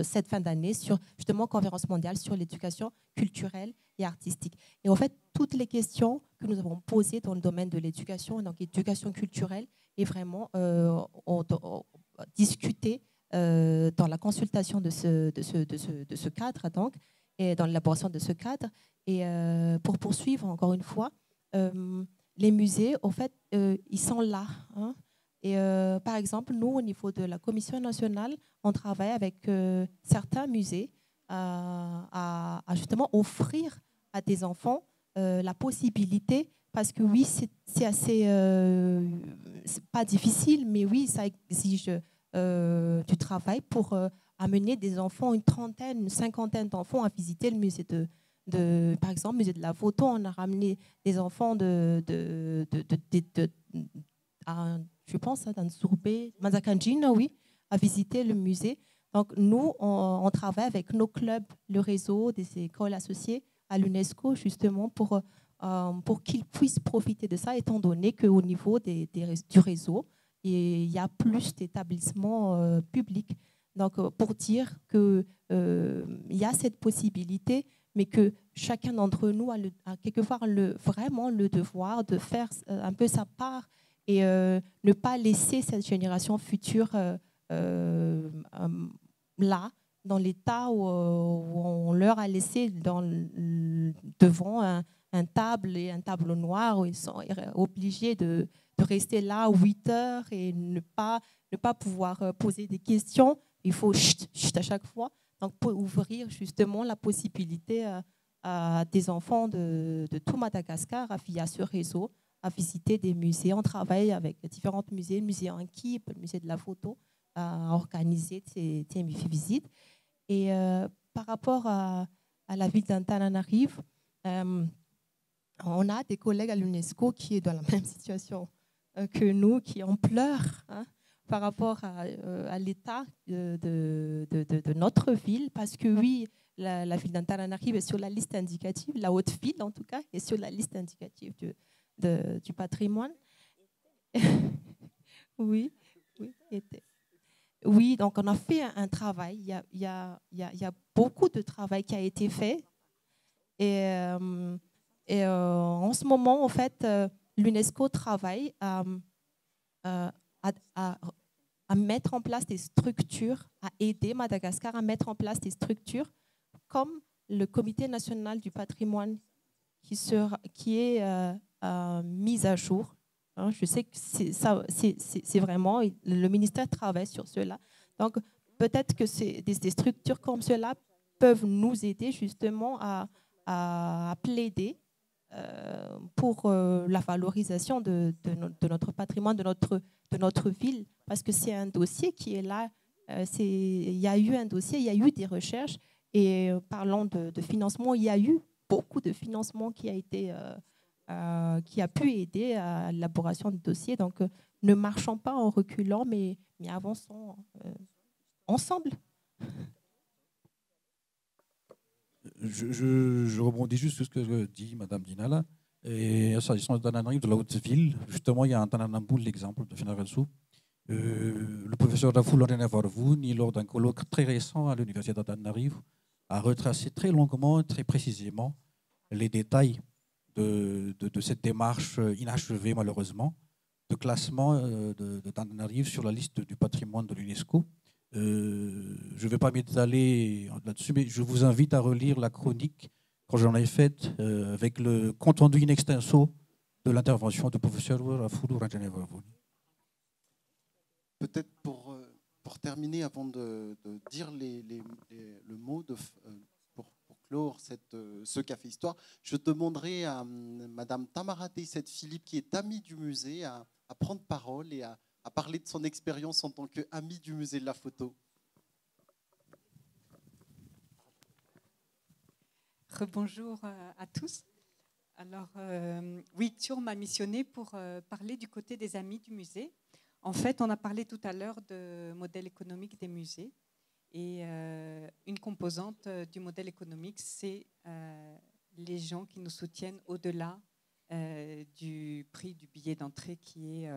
cette fin d'année sur justement conférence mondiale sur l'éducation culturelle et artistique. Et en fait, toutes les questions que nous avons posées dans le domaine de l'éducation, donc éducation culturelle, est vraiment discutées dans la consultation de ce cadre, donc, et dans l'élaboration de ce cadre. Et pour poursuivre encore une fois, les musées, en fait, ils sont là, hein. Et par exemple, nous, au niveau de la Commission nationale, on travaille avec certains musées à justement offrir à des enfants la possibilité, parce que oui, c'est assez, c'est pas difficile, mais oui, ça exige du travail pour amener des enfants, une trentaine, une cinquantaine d'enfants à visiter le musée par exemple, le musée de la photo. On a ramené des enfants je pense, dans Sourbé, Mazakanjina, oui, à visiter le musée. Donc, nous, on travaille avec nos clubs, le réseau des écoles associées à l'UNESCO, justement, pour qu'ils puissent profiter de ça, étant donné qu'au niveau du réseau, il y a plus d'établissements publics. Donc, pour dire qu'il y a cette possibilité, mais que chacun d'entre nous a quelque part vraiment le devoir de faire un peu sa part et ne pas laisser cette génération future là, dans l'état où on leur a laissé devant un table et un tableau noir, où ils sont obligés de rester là 8 heures et ne pas pouvoir poser des questions. Il faut chut à chaque fois. Donc, pour ouvrir justement la possibilité à des enfants de tout Madagascar, via ce réseau, à visiter des musées. On travaille avec différents musées, le musée Anquipe, le musée de la photo, à organiser ces visites. Et par rapport à la ville d'Antananarive, on a des collègues à l'UNESCO qui est dans la même situation que nous, qui en pleurent, hein, par rapport à l'état de notre ville, parce que oui, la ville d'Antananarive est sur la liste indicative, la haute ville en tout cas, est sur la liste indicative du patrimoine. Oui, donc on a fait un travail, il y a beaucoup de travail qui a été fait. Et en ce moment, en fait, l'UNESCO travaille à mettre en place des structures, à aider Madagascar à mettre en place des structures comme le Comité national du patrimoine qui est mis à jour. Hein, je sais que c'est vraiment, le ministère travaille sur cela. Donc, peut-être que des structures comme cela peuvent nous aider justement à plaider pour la valorisation de notre patrimoine, de notre ville, parce que c'est un dossier qui est là. Il y a eu un dossier, il y a eu des recherches, et parlant de financement, il y a eu beaucoup de financement qui a pu aider à l'élaboration du dossier. Donc, ne marchons pas en reculant, mais avançons ensemble. Je rebondis juste sur ce que dit Mme Dinala. Et s'agissant d'Ananarive, de la Haute-Ville, justement, il y a un Tananamboul, l'exemple de Finarensu. Le professeur Rafou Lorenevarvouni, lors d'un colloque très récent à l'Université d'Antananarive, a retracé très longuement, très précisément, les détails de cette démarche inachevée, malheureusement, de classement d'Antananarive sur la liste du patrimoine de l'UNESCO. Je ne vais pas m'étaler là-dessus, mais je vous invite à relire la chronique quand j'en ai faite avec le compte rendu in extenso de l'intervention du professeur Rafou Lorenevarvouni. Peut-être pour terminer, avant de dire le mot pour clore ce café histoire, je demanderai à Madame Tamara Teyset-Philippe, qui est amie du musée, à prendre parole et à parler de son expérience en tant qu'amie du musée de la photo. Rebonjour à tous. Alors, oui, Thior m'a missionné pour parler du côté des amis du musée. En fait, on a parlé tout à l'heure de modèle économique des musées. Et une composante du modèle économique, c'est les gens qui nous soutiennent au-delà du prix du billet d'entrée qui est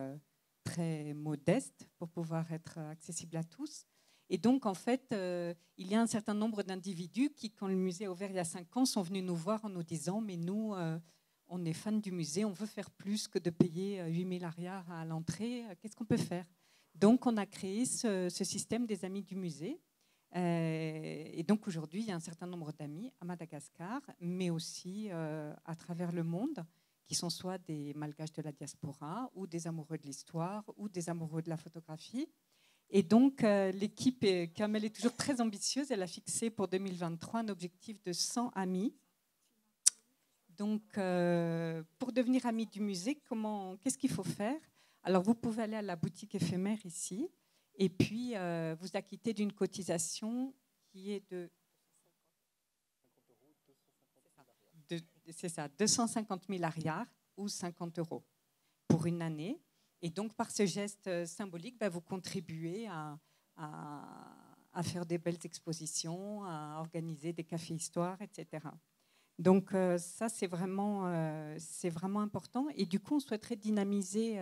très modeste pour pouvoir être accessible à tous. Et donc, en fait, il y a un certain nombre d'individus qui, quand le musée a ouvert il y a 5 ans, sont venus nous voir en nous disant « Mais nous, on est fans du musée, on veut faire plus que de payer 8 000 ariars à l'entrée. Qu'est-ce qu'on peut faire ?» Donc, on a créé ce système des amis du musée. Et donc, aujourd'hui, il y a un certain nombre d'amis à Madagascar, mais aussi à travers le monde, qui sont soit des malgaches de la diaspora, ou des amoureux de l'histoire, ou des amoureux de la photographie. Et donc, l'équipe, comme elle est toujours très ambitieuse, elle a fixé pour 2023 un objectif de 100 amis. Donc, pour devenir ami du musée, qu'est-ce qu'il faut faire? Alors, vous pouvez aller à la boutique éphémère ici, et puis vous acquitter d'une cotisation qui est c'est ça, 250 000 ariars ou 50 € pour une année. Et donc, par ce geste symbolique, vous contribuez à faire des belles expositions, à organiser des cafés histoires, etc. Donc, ça, c'est vraiment important. Et du coup, on souhaiterait dynamiser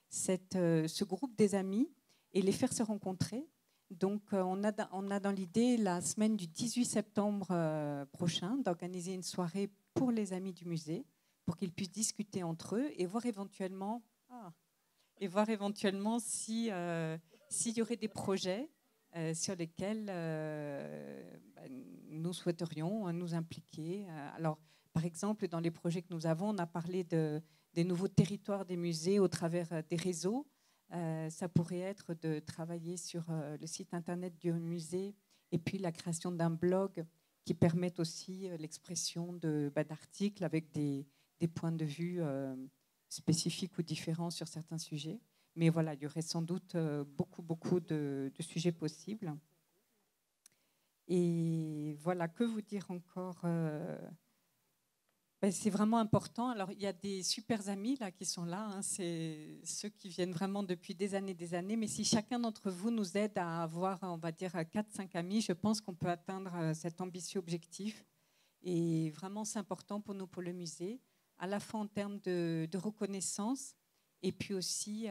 ce groupe des amis et les faire se rencontrer. Donc, on a dans l'idée, la semaine du 18 septembre prochain, d'organiser une soirée pour les amis du musée, pour qu'ils puissent discuter entre eux et voir éventuellement s'il y aurait des projets sur lesquels nous souhaiterions nous impliquer. Alors, par exemple, dans les projets que nous avons, on a parlé des nouveaux territoires des musées au travers des réseaux. Ça pourrait être de travailler sur le site internet du musée et puis la création d'un blog qui permette aussi l'expression d'articles avec des points de vue spécifiques ou différents sur certains sujets. Mais voilà, il y aurait sans doute beaucoup de sujets possibles. Et voilà, que vous dire encore? C'est vraiment important. Alors, il y a des super amis là, qui sont là. Hein. C'est ceux qui viennent vraiment depuis des années. Mais si chacun d'entre vous nous aide à avoir, on va dire, 4-5 amis, je pense qu'on peut atteindre cet ambitieux objectif. Et vraiment, c'est important pour nous, pour le musée, à la fois en termes de reconnaissance et puis aussi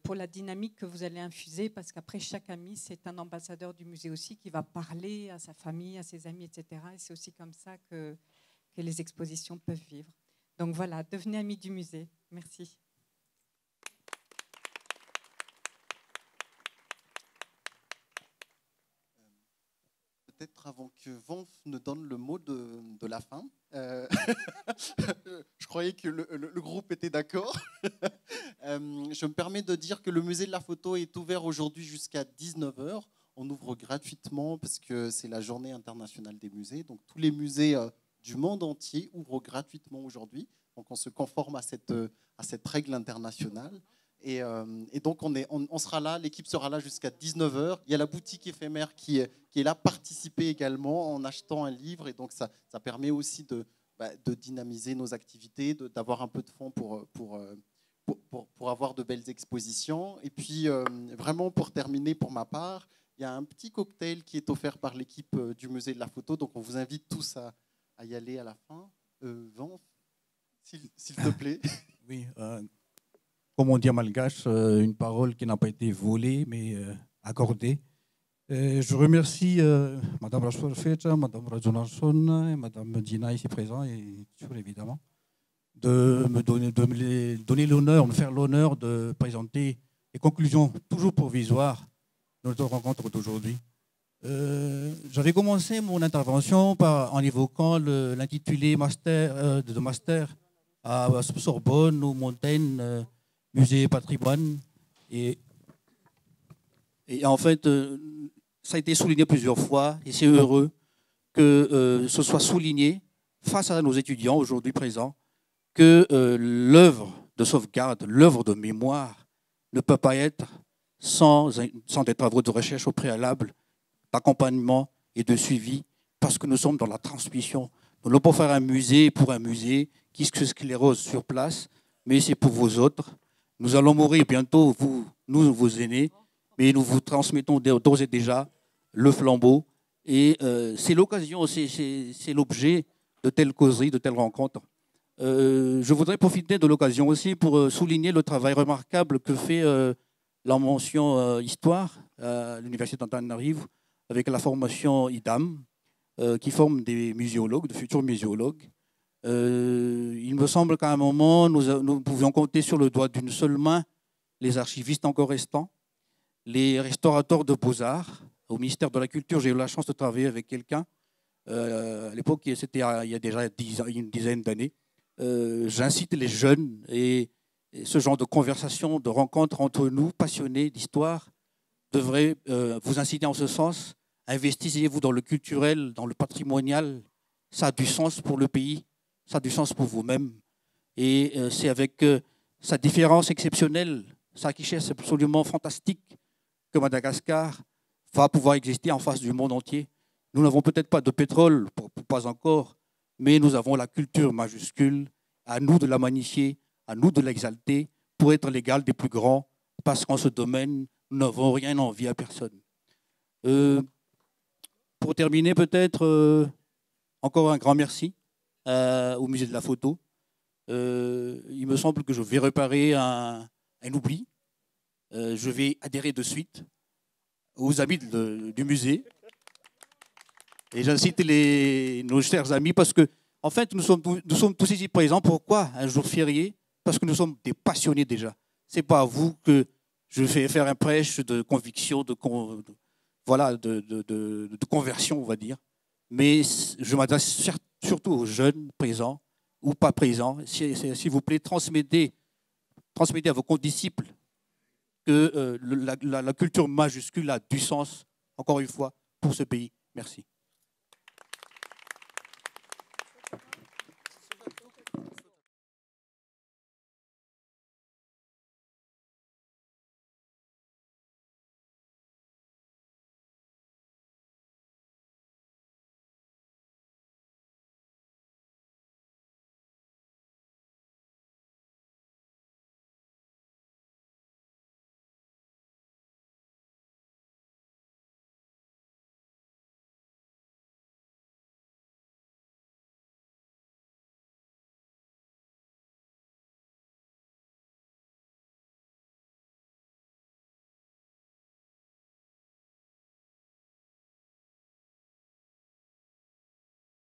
pour la dynamique que vous allez infuser, parce qu'après, chaque ami, c'est un ambassadeur du musée aussi qui va parler à sa famille, à ses amis, etc. Et c'est aussi comme ça que les expositions peuvent vivre. Donc voilà, devenez amis du musée. Merci. Peut-être avant que Vanf ne donne le mot de la fin. Je croyais que le groupe était d'accord. Je me permets de dire que le musée de la photo est ouvert aujourd'hui jusqu'à 19h. On ouvre gratuitement parce que c'est la journée internationale des musées. Donc tous les musées du monde entier ouvrent gratuitement aujourd'hui. Donc on se conforme à cette règle internationale. Et donc on sera là, l'équipe sera là jusqu'à 19h. Il y a la boutique éphémère qui est là, participer également en achetant un livre. Et donc ça permet aussi de dynamiser nos activités, d'avoir un peu de fonds pour avoir de belles expositions. Et puis vraiment pour terminer pour ma part, il y a un petit cocktail qui est offert par l'équipe du musée de la photo. Donc on vous invite tous à y aller à la fin. Van, s'il te plaît. Oui, comme on dit en malgache, une parole qui n'a pas été volée, mais accordée. Je remercie Madame Rachel, Madame Rajonarson, Madame Dina ici présent, et toujours évidemment, de me donner l'honneur, me faire l'honneur de présenter les conclusions toujours provisoires de notre rencontre d'aujourd'hui. J'avais commencé mon intervention en évoquant l'intitulé de master à Sorbonne ou Montaigne, musée patrimoine. Et en fait, ça a été souligné plusieurs fois, et c'est heureux que ce soit souligné face à nos étudiants aujourd'hui présents, que l'œuvre de sauvegarde, l'œuvre de mémoire ne peut pas être sans des travaux de recherche au préalable, d'accompagnement et de suivi, parce que nous sommes dans la transmission. Nous ne pouvons pas faire un musée pour un musée qui se sclérose sur place, mais c'est pour vous autres. Nous allons mourir bientôt, nous, vos aînés, mais nous vous transmettons d'ores et déjà le flambeau. Et c'est l'occasion, c'est l'objet de telles causeries, de telles rencontres. Je voudrais profiter de l'occasion aussi pour souligner le travail remarquable que fait la mention Histoire à l'Université d'Antananarivo avec la formation IDAM, qui forme des muséologues, de futurs muséologues. Il me semble qu'à un moment, nous pouvions compter sur le doigt d'une seule main les archivistes encore restants, les restaurateurs de beaux-arts. Au ministère de la Culture, j'ai eu la chance de travailler avec quelqu'un. À l'époque, c'était il y a déjà une dizaine d'années. J'incite les jeunes et ce genre de conversation, de rencontre entre nous, passionnés d'histoire, devrait vous inciter en ce sens. Investissez-vous dans le culturel, dans le patrimonial. Ça a du sens pour le pays, ça a du sens pour vous-même. Et c'est avec sa différence exceptionnelle, sa richesse absolument fantastique, que Madagascar va pouvoir exister en face du monde entier. Nous n'avons peut-être pas de pétrole, pas encore, mais nous avons la culture majuscule. À nous de la magnifier, à nous de l'exalter pour être l'égal des plus grands, parce qu'en ce domaine, nous n'avons rien envie à personne. Pour terminer, peut-être encore un grand merci au musée de la photo. Il me semble que je vais réparer un oubli. Je vais adhérer de suite aux amis du musée. Et j'incite nos chers amis parce que, en fait, nous sommes tous ici présents. Pourquoi un jour férié? Parce que nous sommes des passionnés déjà. Ce n'est pas à vous que je vais faire un prêche de conviction, de conversion, on va dire. Mais je m'adresse surtout aux jeunes présents ou pas présents. S'il vous plaît, transmettez à vos condisciples que la culture majuscule a du sens, encore une fois, pour ce pays. Merci.